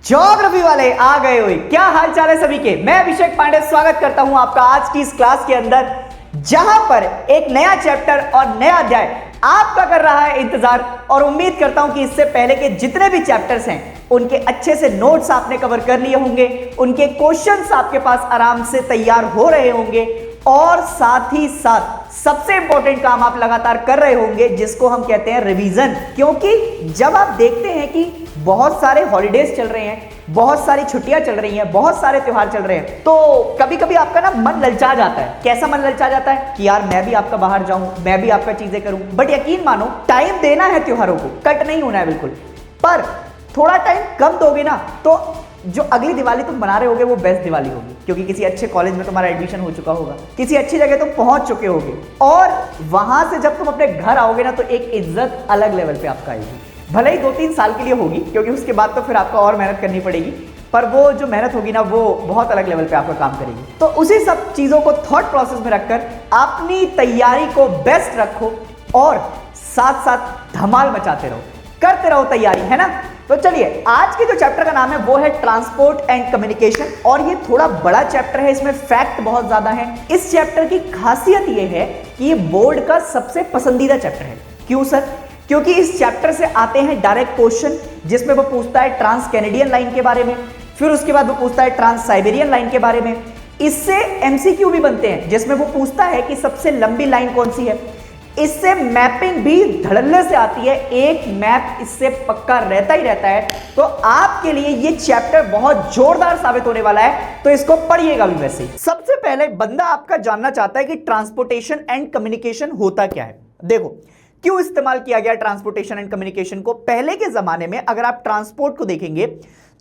Geography वाले आ गए हुए। क्या हाल चाल है सभी के। मैं अभिषेक पांडे स्वागत करता हूं आपका आज की इस क्लास के अंदर, जहां पर एक नया चैप्टर और नया अध्याय आपका कर रहा है इंतजार। और उम्मीद करता हूं कि इससे पहले के जितने भी चैप्टर्स हैं उनके अच्छे से नोट्स आपने कवर कर लिए होंगे, उनके क्वेश्चंस आपके पास आराम से तैयार हो रहे होंगे और साथ ही साथ सबसे इंपॉर्टेंट काम आप लगातार कर रहे होंगे जिसको हम कहते हैं रिवीजन। क्योंकि जब आप देखते हैं कि बहुत सारे हॉलीडेज चल रहे हैं, बहुत सारी छुट्टियां चल रही हैं, बहुत सारे त्योहार चल रहे हैं, तो कभी कभी आपका ना मन ललचा जाता है। कैसा मन ललचा जाता है कि यार मैं भी आपका बाहर जाऊं, मैं भी आपका चीजें करूं। बट यकीन मानो, टाइम देना है त्योहारों को, कट नहीं होना है बिल्कुल। पर थोड़ा टाइम कम दोगे ना तो जो अगली दिवाली तुम मना रहे होगे वो बेस्ट दिवाली होगी, क्योंकि किसी अच्छे कॉलेज में तुम्हारा एडमिशन हो चुका होगा, किसी अच्छी जगह तुम पहुंच चुके होगे, और वहां से जब तुम अपने घर आओगे ना तो एक इज्जत अलग लेवल पे आपका आएगी। भले ही 2-3 साल के लिए होगी, क्योंकि उसके बाद तो फिर आपको और मेहनत करनी पड़ेगी, पर वो जो मेहनत होगी ना वो बहुत अलग लेवल पे आपका काम करेगी। तो उसी सब चीजों को थॉट प्रोसेस में रखकर अपनी तैयारी को बेस्ट रखो और साथ साथ धमाल मचाते रहो, करते रहो तैयारी, है ना। तो चलिए, आज के जो चैप्टर का नाम है वो है ट्रांसपोर्ट एंड कम्युनिकेशन, और ये थोड़ा बड़ा चैप्टर है, इसमें फैक्ट बहुत ज्यादा है। इस चैप्टर की खासियत ये है कि ये बोर्ड का सबसे पसंदीदा चैप्टर है। क्यों सर? क्योंकि इस चैप्टर से आते हैं डायरेक्ट क्वेश्चन, जिसमें वो पूछता है ट्रांस कैनेडियन लाइन के बारे में, फिर उसके बाद वो पूछता है ट्रांस साइबेरियन लाइन के बारे में। इससे एमसीक्यू भी बनते हैं, जिसमें वो पूछता है कि सबसे लंबी लाइन कौन सी है। इससे मैपिंग भी धड़ल्ले से आती है, एक मैप इससे पक्का रहता ही रहता है। तो आपके लिए ये चैप्टर बहुत जोरदार साबित होने वाला है, तो इसको पढ़िएगा भी। वैसे सबसे पहले बंदा आपका जानना चाहता है कि ट्रांसपोर्टेशन एंड कम्युनिकेशन होता क्या है। देखो, क्यों इस्तेमाल किया गया ट्रांसपोर्टेशन एंड कम्युनिकेशन को। पहले के जमाने में अगर आप ट्रांसपोर्ट को देखेंगे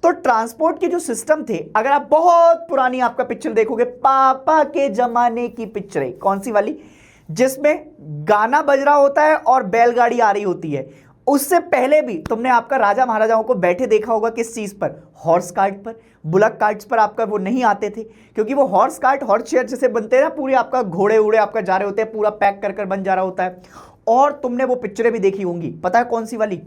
तो ट्रांसपोर्ट के जो सिस्टम थे, अगर आप बहुत पुरानी आपका पिक्चर देखोगे, पापा के जमाने की पिक्चर है, कौन सी वाली, जिसमें गाना बज रहा होता है और बैलगाड़ी आ रही होती है। उससे पहले भी तुमने आपका राजा महाराजाओं को बैठे देखा होगा, किस चीज पर, हॉर्स कार्ट पर। बुलक कार्ट्स पर आपका वो नहीं आते थे, क्योंकि वो हॉर्स कार्ट, हॉर्स चेयर जैसे बनते हैं ना, पूरे आपका घोड़े उड़े आपका जा रहे होते हैं, पूरा पैक कर कर बन जा रहा होता है। और तुमने वो पिक्चरें भी देखी होंगी, पता है कौन सी वाली,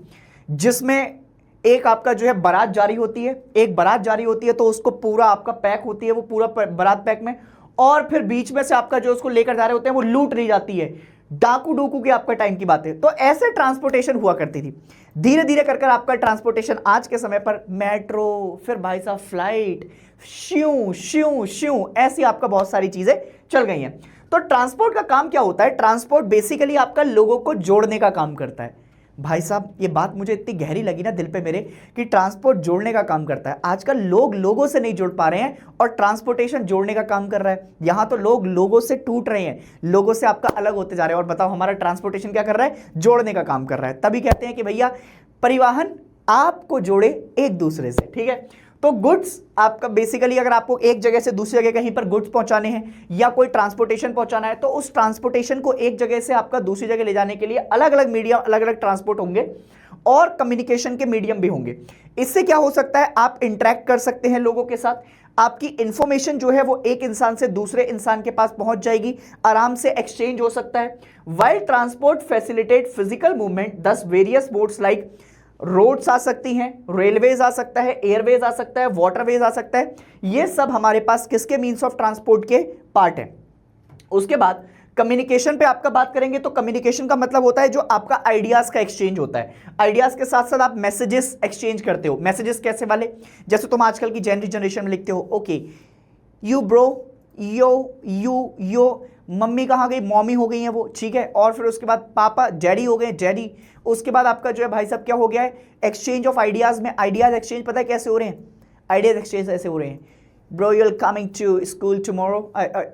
जिसमें एक आपका जो है बारात जारी होती है, एक बारात जारी होती है तो उसको पूरा आपका पैक होती है, वो पूरा बारात पैक में, और फिर बीच में से आपका जो उसको लेकर जा रहे होते हैं वो लूट ली जाती है। डाकू डूकू की आपका टाइम की बात है। तो ऐसे ट्रांसपोर्टेशन हुआ करती थी। धीरे धीरे कर कर आपका ट्रांसपोर्टेशन आज के समय पर मेट्रो, फिर भाई साहब फ्लाइट, श्यू श्यू श्यू, ऐसी आपका बहुत सारी चीजें चल गई हैं। तो ट्रांसपोर्ट का काम क्या होता है? ट्रांसपोर्ट बेसिकली आपका लोगों को जोड़ने का काम करता है। भाई साहब, ये बात मुझे इतनी गहरी लगी ना दिल पे मेरे, कि ट्रांसपोर्ट जोड़ने का काम करता है। आजकल लोग लोगों से नहीं जुड़ पा रहे हैं और ट्रांसपोर्टेशन जोड़ने का काम कर रहा है। यहां तो लोग लोगों से टूट रहे हैं, लोगों से आपका अलग होते जा रहे हैं। और बताओ, हमारा ट्रांसपोर्टेशन क्या कर रहा है? जोड़ने का काम कर रहा है। तभी कहते हैं कि भैया परिवहन आपको जोड़े एक दूसरे से, ठीक है। तो गुड्स आपका बेसिकली, अगर आपको एक जगह से दूसरी जगह कहीं पर गुड्स पहुंचाने हैं या कोई ट्रांसपोर्टेशन पहुंचाना है, तो उस ट्रांसपोर्टेशन को एक जगह से आपका दूसरी जगह ले जाने के लिए अलग अलग मीडियम, अलग अलग ट्रांसपोर्ट होंगे और कम्युनिकेशन के मीडियम भी होंगे। इससे क्या हो सकता है? आप इंटरेक्ट कर सकते हैं लोगों के साथ, आपकी इंफॉर्मेशन जो है वो एक इंसान से दूसरे इंसान के पास पहुंच जाएगी, आराम से एक्सचेंज हो सकता है। While transport facilitate physical movement, दस वेरियस मोड्स लाइक रोड्स आ सकती हैं, रेलवेज आ सकता है, एयरवेज आ सकता है, वाटरवेज आ सकता है। ये सब हमारे पास किसके मीन्स ऑफ ट्रांसपोर्ट के पार्ट हैं। उसके बाद कम्युनिकेशन पे आपका बात करेंगे, तो कम्युनिकेशन का मतलब होता है जो आपका आइडियाज का एक्सचेंज होता है। आइडियाज के साथ साथ आप मैसेजेस एक्सचेंज करते हो। मैसेजेस कैसे वाले? जैसे तुम आजकल की जनरेशन में लिखते हो, okay you bro, yo, mummy कहाँ गई? मॉमी हो गई है वो, ठीक है। और फिर उसके बाद पापा, डैडी हो गए, डैडी। उसके बाद आपका जो है भाई साहब क्या हो गया है? एक्सचेंज ऑफ आइडियाज में आइडियाज एक्सचेंज, पता है कैसे हो रहे हैं? आइडियाज एक्सचेंज ऐसे हो रहे हैं, bro you are coming to school tomorrow.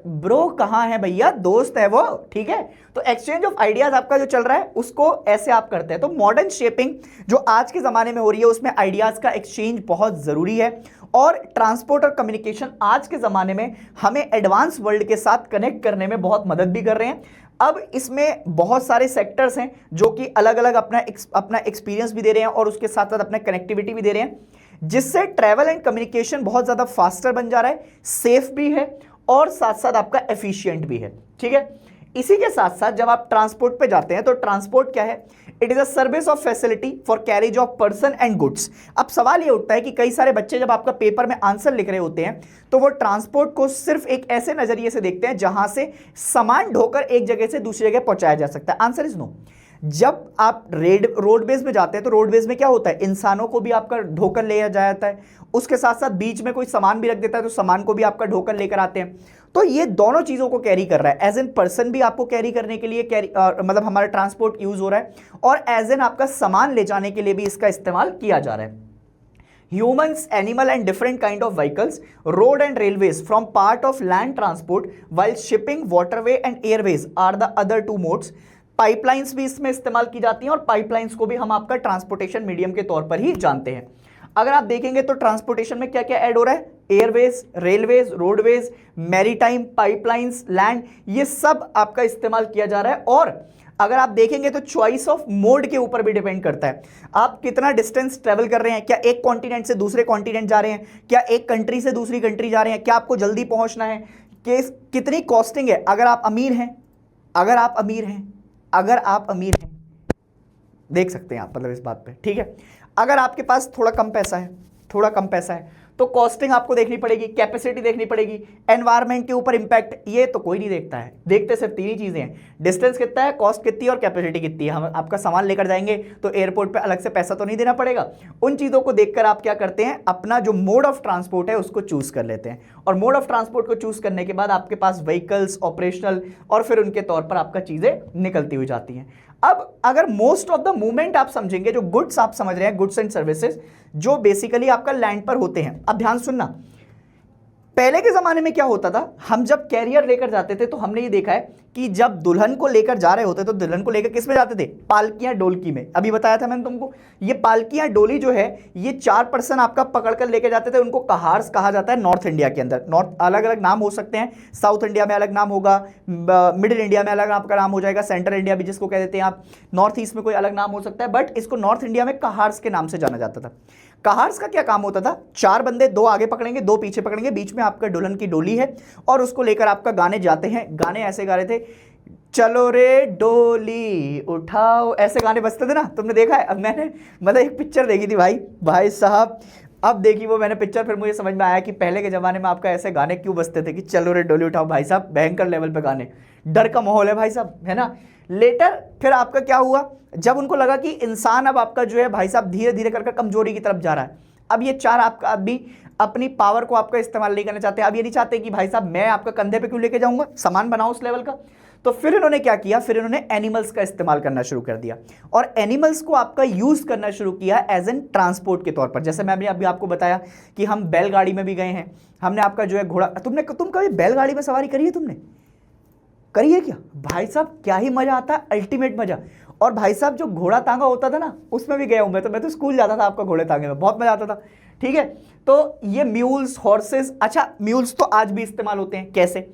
Bro कहाँ है भैया? दोस्त है वो, ठीक है। तो एक्सचेंज ऑफ आइडियाज आपका जो चल रहा है उसको ऐसे आप करते हैं। तो मॉडर्न शेपिंग जो आज के जमाने में हो रही है उसमें आइडियाज का एक्सचेंज बहुत जरूरी है। और ट्रांसपोर्ट और कम्युनिकेशन आज के जमाने में हमें एडवांस वर्ल्ड के साथ कनेक्ट करने में बहुत मदद भी कर रहे हैं। अब इसमें बहुत सारे सेक्टर्स हैं जो कि अलग अलग अपना एक्सपीरियंस भी दे रहे हैं और उसके साथ साथ अपना कनेक्टिविटी भी दे रहे हैं, जिससे ट्रैवल एंड कम्युनिकेशन बहुत ज्यादा फास्टर बन जा रहा है, सेफ भी है और साथ साथ आपका एफिशिएंट भी है, ठीक है। इसी के साथ साथ जब आप ट्रांसपोर्ट पे जाते हैं तो ट्रांसपोर्ट क्या है? It is a service of facility for carriage of person and goods. अब सवाल ये उठता है कि कई सारे बच्चे जब आपका पेपर में आंसर लिख रहे होते हैं तो वो ट्रांसपोर्ट को सिर्फ एक ऐसे नजरिए से देखते हैं जहां से सामान ढोकर एक जगह से दूसरी जगह पहुंचाया जा सकता है। Answer is no. जब आप रोडवेज में जाते हैं तो रोडवेज में क्या होता है? इंसानों को भी आपका ढोकर ले जाता है, उसके साथ साथ बीच में कोई सामान भी रख देता है तो सामान को भी आपका ढोकर लेकर आते हैं। तो ये दोनों चीजों को कैरी कर रहा है। एज एन पर्सन भी आपको कैरी करने के लिए मतलब हमारा ट्रांसपोर्ट यूज हो रहा है, और एज एन आपका सामान ले जाने के लिए भी इसका इस्तेमाल किया जा रहा है। Humans, animal and different kind of vehicles, road and railways from part of land transport, while shipping, waterway and airways are the other two modes. Pipelines भी इसमें इस्तेमाल की जाती हैं और पाइपलाइंस को भी हम आपका ट्रांसपोर्टेशन मीडियम के तौर पर ही जानते हैं। अगर आप देखेंगे तो ट्रांसपोर्टेशन में क्या क्या ऐड हो रहा है? Airways, railways, roadways, maritime, pipelines, land, ये सब आपका इस्तेमाल किया जा रहा है। और अगर आप देखेंगे तो चॉइस ऑफ मोड के ऊपर भी डिपेंड करता है। आप कितना डिस्टेंस ट्रेवल कर रहे हैं, क्या एक कॉन्टिनेंट से दूसरे कॉन्टिनेंट जा रहे हैं, क्या एक कंट्री से दूसरी कंट्री जा रहे हैं, क्या आपको जल्दी पहुंचना है, कितनी कॉस्टिंग है। अगर आप अमीर हैं, अगर आप अमीर हैं, अगर आप अमीर हैं, देख सकते हैं आप मतलब इस बात पे, ठीक है। अगर आपके पास थोड़ा कम पैसा है, थोड़ा कम पैसा है, तो कॉस्टिंग आपको देखनी पड़ेगी, कैपेसिटी देखनी पड़ेगी, एनवायरनमेंट के ऊपर इंपैक्ट, ये तो कोई नहीं देखता है। देखते सिर्फ तीन ही चीजें हैं, डिस्टेंस कितना है, कॉस्ट कितनी है और कैपेसिटी कितनी है। हम आपका सामान लेकर जाएंगे तो एयरपोर्ट पे अलग से पैसा तो नहीं देना पड़ेगा। उन चीजों को देखकर आप क्या करते हैं, अपना जो मोड ऑफ ट्रांसपोर्ट है उसको चूज कर लेते हैं, और मोड ऑफ ट्रांसपोर्ट को चूज करने के बाद आपके पास व्हीकल्स, ऑपरेशनल, और फिर उनके तौर पर आपका चीजें निकलती हुई जाती हैं। अब अगर मोस्ट ऑफ द मूवमेंट आप समझेंगे, जो गुड्स आप समझ रहे हैं, गुड्स एंड सर्विसेज, जो बेसिकली आपका लैंड पर होते हैं। अब ध्यान सुनना, पहले के जमाने में क्या होता था, हम जब कैरियर लेकर जाते थे तो हमने ये देखा है कि जब दुल्हन को लेकर जा रहे होते तो दुल्हन को लेकर किस में जाते थे? पालकियां, डोलकी में। अभी बताया था मैंने तुमको, ये पालकियां, डोली जो है, ये 4 पर्सन आपका पकड़कर लेकर जाते थे। उनको कहार्स कहा जाता है नॉर्थ इंडिया के अंदर। नॉर्थ अलग अलग नाम हो सकते हैं, साउथ इंडिया में अलग नाम होगा, मिडिल इंडिया में अलग आपका नाम हो जाएगा, सेंट्रल इंडिया भी जिसको कह देते हैं आप, नॉर्थ ईस्ट में कोई अलग नाम हो सकता है, बट इसको नॉर्थ इंडिया में कहार्स के नाम से जाना जाता था। कहार्स का क्या काम होता था? 4 बंदे, 2 आगे पकड़ेंगे, 2 पीछे पकड़ेंगे, बीच में आपका दुल्हन की डोली है और उसको लेकर आपका गाने जाते हैं। गाने ऐसे गा रहे थे, चलो रे डोली उठाओ, ऐसे गाने बजते थे ना, तुमने देखा है? अब मैंने मतलब एक पिक्चर देखी थी भाई साहब, अब देखी वो मैंने पिक्चर, फिर मुझे समझ में आया कि पहले के जमाने में आपका ऐसे गाने क्यों बजते थे कि चलो रे डोली उठाओ। भाई साहब भयंकर लेवल पे गाने, डर का माहौल है भाई साहब, है ना। लेटर फिर आपका क्या हुआ, जब उनको लगा कि इंसान अब आपका जो है भाई साहब धीरे धीरे कर कमजोरी की तरफ जा रहा है, अब ये 4 आपका अभी अपनी पावर को आपका इस्तेमाल नहीं करना चाहते। अब ये नहीं चाहते कि भाई साहब मैं आपका कंधे पे क्यों लेके जाऊंगा, सामान बनाओ उस लेवल का। तो फिर इन्होंने क्या किया, फिर इन्होंने एनिमल्स का इस्तेमाल करना शुरू कर दिया, और एनिमल्स को आपका यूज करना शुरू किया एज एन ट्रांसपोर्ट के तौर पर। जैसे मैं अभी आपको बताया कि हम बैलगाड़ी में भी गए हैं, हमने आपका जो है घोड़ा, तुम कभी बैलगाड़ी में सवारी करी है? तुमने करी है क्या? भाई साहब क्या ही मजा आता है, अल्टीमेट मजा। और भाई साहब जो घोड़ा तांगा होता था ना, उसमें भी गया हूं मैं तो स्कूल जाता था आपका घोड़े तांगे में, बहुत मजा आता था, ठीक है। तो ये म्यूल्स, हॉर्सेस, अच्छा म्यूल्स तो आज भी इस्तेमाल होते हैं। कैसे?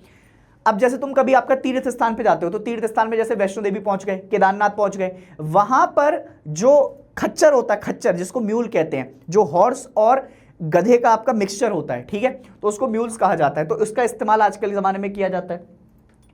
अब जैसे तुम कभी आपका तीर्थ स्थान पे जाते हो, तो तीर्थ स्थान में जैसे वैष्णो देवी पहुंच गए, केदारनाथ पहुंच गए, वहां पर जो खच्चर होता है, खच्चर जिसको म्यूल कहते हैं, जो हॉर्स और गधे का आपका मिक्सचर होता है, ठीक है, तो उसको म्यूल्स कहा जाता है। तो इसका इस्तेमाल आजकल के जमाने में किया जाता है।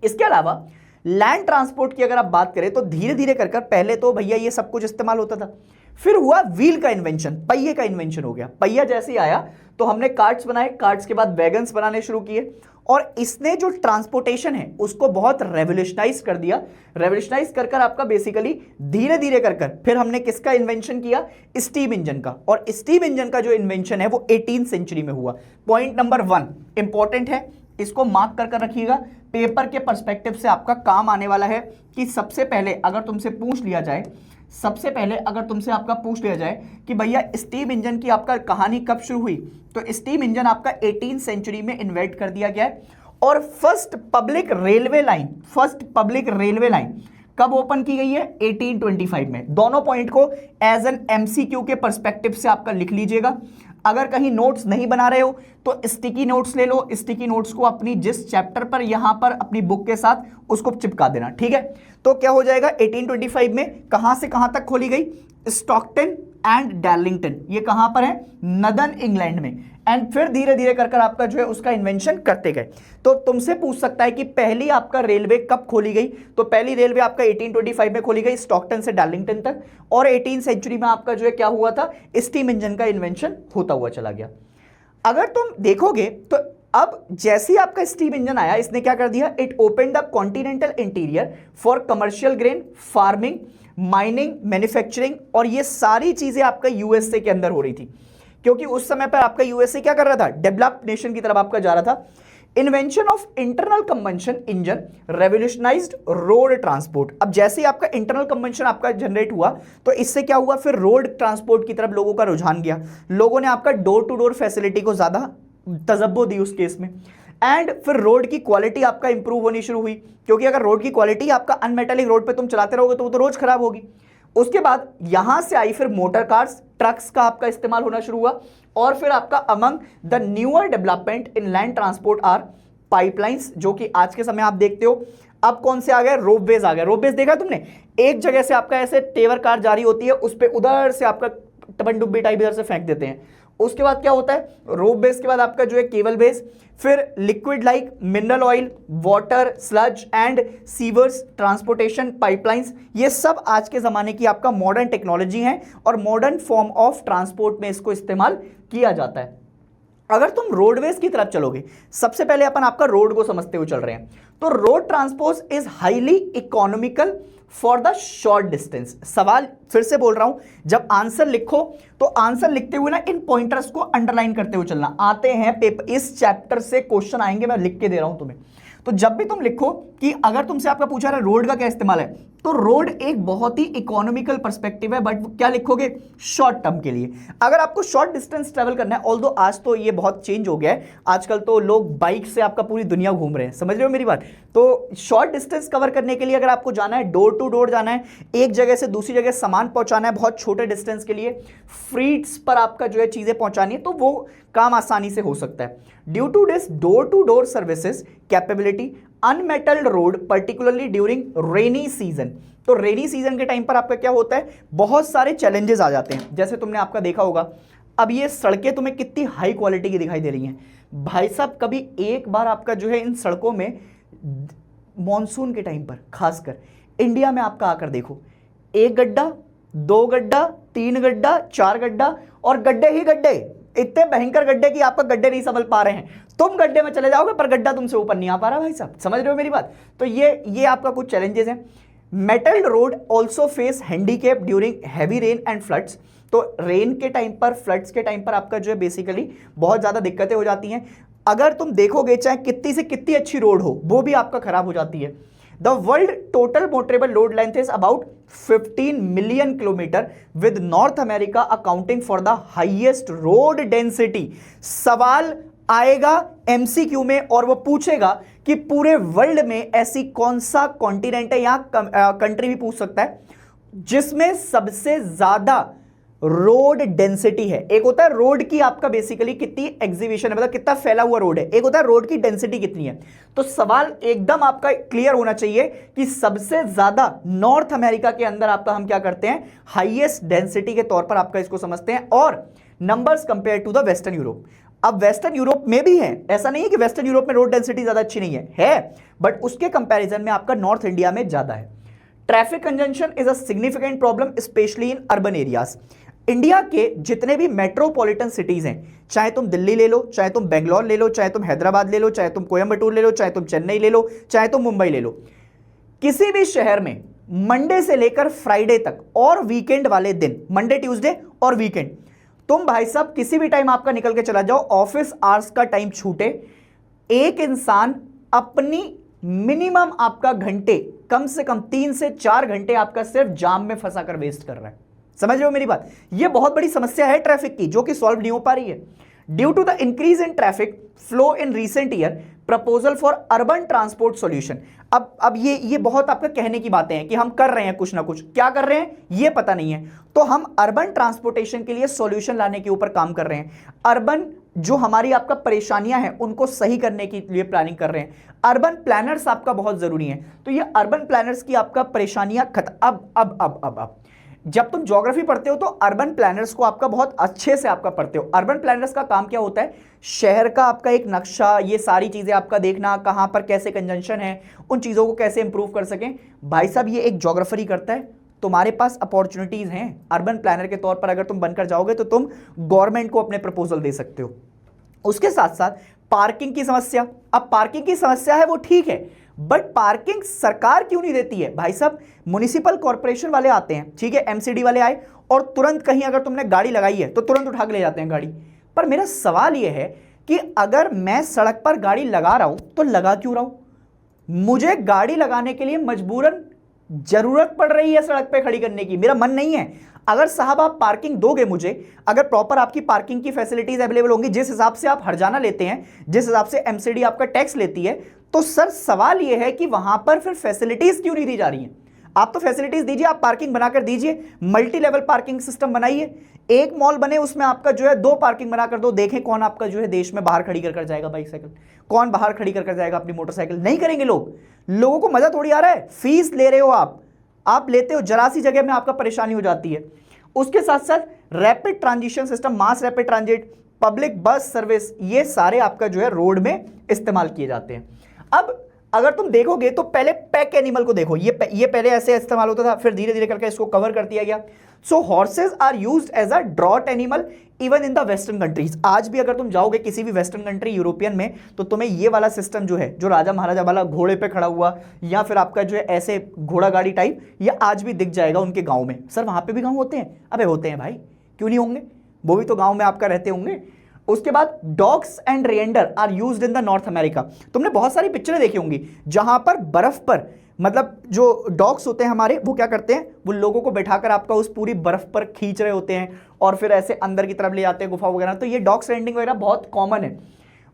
इसके अलावा लैंड ट्रांसपोर्ट की अगर आप बात करें तो धीरे धीरे कर पहले तो भैया ये सब कुछ इस्तेमाल होता था, फिर हुआ व्हील का इन्वेंशन, पहिए का इन्वेंशन हो गया। पहिया जैसे ही आया तो हमने कार्ट्स बनाए, कार्ट्स के बाद वैगन्स बनाने शुरू किए, और इसने जो ट्रांसपोर्टेशन है उसको बहुत रेवोल्यूशनाइज कर दिया। रेवोल्यूशनाइज कर आपका बेसिकली धीरे धीरे कर फिर हमने किसका इन्वेंशन किया? स्टीम इंजन का। और स्टीम इंजन का जो इन्वेंशन है वो 18th सेंचुरी में हुआ। पॉइंट नंबर 1 इंपॉर्टेंट है, इसको मार्क कर रखिएगा, पेपर के पर्सपेक्टिव से आपका काम आने वाला है। कि सबसे पहले अगर तुमसे पूछ लिया जाए, सबसे पहले अगर तुमसे आपका पूछ लिया जाए कि भैया स्टीम इंजन की आपका कहानी कब शुरू हुई, तो स्टीम इंजन आपका 18th सेंचुरी में इन्वेंट कर दिया गया है। और फर्स्ट पब्लिक रेलवे लाइन कब ओपन की गई है? 1825 में। दोनों पॉइंट को एज एन एमसीक्यू के पर्सपेक्टिव से आपका लिख लीजिएगा। अगर कहीं नोट्स नहीं बना रहे हो तो स्टिकी नोट्स ले लो, स्टिकी नोट्स को अपनी जिस चैप्टर पर यहां पर अपनी बुक के साथ उसको चिपका देना, ठीक है। तो क्या हो जाएगा, 1825 में कहां से कहां तक खोली गई? स्टॉकटन एंड डार्लिंगटन, ये कहां पर है, नदर्न इंग्लैंड में। एंड फिर धीरे धीरे कर आपका जो है उसका इन्वेंशन करते गए। तो तुमसे पूछ सकता है कि पहली आपका रेलवे कब खोली गई, तो पहली रेलवे आपका 1825 में खोली गई स्टॉकटन से डार्लिंगटन तक, और 18वीं सेंचुरी में आपका जो है क्या हुआ था, स्टीम इंजन का इन्वेंशन होता हुआ चला गया। अगर तुम देखोगे तो अब जैसे ही आपका स्टीम इंजन आया, इसने क्या कर दिया, it open the continental interior for commercial grain, farming, mining, manufacturing, और ये सारी चीजें आपका यूएसए के अंदर हो रही थी, क्योंकि उस समय पर आपका यूएसए क्या कर रहा था, डेवलप्ड नेशन की तरफ आपका जा रहा था। Invention of internal combustion engine revolutionised road transport. अब जैसे ही आपका इंटरनल कंबंशन आपका जनरेट हुआ तो इससे क्या हुआ, फिर रोड ट्रांसपोर्ट की तरफ लोगों का रुझान गया, लोगों ने आपका डोर टू डोर फैसिलिटी को ज्यादा तजब्बो दी उस केस में। एंड फिर रोड की क्वालिटी आपका इंप्रूव होनी शुरू हुई, क्योंकि अगर रोड की क्वालिटी आपका अनमेटेलिक रोड पे तुम चलाते रहोगे तो वो तो रोज खराब होगी। उसके बाद यहां से आई फिर मोटर कार्स, ट्रक्स का आपका इस्तेमाल होना शुरू हुआ, और फिर आपका among the newer development in land transport are pipelines, जो कि आज के समय आप देखते हो। अब कौन से आ गए, रोपवेज आ गए। रोपवेज देखा तुमने, एक जगह से आपका ऐसे टेवर कार जारी होती है, उस पर उधर से आपका टपनडुब्बी टाइप इधर से फेंक देते हैं। उसके बाद क्या होता है, रोप बेस के बाद आपका जो है केबल बेस, फिर liquid like mineral oil, water, sludge and sewers transportation pipelines, ये सब आज के जमाने की आपका मॉडर्न टेक्नोलॉजी है और मॉडर्न फॉर्म ऑफ ट्रांसपोर्ट में इसको इस्तेमाल किया जाता है। अगर तुम रोडवेज की तरफ चलोगे, सबसे पहले अपन आपका रोड को समझते हुए चल रहे हैं, तो road transport is highly economical for the short distance. सवाल फिर से बोल रहा हूं, जब आंसर लिखो तो आंसर लिखते हुए ना इन पॉइंटर्स को अंडरलाइन करते हुए चलना। आते हैं पेपर, इस चैप्टर से क्वेश्चन आएंगे, मैं लिख के दे रहा हूं तुम्हें। तो जब भी तुम लिखो कि अगर तुमसे आपका पूछा रहा है रोड का क्या इस्तेमाल है, तो रोड एक बहुत ही इकोनॉमिकल पर्सपेक्टिव है, बट क्या लिखोगे, शॉर्ट टर्म के लिए। अगर आपको शॉर्ट डिस्टेंस ट्रेवल करना है, ऑल्दो आज तो ये बहुत चेंज हो गया है, आजकल तो लोग बाइक से आपका पूरी दुनिया घूम रहे हैं, समझ रहे हो मेरी बात। तो शॉर्ट डिस्टेंस कवर करने के लिए अगर आपको जाना है, डोर टू डोर जाना है, एक जगह से दूसरी जगह सामान पहुंचाना है, बहुत छोटे डिस्टेंस के लिए फ्रीट्स पर आपका जो है चीजें पहुंचानी है, तो वो काम आसानी से हो सकता है। Due to this door to door services capability, unmetalled road particularly during rainy season. तो रेनी सीजन के टाइम पर आपका क्या होता है, बहुत सारे चैलेंजेस आ जाते हैं। जैसे तुमने आपका देखा होगा, अब ये सड़कें तुम्हें कितनी हाई क्वालिटी की दिखाई दे रही हैं भाई साहब। कभी एक बार आपका जो है इन सड़कों में मॉनसून के टाइम पर खासकर इंडिया में आपका आकर देखो, एक गड्ढा, दो गड्ढा, तीन गड्ढा, चार गड्ढा, और गड्ढे ही गड्ढे, इतने भयंकर गड्ढे कि आपका गड्ढे नहीं संभल पा रहे हैं। तुम गड्ढे में चले जाओगे पर गड्ढा तुमसे ऊपर नहीं आ पा रहा भाई साहब, समझ रहे हो मेरी बात। तो ये आपका कुछ चैलेंजेस हैं। Metalled road also face handicap during heavy rain and floods. तो रेन के टाइम पर, फ्लड्स के टाइम पर आपका जो है बेसिकली बहुत ज्यादा दिक्कतें हो जाती हैं। अगर तुम देखोगे चाहे कितनी से कितनी अच्छी रोड हो, वो भी आपका खराब हो जाती है। The world total motorable load length is about 15 million kilometer with North America accounting for the highest road density। सवाल आएगा MCQ में और वो पूछेगा कि पूरे वर्ल्ड में ऐसी कौन सा कॉन्टिनेंट है, या कंट्री भी पूछ सकता है, जिसमें सबसे ज्यादा रोड डेंसिटी है। एक होता है रोड की आपका बेसिकली कितनी एग्जीबिशन है, मतलब कितना फैला हुआ रोड है, एक होता है रोड की डेंसिटी कितनी है। तो सवाल एकदम आपका क्लियर होना चाहिए कि सबसे ज्यादा नॉर्थ अमेरिका के अंदर आपका हम क्या करते हैं, हाईएस्ट डेंसिटी के तौर पर आपका इसको समझते हैं, और numbers compare to the western Europe. अब वेस्टर्न यूरोप में भी है, ऐसा नहीं है कि वेस्टर्न यूरोप में रोड डेंसिटी ज्यादा अच्छी नहीं है, बट उसके कंपैरिजन में आपका नॉर्थ इंडिया में ज्यादा है। Traffic conjunction is a significant problem specially in urban areas. India के जितने भी मेट्रोपॉलिटन सिटीज हैं, चाहे तुम दिल्ली ले लो, चाहे तुम बेंगलोर ले लो, चाहे तुम हैदराबाद ले लो, चाहे तुम कोयंबटूर ले लो, चाहे तुम चेन्नई ले लो, चाहे तुम मुंबई ले लो, किसी भी शहर में मंडे से लेकर फ्राइडे तक और वीकेंड वाले दिन, मंडे ट्यूसडे और वीकेंड, तुम भाई साहब किसी भी टाइम आपका निकल के चला जाओ, ऑफिस आवर्स का टाइम छूटे, एक इंसान अपनी मिनिमम आपका घंटे, कम से कम 3 से 4 घंटे आपका सिर्फ जाम में फंसा कर वेस्ट कर रहा है। समझ रहे हो मेरी बात। ये बहुत बड़ी समस्या है ट्रैफिक की, जो कि सॉल्व नहीं हो पा रही है। Due to the increase in traffic flow in recent year, proposal for urban transport solution. अब ये बहुत आपका कहने की बातें हैं कि हम कर रहे हैं कुछ ना कुछ, क्या कर रहे हैं ये पता नहीं है, तो हम अर्बन ट्रांसपोर्टेशन के लिए सॉल्यूशन लाने के ऊपर काम कर रहे हैं। अर्बन जो हमारी आपका परेशानियां हैं उनको सही करने के लिए प्लानिंग कर रहे हैं। अर्बन प्लानर्स आपका बहुत जरूरी है, तो ये अर्बन प्लानर्स की आपका परेशानियां खत्म। अब जब तुम ज्योग्राफी पढ़ते हो तो अर्बन प्लानर्स को आपका बहुत अच्छे से आपका पढ़ते हो। अर्बन प्लानर्स का काम क्या होता है, शहर का आपका एक नक्शा, ये सारी चीजें आपका देखना, कहां पर कैसे कंजंक्शन है, उन चीजों को कैसे इंप्रूव कर सकें। भाई साहब ये एक ज्योग्राफर ही करता है। तुम्हारे पास अपॉर्चुनिटीज हैं अर्बन प्लानर के तौर पर, अगर तुम बनकर जाओगे तो तुम गवर्नमेंट को अपने प्रपोजल दे सकते हो। उसके साथ साथ पार्किंग की समस्या, अब पार्किंग की समस्या है वो ठीक है, बट पार्किंग सरकार क्यों नहीं देती है? भाई साहब म्युनिसिपल कॉर्पोरेशन वाले आते हैं, ठीक है, एमसीडी वाले आए और तुरंत कहीं अगर तुमने गाड़ी लगाई है तो तुरंत उठा के ले जाते हैं गाड़ी। पर मेरा सवाल यह है कि अगर मैं सड़क पर गाड़ी लगा रहा हूं तो लगा क्यों रहा हूं? मुझे गाड़ी लगाने के लिए मजबूरन जरूरत पड़ रही है सड़क पे खड़ी करने की, मेरा मन नहीं है। अगर साहब आप पार्किंग दोगे मुझे, अगर प्रॉपर आपकी पार्किंग की फैसिलिटीज अवेलेबल होंगी, जिस हिसाब से आप हर्जाना लेते हैं, जिस हिसाब से एमसीडी आपका टैक्स लेती है, तो सर सवाल यह है कि वहां पर फिर फैसिलिटीज क्यों नहीं दी जा रही हैं? आप तो फैसिलिटीज दीजिए, आप पार्किंग बनाकर दीजिए, मल्टी लेवल पार्किंग सिस्टम बनाइए, एक मॉल बने उसमें आपका जो है 2 पार्किंग बनाकर दो, देखें कौन आपका जो है देश में बाहर खड़ी कर जाएगा बाइसाइकिल, कौन बाहर खड़ी कर जाएगा अपनी मोटरसाइकिल? नहीं करेंगे लोग। लोगों को मजा थोड़ी आ रहा है, फीस ले रहे हो आप लेते हो, जरा सी जगह में आपका परेशानी हो जाती है। उसके साथ साथ rapid transition system, mass rapid transit, public bus service, ये सारे आपका जो है रोड में इस्तेमाल किए जाते हैं। अब अगर तुम देखोगे तो पहले पैक एनिमल को देखो, ये पहले ऐसे इस्तेमाल होता था, फिर धीरे धीरे करके इसको कवर कर दिया गया। So horses are used as a draught animal even in the western countries. आज भी अगर तुम जाओगे किसी भी वेस्टर्न कंट्री यूरोपियन में, तो तुम्हें ये वाला सिस्टम जो है, जो राजा महाराजा वाला घोड़े पे खड़ा हुआ या फिर आपका जो है ऐसे घोड़ा गाड़ी टाइप, ये आज भी दिख जाएगा उनके गांव में। सर वहां पे भी गांव होते हैं? अबे होते हैं भाई, क्यों नहीं होंगे, वो भी तो गांव में आपका रहते होंगे। उसके बाद dogs and reindeer are used in the North America. तुमने बहुत सारी पिक्चरें देखी होंगी जहां पर बर्फ पर, मतलब जो डॉग्स होते हैं हमारे, वो क्या करते हैं, वो लोगों को बैठाकर आपका उस पूरी बर्फ पर खींच रहे होते हैं और फिर ऐसे अंदर की तरफ ले जाते हैं गुफा वगैरह। तो ये डॉग्स रेंडिंग वगैरह बहुत कॉमन है।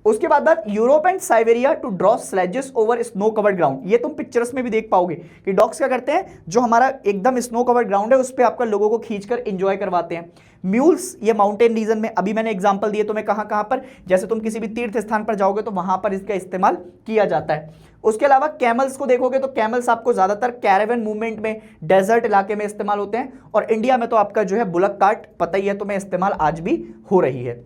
उसके बाद Europe and Siberia to draw sledges over snow covered ground. ये तुम पिक्चर्स में भी देख पाओगे कि डॉग्स क्या करते हैं, जो हमारा एकदम स्नो कवर्ड ग्राउंड है उस पर आपका लोगों को खींचकर एंजॉय करवाते हैं। म्यूल्स, ये माउंटेन रीजन में, अभी मैंने एग्जांपल दिए तुम्हें कहां कहां पर, जैसे तुम किसी भी तीर्थ स्थान पर जाओगे तो वहां पर इसका इस्तेमाल किया जाता है। उसके अलावा कैमल्स को देखोगे तो कैमल्स आपको ज्यादातर कैरावन मूवमेंट में, डेजर्ट इलाके में इस्तेमाल होते हैं, और इंडिया में तो आपका जो है बुलक कार्ट, पता ही है तुम्हें, इस्तेमाल आज भी हो रही है।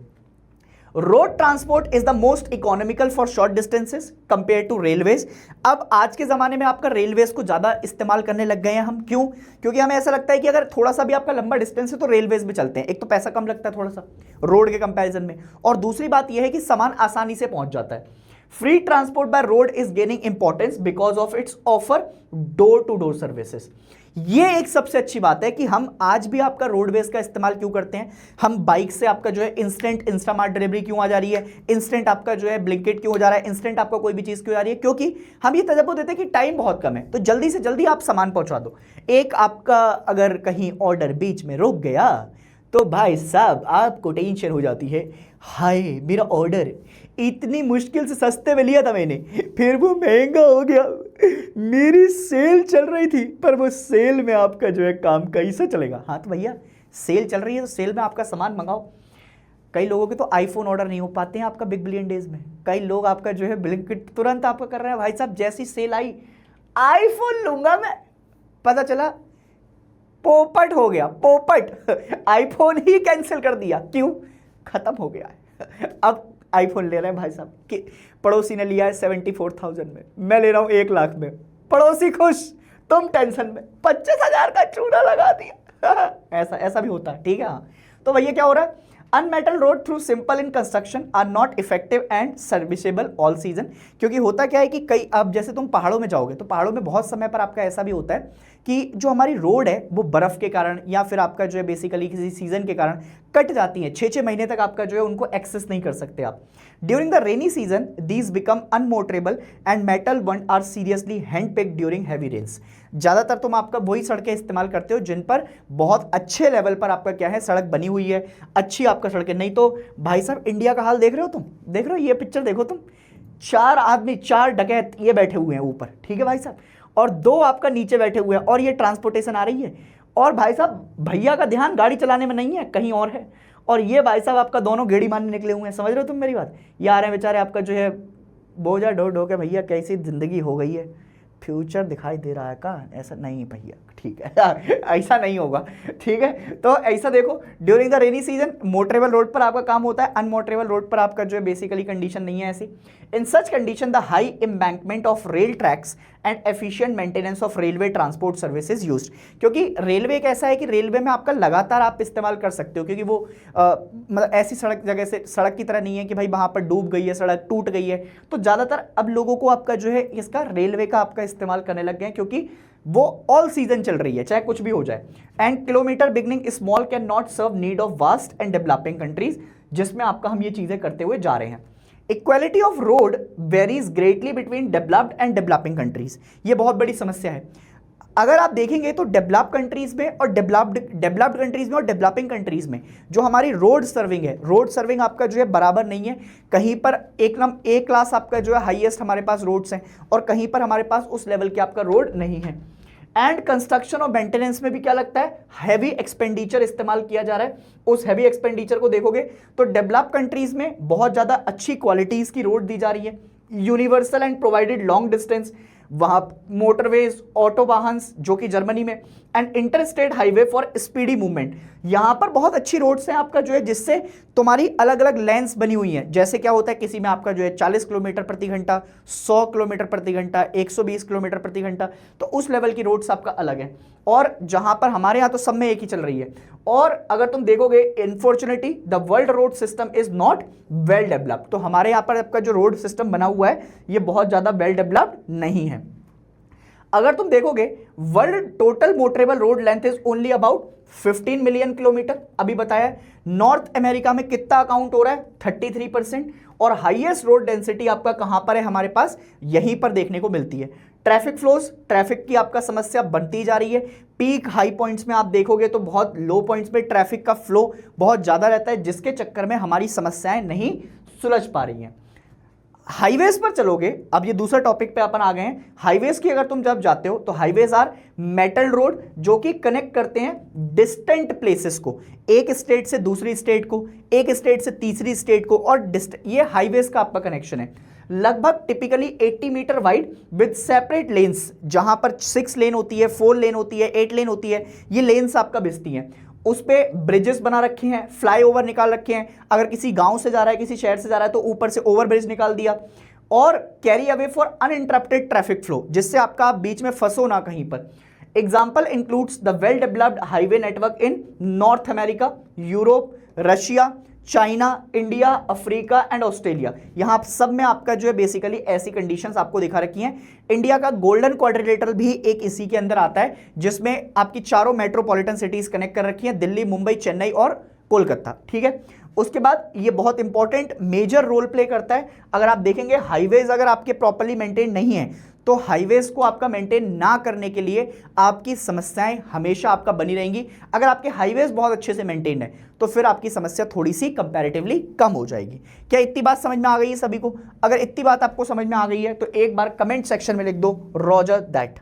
Road transport is the most economical for short distances compare to railways. अब आज के जमाने में आपका रेलवेज को ज्यादा इस्तेमाल करने लग गए हैं हम, क्यों? क्योंकि हमें ऐसा लगता है कि अगर थोड़ा सा भी आपका लंबा डिस्टेंस है तो रेलवेज में चलते हैं, एक तो पैसा कम लगता है थोड़ा सा रोड के कंपैरिजन में, और दूसरी बात यह है कि सामान आसानी से पहुंच जाता है। Free transport by road is gaining importance because of its offer door to door services. ये एक सबसे अच्छी बात है कि हम आज भी आपका रोडवेज का इस्तेमाल क्यों करते हैं। हम बाइक से आपका जो है इंस्टेंट इंस्टामार्ट डिलीवरी क्यों आ जा रही है, इंस्टेंट आपका जो है ब्लिंकिट क्यों हो जा रहा है, इंस्टेंट आपका कोई भी चीज क्यों आ रही है, क्योंकि हम ये तजर्बा देते हैं कि टाइम बहुत कम है, तो जल्दी से जल्दी आप सामान पहुंचा दो। एक आपका अगर कहीं ऑर्डर बीच में रुक गया तो भाई साहब आपको टेंशन हो जाती है, हाय मेरा ऑर्डर इतनी मुश्किल से सस्ते में लिया था मैंने, फिर वो महंगा हो गया, मेरी सेल चल रही थी पर वो सेल में आपका जो है काम कैसे चलेगा। हाँ तो भैया सेल चल रही है तो सेल में आपका सामान मंगाओ। कई लोगों के तो आईफोन ऑर्डर नहीं हो पाते हैं आपका बिग बिलियन डेज में, कई लोग आपका जो है ब्लिंकिट तुरंत आपका कर रहे हैं। भाई साहब जैसी सेल आई आईफोन लूंगा मैं, पता चला पोपट हो गया, पोपट आईफोन ही कैंसिल कर दिया, क्यों? खत्म हो गया है। अब आईफोन ले रहे हैं भाई साहब कि पड़ोसी ने लिया है 74,000 में, मैं ले रहा हूं 1 लाख में, पड़ोसी खुश तुम टेंशन में, 25,000 का चूना लगा दिया। ऐसा भी होता है, ठीक है। तो भैया क्या हो रहा है, unmetalled road through simple in construction are not effective and serviceable all season. क्योंकि होता क्या है कि कई, अब जैसे तुम पहाड़ों में जाओगे तो पहाड़ों में बहुत समय पर आपका ऐसा भी होता है कि जो हमारी रोड है वो बर्फ के कारण या फिर आपका जो है बेसिकली किसी सीजन के कारण कट जाती है, 6-6 महीने तक आपका जो है उनको एक्सेस नहीं कर सकते आप। During the rainy season these become unmotorable and metal one are seriously hand picked during heavy rains. ज्यादातर तुम आपका वही सड़कें इस्तेमाल करते हो जिन पर बहुत अच्छे लेवल पर आपका क्या है सड़क बनी हुई है, अच्छी आपका सड़कें। नहीं तो भाई साहब इंडिया का हाल देख रहे हो तुम, देख रहे हो ये पिक्चर देखो तुम, 4 आदमी 4 डकैत ये बैठे हुए हैं ऊपर, ठीक है भाई साहब, और 2 आपका नीचे बैठे हुए हैं, और ये ट्रांसपोर्टेशन आ रही है, और भाई साहब भैया का ध्यान गाड़ी चलाने में नहीं है, कहीं और है, और ये भाई साहब आपका दोनों गेड़ी मारने निकले हुए हैं। समझ रहे हो तुम मेरी बात? ये आ रहे हैं बेचारे आपका जो है बोझा ढो ढो के, भैया कैसी जिंदगी हो गई है, फ्यूचर दिखाई दे रहा है का? ऐसा नहीं भैया। ठीक है ऐसा नहीं होगा, ठीक है। तो ऐसा देखो, during the rainy season motorable road पर आपका काम होता है, अनमोटरेबल रोड पर आपका जो है बेसिकली कंडीशन नहीं है ऐसी। In such condition the high embankment of rail tracks and efficient maintenance of railway transport services used, क्योंकि रेलवे एक ऐसा है कि रेलवे में आपका लगातार आप इस्तेमाल कर सकते हो, क्योंकि वो मतलब ऐसी सड़क जगह से सड़क की तरह नहीं है कि भाई वहां पर डूब गई है सड़क, टूट गई है, तो ज्यादातर अब लोगों को आपका जो है इसका रेलवे का आपका इस्तेमाल करने लग गए हैं, क्योंकि वो ऑल सीजन चल रही है चाहे कुछ भी हो जाए। And kilometre beginning small can not serve need of vast and developing countries, जिसमें आपका हम ये चीजें करते हुए जा रहे हैं। Equality of road varies greatly between developed and developing countries, ये बहुत बड़ी समस्या है। अगर आप देखेंगे तो डेवलप कंट्रीज में और डेवलप्ड कंट्रीज में और डेवलपिंग कंट्रीज में जो हमारी रोड सर्विंग है, रोड सर्विंग आपका जो है बराबर नहीं है। कहीं पर ए क्लास आपका जो है हाईएस्ट हमारे पास रोड्स हैं और कहीं पर हमारे पास उस लेवल के आपका रोड नहीं है। एंड कंस्ट्रक्शन और मेंटेनेंस में भी क्या लगता है, हैवी एक्सपेंडिचर इस्तेमाल किया जा रहा है। उस हैवी एक्सपेंडिचर को देखोगे तो डेवलप कंट्रीज में बहुत ज्यादा अच्छी क्वालिटीज की रोड दी जा रही है, universal and provided long distance, वहां मोटरवेज, ऑटो वाहन जो कि जर्मनी में, and interstate highway for speedy movement, यहां पर बहुत अच्छी रोड्स हैं आपका जो है, जिससे तुम्हारी अलग अलग लेंस बनी हुई हैं। जैसे क्या होता है किसी में आपका जो है 40 किलोमीटर प्रति घंटा, 100 किलोमीटर प्रति घंटा, 120 किलोमीटर प्रति घंटा, तो उस लेवल की रोड्स आपका अलग है। और जहां पर हमारे यहां तो सब में एक ही चल रही है। और अगर तुम देखोगे unfortunately the world road system is not well developed, तो हमारे यहां पर आपका जो रोड सिस्टम बना हुआ है ये बहुत ज्यादा वेल डेवलप्ड नहीं है। अगर तुम देखोगे world total motorable road length is only about 15 million kilometre, अभी बताया। नॉर्थ अमेरिका में कितना अकाउंट हो रहा है, 33%। और हाईएस्ट रोड डेंसिटी आपका कहां पर है हमारे पास, यहीं पर देखने को मिलती है। ट्रैफिक फ्लोज, ट्रैफिक की आपका समस्या बनती जा रही है। पीक हाई पॉइंट्स में आप देखोगे तो बहुत लो पॉइंट्स में ट्रैफिक का फ्लो बहुत ज्यादा रहता है, जिसके चक्कर में हमारी समस्याएं नहीं सुलझ पा रही हैं। हाईवेज पर चलोगे, अब ये दूसरा टॉपिक पे अपन आ गए हैं। हाईवेज की अगर तुम जब जाते हो तो हाईवेज आर मेटल रोड जो कि कनेक्ट करते हैं डिस्टेंट प्लेसेस को, एक स्टेट से दूसरी स्टेट को, एक स्टेट से तीसरी स्टेट को, और ये हाईवेज का आपका कनेक्शन है। लगभग typically 80 metre wide with separate lanes, जहां पर 6 लेन होती है, 4 लेन होती है, 8 लेन होती है, ये लेन्स आपका बिजती हैं। उस पे ब्रिजेस बना रखे हैं, फ्लाईओवर निकाल रखे हैं, अगर किसी गांव से जा रहा है, किसी शहर से जा रहा है तो ऊपर से ओवर ब्रिज निकाल दिया। और carry away for uninterrupted traffic flow, जिससे आपका आप बीच में फंसो ना कहीं पर। Example includes the well developed highway network in North America, Europe, Russia, China, India, Africa and Australia. यहां सब में आपका जो है बेसिकली ऐसी कंडीशंस आपको दिखा रखी हैं। इंडिया का गोल्डन क्वाड्रिलेटरल भी एक इसी के अंदर आता है, जिसमें आपकी चारों मेट्रोपॉलिटन सिटीज कनेक्ट कर रखी हैं, दिल्ली, मुंबई, चेन्नई और कोलकाता, ठीक है। उसके बाद ये बहुत इंपॉर्टेंट मेजर रोल प्ले करता है। अगर आप देखेंगे हाईवेज अगर आपके प्रॉपर्ली मेंटेन नहीं है तो हाईवेज को आपका मेंटेन ना करने के लिए आपकी समस्याएं हमेशा आपका बनी रहेंगी। अगर आपके हाईवेज बहुत अच्छे से मेंटेन है तो फिर आपकी समस्या थोड़ी सी कंपैरेटिवली कम हो जाएगी। क्या इतनी बात समझ में आ गई है सभी को? अगर इतनी बात आपको समझ में आ गई है तो एक बार कमेंट सेक्शन में लिख दो रॉजर दैट।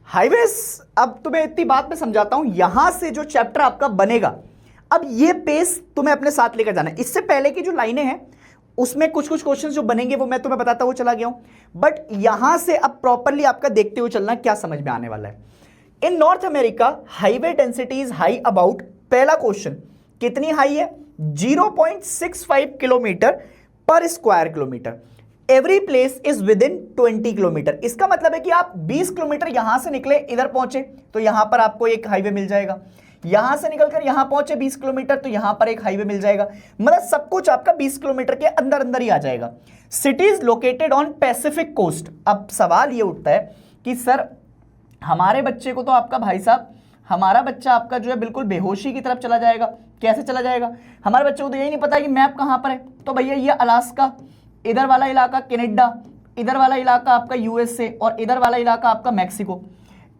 हाईवेज, अब तुम्हें इतनी बात में समझाता हूं, यहां से जो चैप्टर आपका बनेगा, अब ये पेस तुम्हें अपने साथ लेकर जाना है। इससे पहले की जो लाइनें हैं उसमें कुछ कुछ क्वेश्चंस जो बनेंगे वो मैं तुम्हें बताता हुआ चला गया हूं, बट यहां से अब प्रॉपर्ली आपका देखते हुए चलना क्या समझ में आने वाला है। In North America highway density is high about, पहला क्वेश्चन कितनी हाई है, 0.65 किलोमीटर पर square kilometre. Every place is within 20 kilometre. इसका मतलब है कि आप 20 किलोमीटर यहां से निकले इधर पहुंचे तो यहां पर आपको एक हाईवे मिल जाएगा, यहां से निकलकर यहां पहुंचे 20 किलोमीटर तो यहां पर एक हाईवे मिल जाएगा। मतलब सब कुछ आपका 20 किलोमीटर के अंदर अंदर ही आ जाएगा। Cities located on Pacific coast. अब सवाल ये उठता है कि सर हमारे बच्चे को तो आपका भाई साहब, हमारा बच्चा आपका जो है बिल्कुल बेहोशी की तरफ चला जाएगा। कैसे चला जाएगा? हमारे बच्चे को तो यही नहीं पता कि मैप कहां पर है। तो भैया ये अलास्का, इधर वाला इलाका कनाडा, इधर वाला इलाका आपका यूएसए और इधर वाला इलाका आपका मैक्सिको।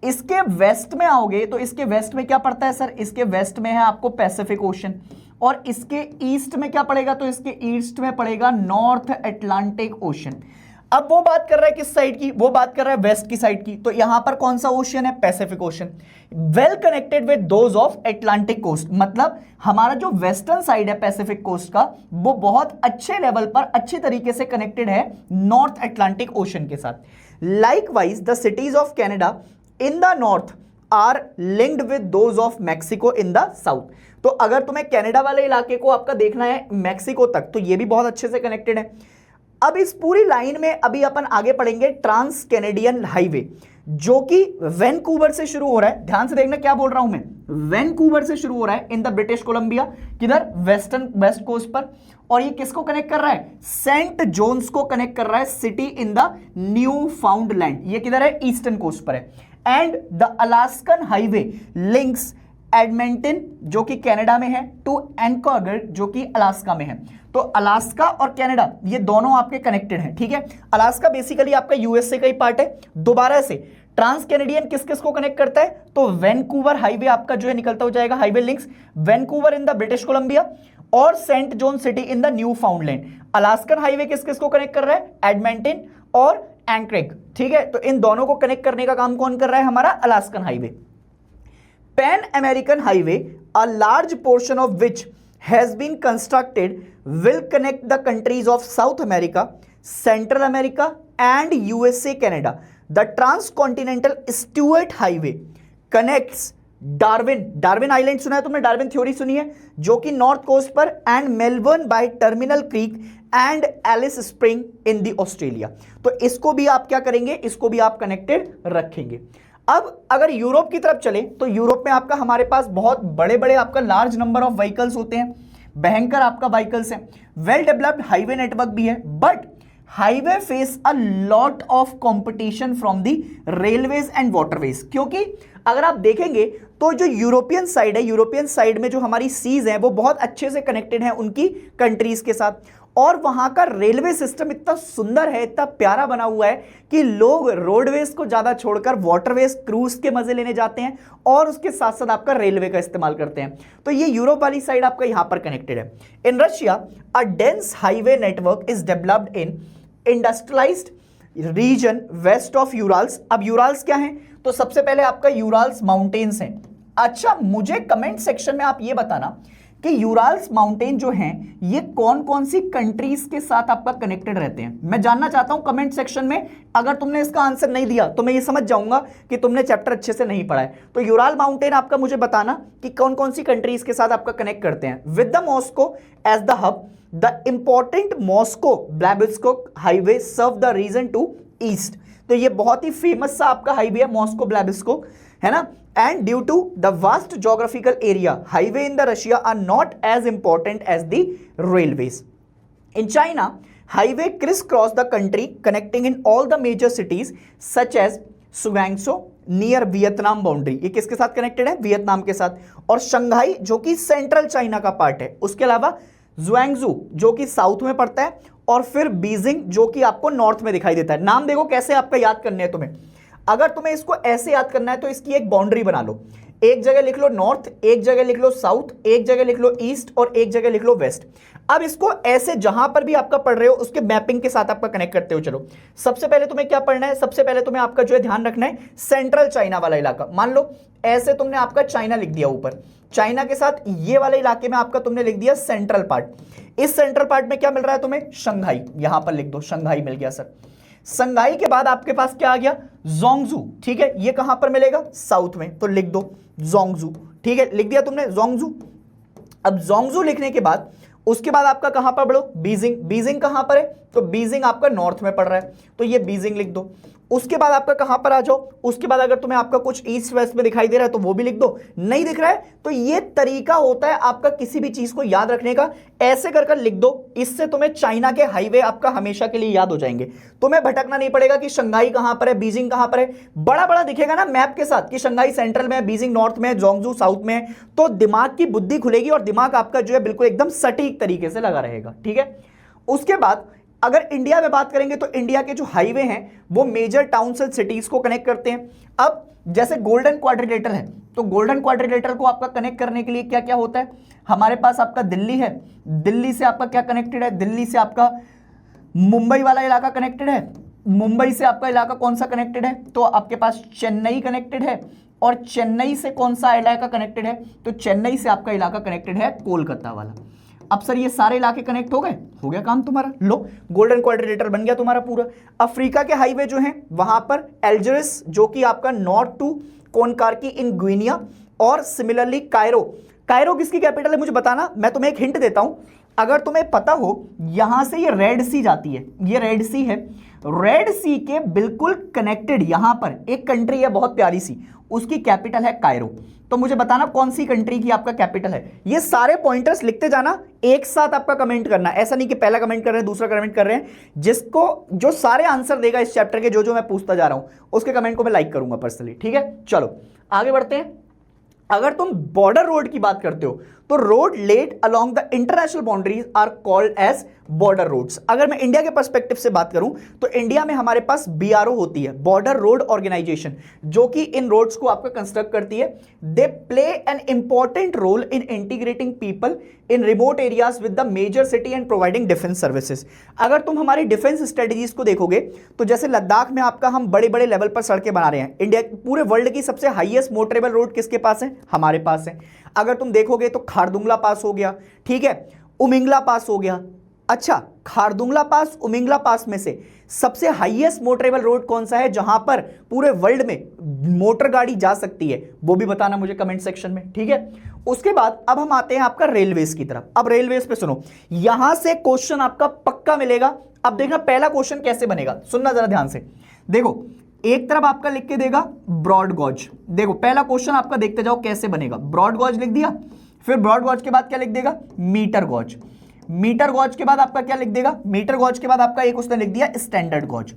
इसके वेस्ट में आओगे तो इसके वेस्ट में क्या पड़ता है सर? इसके वेस्ट में है आपको पैसिफिक ओशन, और इसके ईस्ट में क्या पड़ेगा? तो इसके ईस्ट में पड़ेगा नॉर्थ अटलांटिक ओशन। अब वो बात कर रहा है किस साइड की? वो बात कर रहा है वेस्ट की साइड की। तो यहां पर कौन सा ओशन है? Pacific ocean. Well connected with those of Atlantic coast, मतलब हमारा जो वेस्टर्न साइड है पैसिफिक कोस्ट का वो बहुत अच्छे लेवल पर अच्छे तरीके से कनेक्टेड है नॉर्थ अटलांटिक ओशन के साथ। Likewise the cities of Canada in the north are linked with those of Mexico in the south. तो अगर तुम्हें कनाडा वाले इलाके को आपका देखना है मैक्सिको तक, तो ये भी बहुत अच्छे से कनेक्टेड है। अब इस पूरी लाइन में अभी अपन आगे पढ़ेंगे ट्रांस कैनेडियन हाईवे, जो कि वैंकूवर से शुरू हो रहा है। ध्यान से देखना क्या बोल रहा हूं मैं, वैंकूवर से शुरू हो रहा है इन द ब्रिटिश कोलंबिया, किधर, वेस्ट कोस्ट पर। और ये किसको कनेक्ट कर रहा है, सेंट जोन्स को कनेक्ट कर रहा है, city in the new found land, ये किधर है, ईस्टर्न कोस्ट पर है। And the Alaskan highway links Edmonton, जो कि कनाडा में है, टू एंकोगर, जो कि अलास्का में है। तो अलास्का और कनाडा ये दोनों आपके कनेक्टेड हैं, ठीक है। अलास्का बेसिकली आपका यूएसए का ही पार्ट है। दोबारा से ट्रांस कैनेडियन किस किस को कनेक्ट करता है, तो वैंकूवर हाईवे आपका जो है निकलता हो जाएगा, highway links Vancouver in the British Columbia और Saint John city in the Newfoundland. Alaskan highway किस किस को कनेक्ट कर रहा है, एडमंटन और एंकरेज, ठीक है। तो इन दोनों को कनेक्ट करने का काम कौन कर रहा है, हमारा Alaskan highway. Pan American Highway, a large portion of which has been constructed, will connect the countries of South America, Central America and USA Canada. The Transcontinental Stewart Highway connects Darwin island सुना है तुमने, Darwin theory सुनी है, जो कि north coast पर, and Melbourne by Terminal Creek and Alice Spring in the Australia. तो इसको भी आप क्या करेंगे, इसको भी आप कनेक्टेड रखेंगे। अब अगर यूरोप की तरफ चले, तो यूरोप में आपका हमारे पास बहुत बड़े बड़े आपका लार्ज नंबर ऑफ व्हीकल्स होते हैं, भयंकर आपका व्हीकल्स हैं, वेल डेवलप्ड हाईवे नेटवर्क भी है, but highway face a lot of competition from the railways and waterways. क्योंकि अगर आप देखेंगे तो जो यूरोपियन साइड है, यूरोपियन साइड में जो हमारी सीज हैं वो बहुत अच्छे से कनेक्टेड हैं उनकी कंट्रीज के साथ, और वहां का रेलवे सिस्टम इतना सुंदर है, इतना प्यारा बना हुआ है कि लोग रोडवेज को ज्यादा छोड़कर वाटरवेज क्रूज के मजे लेने जाते हैं और उसके साथ साथ आपका रेलवे का इस्तेमाल करते हैं। तो ये यूरोप वाली साइड आपका यहां पर कनेक्टेड है। In Russia a dense highway network is developed in industrialised region west of Urals. अब यूराल्स क्या है, तो सबसे पहले आपका यूराल्स माउंटेन्स हैं। अच्छा, मुझे कमेंट सेक्शन में आप ये बताना कि यूराल्स माउंटेन जो हैं ये कौन कौन सी कंट्रीज के साथ आपका कनेक्टेड रहते हैं, मैं जानना चाहता हूं कमेंट सेक्शन में। अगर तुमने इसका आंसर नहीं दिया तो मैं ये समझ जाऊंगा कि तुमने चैप्टर अच्छे से नहीं पढ़ा है। तो यूराल माउंटेन आपका मुझे बताना कि कौन कौन सी कंट्रीज के साथ आपका कनेक्ट करते हैं। With the Moscow as the hub, the important Moscow ब्लैबिस्को highway serve the region to east. तो ये बहुत ही फेमस सा आपका हाईवे है मॉस्को ब्लैबिस्को, है ना। And due to the vast geographical area, highway in the Russia are not as important as the railways. In China, highway crisscross the country, connecting in all the major cities such as Guangzhou near Vietnam boundary. ये किसके साथ connected है, Vietnam के साथ। और Shanghai जो कि central China का पार्ट है, उसके अलावा ज़ुआंगजू जो कि साउथ में पड़ता है, और फिर बीजिंग जो कि आपको नॉर्थ में दिखाई देता है। नाम देखो कैसे आपका याद करने हैं तुम्हें। अगर तुम्हें इसको ऐसे याद करना है तो इसकी एक बाउंड्री बना लो, एक जगह लिख लो नॉर्थ, एक जगह लिख लो साउथ, एक जगह लिख लो ईस्ट और एक जगह लिख लो वेस्ट। अब इसको ऐसे जहां पर भी आपका पढ़ रहे हो उसके मैपिंग के साथ आपका कनेक्ट करते हो चलो। सबसे पहले तुम्हें क्या पढ़ना है, सबसे पहले तुम्हें आपका जो है ध्यान रखना है सेंट्रल चाइना वाला इलाका। मान लो ऐसे तुमने आपका चाइना लिख दिया ऊपर, चाइना के साथ ये वाले इलाके में आपका तुमने लिख दिया सेंट्रल पार्ट। इस सेंट्रल पार्ट में क्या मिल रहा है तुम्हें, शंघाई, यहां पर लिख दो शंघाई मिल गया सर। संघाई के बाद आपके पास क्या आ गया, ज़ोंगजू, ठीक है। ये कहां पर मिलेगा, साउथ में, तो लिख दो ज़ोंगजू, ठीक है, लिख दिया तुमने ज़ोंगजू। अब ज़ोंगजू लिखने के बाद उसके बाद आपका कहां पर बढ़ो, बीजिंग। बीजिंग कहां पर है, तो बीजिंग आपका नॉर्थ में पड़ रहा है, तो ये बीजिंग लिख दो। उसके बाद आपका कहां पर आ जाओ, उसके बाद अगर तुम्हें आपका कुछ ईस्ट वेस्ट में दिखाई दे रहा है तो वो भी लिख दो, नहीं दिख रहा है तो ये तरीका होता है आपका किसी भी चीज को याद रखने का, ऐसे कर लिख दो। इससे तुम्हें चाइना के हाईवे आपका हमेशा के लिए याद हो जाएंगे। तुम्हें भटकना नहीं पड़ेगा कि शंघाई कहां पर है, बीजिंग कहां पर है। बड़ा बड़ा दिखेगा ना मैप के साथ कि शंघाई सेंट्रल में है, बीजिंग नॉर्थ में है, ज़ोंगजू साउथ में है, तो दिमाग की बुद्धि खुलेगी और दिमाग आपका जो है बिल्कुल एकदम सटीक तरीके से लगा रहेगा, ठीक है। उसके बाद अगर इंडिया में बात करेंगे तो इंडिया के जो हाईवे हैं वो मेजर टाउन्स एंड सिटीज को कनेक्ट करते हैं। अब जैसे गोल्डन क्वाड्रिलेटरल है, तो गोल्डन क्वाड्रिलेटरल को आपका कनेक्ट करने के लिए क्या क्या होता है, हमारे पास आपका दिल्ली है, दिल्ली से आपका क्या कनेक्टेड है, दिल्ली से आपका मुंबई वाला इलाका कनेक्टेड है, मुंबई से आपका इलाका कौन सा कनेक्टेड है, तो आपके पास चेन्नई कनेक्टेड है, और चेन्नई से कौन सा इलाका कनेक्टेड है, तो चेन्नई से आपका इलाका कनेक्टेड है कोलकाता वाला। अब सर ये सारे इलाके कनेक्ट हो गए, हो गया काम तुम्हारा, लो गोल्डन क्वाड्रिलेटरल बन गया तुम्हारा पूरा। अफ्रीका के हाईवे जो हैं वहां पर एल्जरिस जो कि आपका नॉर्थ टू कोनकार्की इन ग्विनिया, और सिमिलरली कायरो। कायरो किसकी कैपिटल है मुझे बताना। मैं तुम्हें एक हिंट देता हूं, अगर तुम्हें पता हो यहां से ये रेड सी जाती है, ये रेड सी है, रेड सी के बिल्कुल कनेक्टेड यहां पर एक कंट्री है बहुत प्यारी सी, उसकी कैपिटल है कायरो। तो मुझे बताना कौन सी कंट्री की आपका कैपिटल है। ये सारे पॉइंटर्स लिखते जाना, एक साथ आपका कमेंट करना, ऐसा नहीं कि पहला कमेंट कर रहे हैं दूसरा कमेंट कर रहे हैं। जिसको जो सारे आंसर देगा इस चैप्टर के, जो मैं पूछता जा रहा हूं, उसके कमेंट को मैं लाइक करूंगा पर्सनली, ठीक है। चलो आगे बढ़ते हैं। अगर तुम बॉर्डर रोड की बात करते हो तो road led along the international boundaries are called as border roads. अगर मैं इंडिया के पर्सपेक्टिव से बात करूं तो इंडिया में हमारे पास बीआरओ होती है, बॉर्डर रोड ऑर्गेनाइजेशन, जो कि इन रोड्स को आपका कंस्ट्रक्ट करती है। They play an important role in integrating people in remote areas with the major city and providing defence services. अगर तुम हमारी डिफेंस स्ट्रेटजीज को देखोगे तो जैसे लद्दाख में आपका हम बड़े बड़े लेवल पर सड़कें बना रहे हैं। इंडिया पूरे वर्ल्ड की सबसे हाईएस्ट मोटरेबल रोड किसके पास है? हमारे पास है। अगर तुम देखोगे तो खारदुंगला पास हो गया, ठीक है, उमिंगला पास हो गया। अच्छा, खारदुंगला पास, उमिंगला पास में से सबसे हाईएस्ट मोटरेबल रोड कौन सा है जहां पर पूरे वर्ल्ड में मोटर गाड़ी जा सकती है? वो भी बताना मुझे कमेंट सेक्शन में, ठीक है। उसके बाद अब हम आते हैं आपका रेलवेज की तरफ। अब रेलवेज पे सुनो, यहां से क्वेश्चन आपका पक्का मिलेगा। अब देखना पहला क्वेश्चन कैसे बनेगा, सुनना जरा ध्यान से। देखो एक तरफ आपका लिख के देगा ब्रॉड गॉज। देखो पहला क्वेश्चन आपका देखते जाओ कैसे बनेगा। ब्रॉड गॉज लिख दिया, फिर ब्रॉड गॉज के बाद क्या लिख देगा? Metre gauge. मीटर गॉज के बाद आपका क्या लिख देगा? मीटर गॉज के बाद आपका एक उसने लिख दिया स्टैंडर्ड गॉज।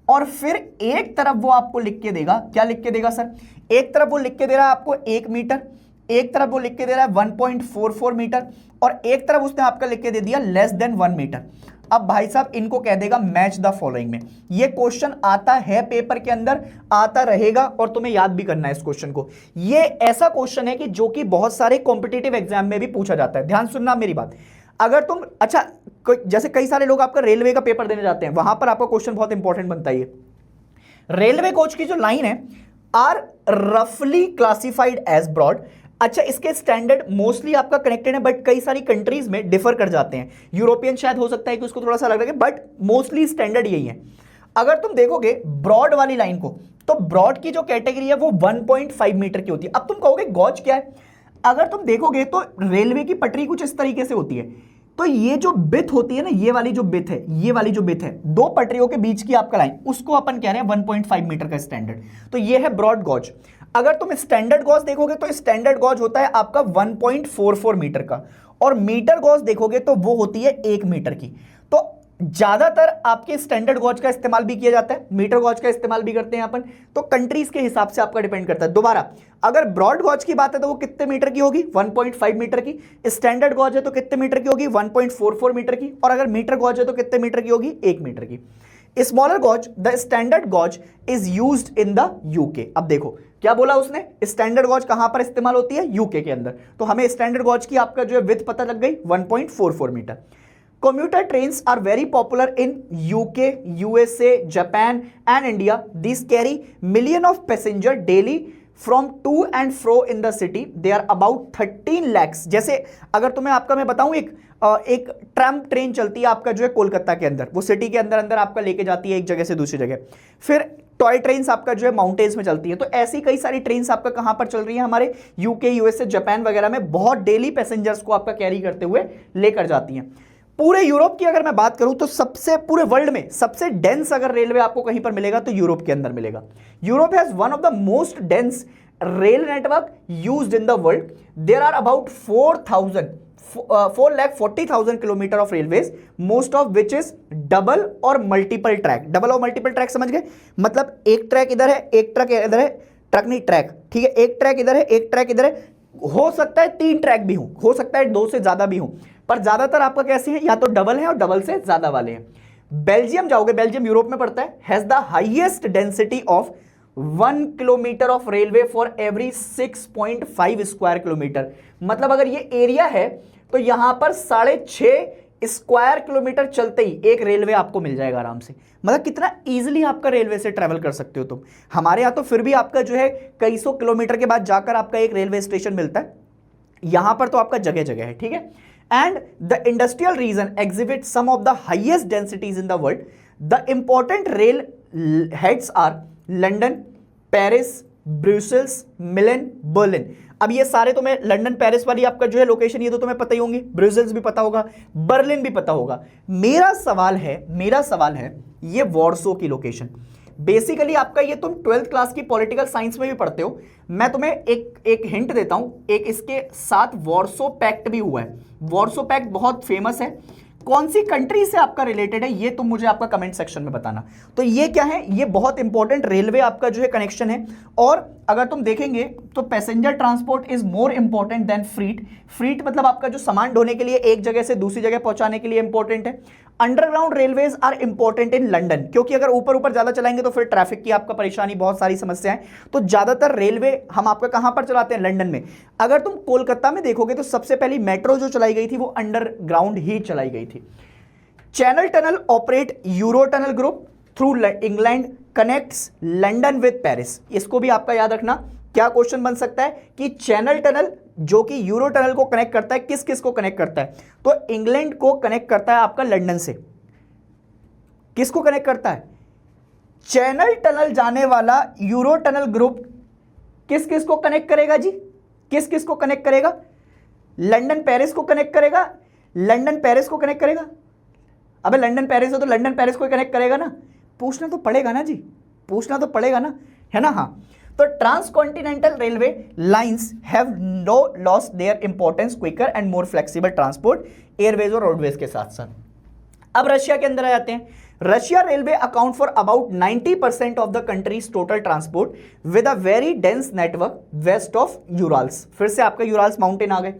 और फिर एक तरफ वो आपको लिख के देगा, क्या लिख के देगा सर? एक तरफ वो लिख के दे रहा है आपको 1 मीटर, एक तरफ वो लिख के दे रहा है 1.44 मीटर, और एक तरफ उसने आपका लिख के दे दिया लेस देन 1 मीटर। अब भाई साहब इनको कह देगा मैच द फॉलोइंग में। ये क्वेश्चन आता है पेपर के अंदर, आता रहेगा, और तुम्हें याद भी करना है इस क्वेश्चन को। ये ऐसा क्वेश्चन है कि जो कि बहुत सारे कॉम्पिटिटिव एग्जाम में भी पूछा जाता है। ध्यान सुनना मेरी बात। अगर तुम अच्छा जैसे कई सारे लोग आपका रेलवे का पेपर देने जाते हैं, वहां पर आपका क्वेश्चन बहुत इंपॉर्टेंट बनता है। रेलवे कोच की जो लाइन है आर रफली क्लासिफाइड एज ब्रॉड। अच्छा, इसके स्टैंडर्ड मोस्टली आपका कनेक्टेड है, बट कई सारी कंट्रीज में डिफर कर जाते हैं। यूरोपियन शायद हो सकता है कि उसको थोड़ा सा अलग लगे, बट मोस्टली स्टैंडर्ड यही है। अगर तुम देखोगे ब्रॉड वाली लाइन को, तो ब्रॉड की जो कैटेगरी है वो 1.5 मीटर की होती है। अब तुम कहोगे गॉज क्या है? अगर तुम देखोगे तो रेलवे की पटरी कुछ इस तरीके से होती है, तो ये जो बिथ होती है ना, ये वाली जो बिथ है, ये वाली जो बिथ है, दो पटरियों के बीच की आपका लाइन, उसको अपन कह रहे हैं 1.5 मीटर का स्टैंडर्ड। तो ये है ब्रॉड गॉज। अगर तुम स्टैंडर्ड गॉज देखोगे तो स्टैंडर्ड गॉज होता है आपका 1.44 मीटर का, और मीटर गॉज देखोगे तो वो होती है 1 मीटर की। तो ज्यादातर आपके स्टैंडर्ड गॉज का इस्तेमाल भी किया जाता है, मीटर गॉज का इस्तेमाल भी करते हैं अपन। तो कंट्रीज के हिसाब से आपका डिपेंड करता है। दोबारा, अगर ब्रॉड गॉज की बात है तो वो कितने मीटर की होगी? 1.5 मीटर की। स्टैंडर्ड गॉज है तो कितने मीटर की होगी? 1.44 मीटर की। और अगर मीटर गॉज है तो कितने मीटर की होगी? 1 मीटर की। Smaller gauge, the standard gauge is used in the UK. अब देखो क्या बोला उसने, स्टैंडर्ड गॉज कहां पर इस्तेमाल होती है? यूके के अंदर। तो हमें स्टैंडर्ड गॉज की आपका जो है विड्थ पता लग गई, 1.44 metre. Commuter trains are very popular in UK, USA, Japan and India. These carry millions of passengers daily from to and fro in the city. They are about 13 lakhs. जैसे अगर तुम्हें आपका मैं बताऊं, एक ट्रैम ट्रेन चलती है आपका जो है कोलकाता के अंदर, वो सिटी के अंदर अंदर आपका लेके जाती है एक जगह से दूसरी जगह। फिर टॉय ट्रेन्स आपका जो है माउंटेन्स में चलती है। तो ऐसी कई सारी ट्रेन्स आपका कहां पर चल रही है? हमारे यूके, यूएसए, जापान वगैरह में बहुत डेली पैसेंजर्स को आपका कैरी करते हुए लेकर जाती हैं। पूरे यूरोप की अगर मैं बात करूं तो सबसे, पूरे वर्ल्ड में सबसे डेंस अगर रेलवे आपको कहीं पर मिलेगा तो यूरोप के अंदर मिलेगा। Europe has one of the most dense rail network used in the world. There are about 4,40,000 kilometre of railways, most of which is double और मल्टीपल ट्रैक। डबल और मल्टीपल ट्रैक समझ गए? मतलब एक ट्रैक इधर है, एक ट्रैक इधर है, ट्रक नहीं ट्रैक, ठीक है, एक ट्रैक इधर है, एक ट्रैक इधर है। हो सकता है 3 ट्रैक भी हो सकता है 2 से ज्यादा भी हो, पर ज्यादातर आपका कैसे है? या तो डबल है और डबल से ज्यादा वाले हैं। बेल्जियम जाओगे, बेल्जियम यूरोप में पड़ता है, has the highest density of 1 kilometre of railway for every 6.5 square kilometre. मतलब अगर ये एरिया है तो यहां पर 6.5 स्क्वायर किलोमीटर चलते ही एक रेलवे आपको मिल जाएगा आराम से। मतलब कितना इजीली आपका रेलवे से ट्रैवल कर सकते हो तुम। हमारे यहां तो फिर भी आपका जो है कई सौ किलोमीटर के बाद जाकर आपका एक रेलवे स्टेशन मिलता है, यहां पर तो आपका जगह जगह है, ठीक है। And the industrial region exhibits some of the highest densities in the world. The important rail heads are London, Paris, Brussels, Milan, Berlin. अब ये सारे तो मैं लंदन पेरिस वाली आपका जो है लोकेशन, ये तो तुम्हें पता ही होंगी, ब्रुसेल्स भी पता होगा, बर्लिन भी पता होगा। मेरा सवाल है ये वॉर्सो की लोकेशन। बेसिकली आपका ये तुम 12th क्लास की पॉलिटिकल साइंस में भी पढ़ते हो। मैं तुम्हें एक हिंट देता हूं, एक इसके साथ वॉर्सो पैक्ट भी हुआ है। वॉर्सो पैक्ट बहुत फेमस है, कौन सी कंट्री से आपका रिलेटेड है ये तुम मुझे आपका कमेंट सेक्शन में बताना। तो ये क्या है, ये बहुत इंपॉर्टेंट रेलवे आपका जो है कनेक्शन है। और अगर तुम देखेंगे तो passenger transport is more important than freight. Freight मतलब आपका जो सामान ढोने के लिए एक जगह से दूसरी जगह पहुंचाने के लिए इंपॉर्टेंट है। Underground railways are important in London, क्योंकि अगर ऊपर ऊपर ज्यादा चलाएंगे तो फिर ट्रैफिक की आपका परेशानी, बहुत सारी समस्याएं। तो ज्यादातर रेलवे हम आपका कहां पर चलाते हैं, लंदन में। अगर तुम कोलकाता में देखोगे तो सबसे पहली मेट्रो जो चलाई गई थी वो अंडरग्राउंड ही चलाई गई थी। Channel tunnel operate euro tunnel group through England connects London with Paris. इसको भी आपका याद रखना, क्या क्वेश्चन बन सकता है कि चैनल टनल जो कि यूरो टनल को कनेक्ट करता है, किस किस को कनेक्ट करता है, तो इंग्लैंड को कनेक्ट करता है आपका लंदन से। किसको कनेक्ट करता है, चैनल टनल जाने वाला यूरो टनल ग्रुप किस किस को कनेक्ट करेगा जी, किस किस को कनेक्ट करेगा, लंदन पेरिस को कनेक्ट करेगा, लंदन पेरिस को कनेक्ट करेगा। अबे लंदन पेरिस है तो लंदन पेरिस को कनेक्ट करेगा ना, पूछना तो पड़ेगा ना जी, पूछना तो पड़ेगा ना, है ना। हाँ, तो transcontinental railway lines have no lost their importance, quicker and more flexible transport airways और रोडवेज के साथ साथ। अब रशिया के अंदर आ जाते हैं। Russia railway account for about 90% of the countries total transport with a very dense network west of Urals. फिर से आपका यूराल्स माउंटेन आ गए।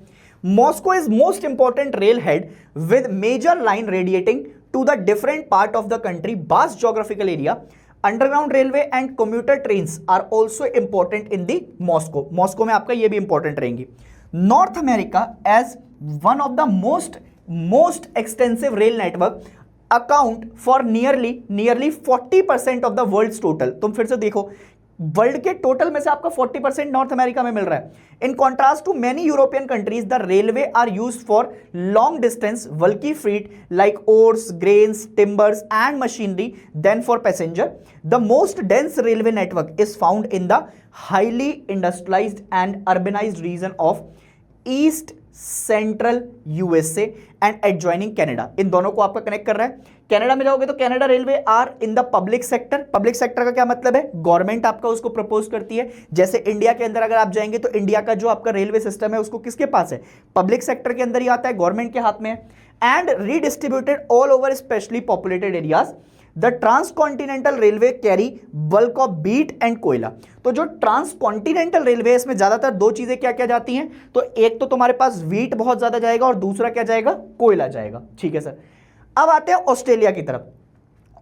Moscow is most important rail head with major line radiating to the different part of the country, vast geographical area. Underground railway and commuter trains are also important in the Moscow. Moscow में आपका ये भी important रहेंगी। North America as one of the most extensive rail network account for nearly 40% of the world total. तुम फिर से देखो, world के टोटल में से आपका 40% नॉर्थ अमेरिका में मिल रहा है। In contrast to many European countries the railway are used for long distance बल्कि freight like ores, grains, timbers and machinery than for passenger. The most dense railway network is found in the highly industrialised and urbanised region of east central USA and adjoining Canada. इन दोनों को आपका connect कर रहा है। Canada में जाओगे तो Canada railway are in the public sector. Public sector का क्या मतलब है, गवर्नमेंट आपका उसको प्रपोज करती है। जैसे इंडिया के अंदर अगर आप जाएंगे तो इंडिया का जो आपका रेलवे सिस्टम है उसको किसके पास है, पब्लिक सेक्टर के अंदर ही आता है, गवर्नमेंट के हाथ में है। And redistributed all over specially populated areas. The transcontinental railway carry bulk of wheat and कोयला। तो जो ट्रांसकॉन्टिनेंटल रेलवे इसमें ज्यादातर दो चीजें क्या क्या जाती हैं, तो एक तो तुम्हारे पास व्हीट बहुत ज्यादा जाएगा और दूसरा क्या जाएगा, कोयला जाएगा। ठीक है सर। अब आते हैं ऑस्ट्रेलिया की तरफ।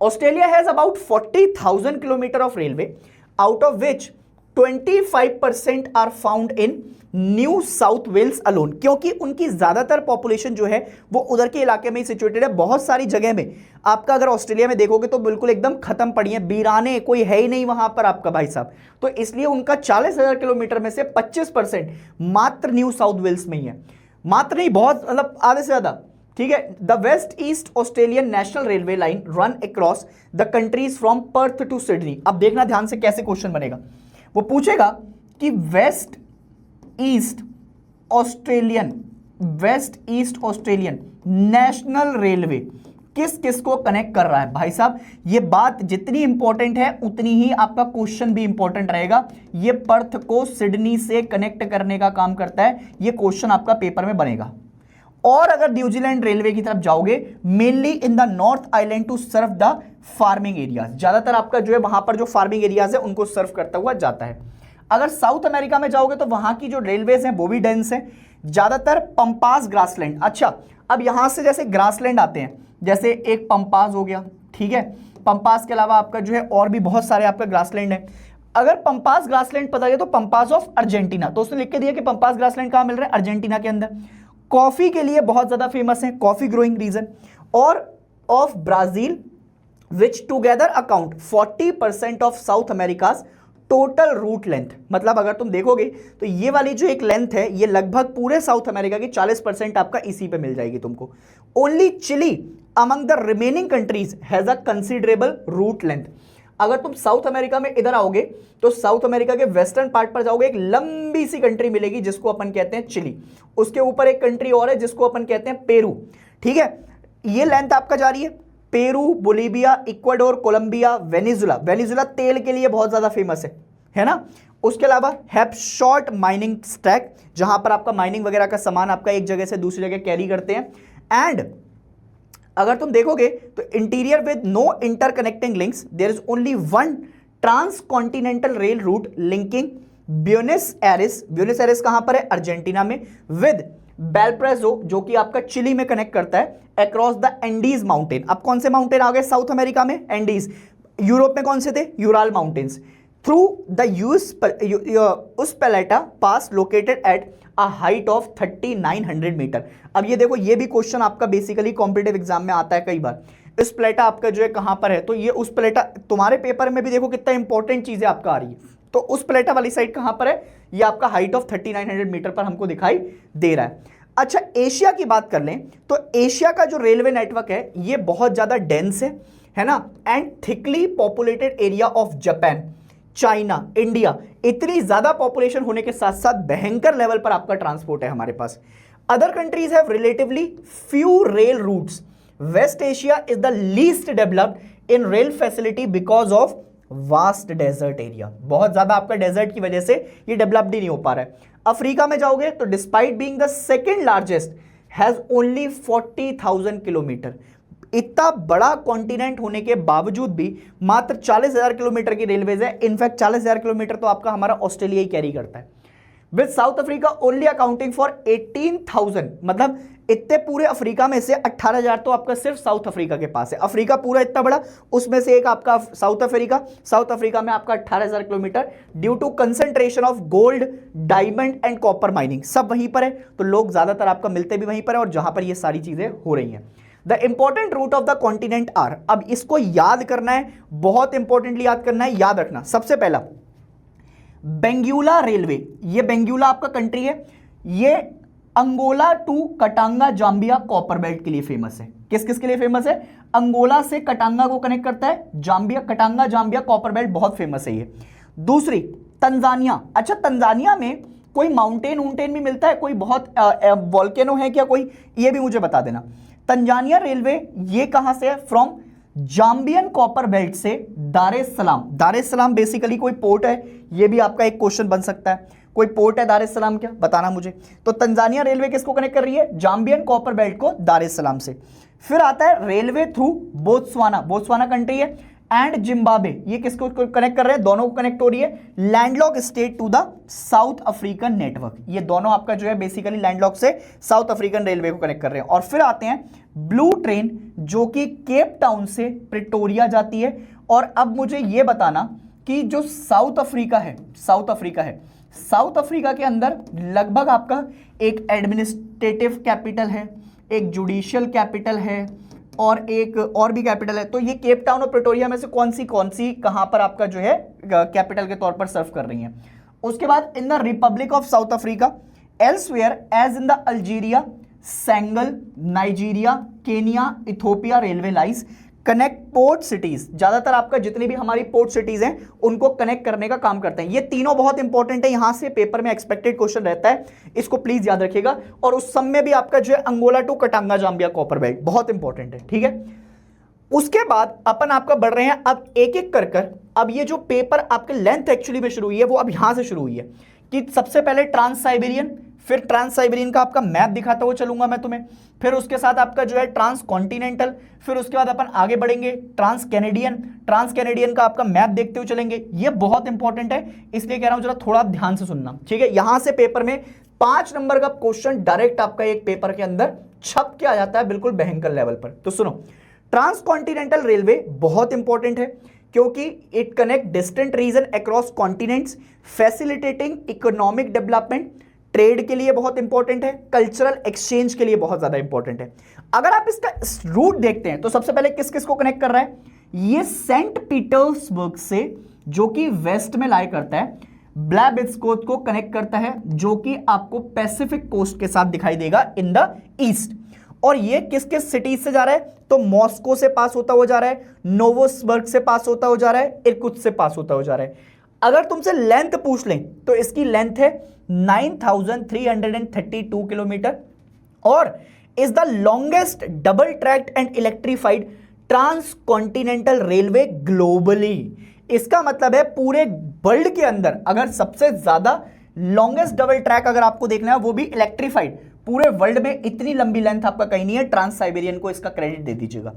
Australia has about 40,000 kilometre of railway, out of which 25% are found in New South Wales alone, क्योंकि उनकी ज्यादातर पॉपुलेशन जो है वो उधर के इलाके में ही सिचुएटेड है। बहुत सारी जगह में आपका अगर ऑस्ट्रेलिया में देखोगे तो बिल्कुल एकदम खत्म पड़ी है, बीराने, कोई है ही नहीं वहां पर आपका भाई साहब। तो इसलिए उनका 40,000 किलोमीटर में से 25% मात्र न्यू साउथ वेल्स में ही है। मात्र नहीं, बहुत, मतलब आधे से ज्यादा। ठीक है। The west east Australian national railway line run across the countries from Perth to Sydney. अब देखना ध्यान से कैसे क्वेश्चन बनेगा, वो पूछेगा कि waste east Australian national railway किस किस को कनेक्ट कर रहा है। भाई साहब ये बात जितनी इंपॉर्टेंट है उतनी ही आपका क्वेश्चन भी इंपॉर्टेंट रहेगा। ये पर्थ को सिडनी से कनेक्ट करने का काम करता है, ये क्वेश्चन आपका पेपर में बनेगा। और अगर न्यूजीलैंड रेलवे की तरफ जाओगे, mainly in the North Island to serve the farming areas, ज्यादातर आपका जो है वहां पर जो फार्मिंग एरियाज है उनको सर्व करता हुआ जाता है। अगर साउथ अमेरिका में जाओगे तो वहां की जो रेलवेज हैं वो भी डेंस है, ज्यादातर पंपास ग्रासलैंड। अच्छा, अब यहां से जैसे ग्रासलैंड आते हैं, जैसे एक पंपास हो गया, ठीक है। पंपास के अलावा आपका जो है और भी बहुत सारे आपका ग्रासलैंड है। अगर पंपास ग्रासलैंड पता है तो पंपास ऑफ अर्जेंटीना, तो उसने लिख के दिया कि पंपास ग्रासलैंड कहां मिल रहा है, अर्जेंटीना के अंदर। कॉफी के लिए बहुत ज्यादा फेमस है, कॉफी ग्रोइंग रीजन। और of Brazil which together account 40% of South America's total route length. मतलब अगर तुम देखोगे तो ये वाली जो एक लेंथ है ये लगभग पूरे साउथ अमेरिका की 40% आपका इसी पे मिल जाएगी तुमको। Only Chile among the remaining countries has a considerable route length. अगर तुम साउथ अमेरिका में इधर आओगे तो साउथ अमेरिका के वेस्टर्न पार्ट पर जाओगे, एक लंबी सी कंट्री मिलेगी जिसको अपन कहते हैं चिली। उसके ऊपर एक कंट्री और है जिसको अपन कहते हैं पेरू। ठीक है, ये लेंथ आपका जा रही है, Peru, Bolivia, Ecuador, Colombia, Venezuela. Venezuela तेल के लिए बहुत ज्यादा फेमस है ना। उसके अलावा हैव शॉर्ट माइनिंग स्टैक, जहां पर आपका माइनिंग वगैरह का सामान आपका एक जगह से दूसरी जगह कैरी करते हैं। एंड अगर तुम देखोगे तो interior with no interconnecting links, there is only one trans continental rail route linking Buenos Aires. Buenos Aires कहां पर है? अर्जेंटीना में। विद बेलप्रेजो, जो कि आपका चिली में कनेक्ट करता है, अक्रॉस द एंडीज माउंटेन। अब कौन से माउंटेन आ गए साउथ अमेरिका में? एंडीज। यूरोप में कौन से थे? Ural mountains. Through the Uspallata pass located at a height of 3900 metre. अब ये देखो, ये भी क्वेश्चन आपका बेसिकली कॉम्पिटिटिव एग्जाम में आता है कई बार। उस्पेलेटा आपका जो है कहां पर है? तो ये उस्पेलेटा तुम्हारे पेपर में भी देखो कितना इंपॉर्टेंट चीजें आपका आ रही है। तो उस्पेलेटा वाली साइड कहां पर है? ये आपका हाइट ऑफ 3900 मीटर पर हमको दिखाई दे रहा है। अच्छा, एशिया की बात कर लें तो एशिया का जो रेलवे नेटवर्क है ये बहुत ज्यादा डेंस है ना, and thickly populated area of Japan, China, India, इतनी ज्यादा पॉपुलेशन होने के साथ साथ भयंकर लेवल पर आपका ट्रांसपोर्ट है हमारे पास। Other countries have relatively few rail routes. West Asia is the least developed in rail facility because of vast desert area. बहुत ज्यादा आपका डेजर्ट की वजह से ये डेवलप्ड ही नहीं हो पा रहा है। अफ्रीका में जाओगे तो despite being the second largest has only 40,000 kilometre. इतना बड़ा कॉन्टिनेंट होने के बावजूद भी मात्र 40,000 किलोमीटर की रेलवेज है। इनफैक्ट 40,000 किलोमीटर तो आपका हमारा ऑस्ट्रेलिया ही कैरी करता है। With south Africa only accounting for 18,000, मतलब इतने पूरे अफ्रीका में से 18,000 तो आपका सिर्फ साउथ अफ्रीका के पास है। अफ्रीका पूरा इतना बड़ा, उसमें से एक आपका साउथ अफ्रीका। साउथ अफ्रीका में आपका 18,000 kilometre due to concentration of gold, diamond and copper mining, सब वहीं पर है। तो लोग ज्यादातर आपका मिलते भी वहीं पर है और जहां पर ये सारी चीजें हो रही हैं। The important route of the continent are, अब इसको याद करना है, बहुत इंपॉर्टेंटली याद करना है, याद रखना। सबसे पहला बेंगुला रेलवे, ये बेंगुला आपका कंट्री है, ये Angola to Katanga Zambia copper belt के लिए फेमस है। किस किस के लिए फेमस है? अंगोला से कटांगा को कनेक्ट करता है, जाम्बिया, कटांगा जाम्बिया कॉपर बेल्ट बहुत फेमस है ये। दूसरी तंजानिया। अच्छा, तंजानिया में कोई माउंटेन भी मिलता है, कोई बहुत वॉल्केनो है क्या कोई? ये भी मुझे बता देना। तंजानिया रेलवे ये कहां से है? फ्रॉम जाम्बियन कॉपर बेल्ट से दार एस सलाम। दार एस सलाम बेसिकली कोई पोर्ट है, ये भी आपका एक क्वेश्चन बन सकता है। कोई पोर्ट है दार एस सलाम क्या? बताना मुझे। तो तंजानिया रेलवे किसको कनेक्ट कर रही है? जाम्बियन कॉपर बेल्ट को दार एस सलाम से। फिर आता है railway through Botswana, Botswana country है, एंड जिम्बाब्वे, ये किसको कनेक्ट कर रहे हैं? दोनों को कनेक्ट हो रही है landlock state to the South African network. ये दोनों आपका जो है बेसिकली लैंडलॉक से साउथ अफ्रीकन रेलवे को कनेक्ट कर रहे हैं। और फिर आते हैं ब्लू ट्रेन, जो कि केप टाउन से प्रिटोरिया जाती है। और अब मुझे ये बताना कि जो साउथ अफ्रीका है, साउथ अफ्रीका के अंदर लगभग आपका एक एडमिनिस्ट्रेटिव कैपिटल है, एक जुडिशियल कैपिटल है और एक और भी कैपिटल है। तो ये केप टाउन और प्रिटोरिया में से कौन सी कहां पर आपका जो है कैपिटल के तौर पर सर्व कर रही हैं? उसके बाद in the Republic of South Africa, elsewhere as in the Algeria, Senegal, Nigeria, Kenya, Ethiopia railway lines connect port cities. ज्यादातर आपका जितनी भी हमारी पोर्ट सिटीज हैं उनको कनेक्ट करने का काम करते हैं। ये तीनों बहुत इंपॉर्टेंट है, यहां से पेपर में एक्सपेक्टेड क्वेश्चन रहता है, इसको प्लीज याद रखिएगा। और उस सब में भी आपका जो है Angola to Katanga Zambia copper belt बहुत इंपॉर्टेंट है, ठीक है। उसके बाद अपन आपका बढ़ रहे हैं अब एक एक कर। अब ये जो पेपर आपके लेंथ एक्चुअली में शुरू हुई है वो अब यहां से शुरू हुई है कि सबसे पहले ट्रांस साइबेरियन, फिर ट्रांस साइबेरियन का आपका मैप दिखाता हुआ चलूंगा मैं तुम्हें, फिर उसके साथ आपका जो है ट्रांस कॉन्टिनेंटल, फिर उसके बाद अपन आगे बढ़ेंगे ट्रांस कैनेडियन का आपका मैप देखते हुए चलेंगे। ये बहुत इंपॉर्टेंट है, इसलिए कह रहा हूं जरा थोड़ा ध्यान से सुनना, ठीक है। यहां से पेपर में 5 नंबर का क्वेश्चन डायरेक्ट आपका एक पेपर के अंदर छप के आ जाता है, बिल्कुल भयंकर लेवल पर। तो सुनो, ट्रांस कॉन्टिनेंटल रेलवे बहुत इंपॉर्टेंट है क्योंकि it connect distant region across continents, facilitating economic development, trade के लिए बहुत इंपॉर्टेंट है, कल्चरल एक्सचेंज के लिए बहुत ज्यादा इंपॉर्टेंट है। अगर आप इसका रूट देखते हैं तो सबसे पहले किस किस को कनेक्ट कर रहा है? ये सेंट पीटर्सबर्ग से, जो कि वेस्ट में लाई करता है, ब्लैबिस्कोट को कनेक्ट करता है, जो कि आपको पैसिफिक कोस्ट के साथ दिखाई देगा इन द ईस्ट। और ये किस किस सिटीज से जा रहा है? तो मॉस्को से पास होता हुआ जा रहा है, नोवोसबर्ग से पास होता हुआ जा रहा है, इरकुत्स्क से पास होता हुआ जा रहा है। अगर तुमसे लेंथ पूछ लें तो इसकी लेंथ है 9332 किलोमीटर और is the longest double tracked and electrified trans continental railway globally. इसका मतलब है पूरे वर्ल्ड के अंदर अगर सबसे ज्यादा लॉन्गेस्ट डबल ट्रैक अगर आपको देखना है वो भी इलेक्ट्रीफाइड, पूरे वर्ल्ड में इतनी लंबी लेंथ आपका कहीं नहीं है, ट्रांस साइबेरियन को इसका क्रेडिट दे दीजिएगा।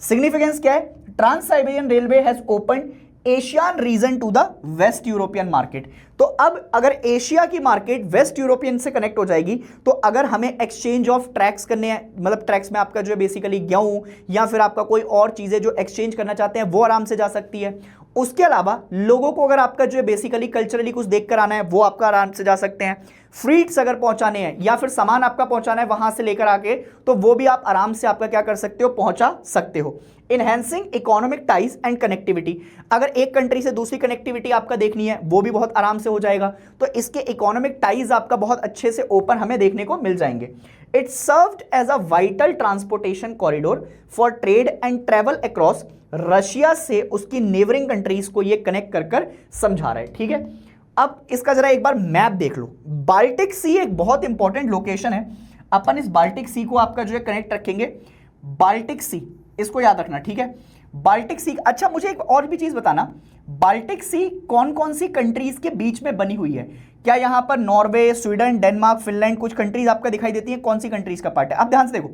सिग्निफिकेंस क्या है? Trans Siberian railway has open Asian region to the west European market. तो अब अगर एशिया की मार्केट वेस्ट यूरोपियन से कनेक्ट हो जाएगी तो अगर हमें एक्सचेंज ऑफ ट्रैक्स करने हैं, मतलब ट्रैक्स में आपका जो है बेसिकली गेहूं या फिर आपका कोई और चीजें जो एक्सचेंज करना चाहते हैं वो आराम से जा सकती है। उसके अलावा लोगों को अगर आपका जो है बेसिकली कल्चरली कुछ देख कर आना है वो आपका आराम से जा सकते हैं। फ्रीट्स अगर पहुंचाने हैं या फिर सामान आपका पहुंचाना है वहां से लेकर आके तो वो भी आप आराम से आपका क्या कर सकते हो, पहुंचा सकते हो। Enhancing economic ties and connectivity, अगर एक कंट्री से दूसरी कनेक्टिविटी आपका देखनी है वो भी बहुत आराम से हो जाएगा, तो इसके इकोनॉमिक टाइज आपका बहुत अच्छे से ओपन हमें देखने को मिल जाएंगे। It served as a vital transportation corridor for trade and travel across, Russia से उसकी नेबरिंग कंट्रीज को ये कनेक्ट कर समझा रहा है। ठीक है, अब इसका जरा एक बार मैप देख लो। बाल्टिक सी एक बहुत इंपॉर्टेंट लोकेशन है, अपन इस बाल्टिक सी को आपका जो है कनेक्ट रखेंगे। बाल्टिक सी, इसको याद रखना, ठीक है। बाल्टिक सी, अच्छा मुझे एक और भी चीज बताना, बाल्टिक सी कौन कौन सी कंट्रीज के बीच में बनी हुई है? क्या यहां पर नॉर्वे, स्वीडन, डेनमार्क, फिनलैंड कुछ कंट्रीज आपका दिखाई देती है? कौन सी कंट्रीज का पार्ट है? अब ध्यान से देखो,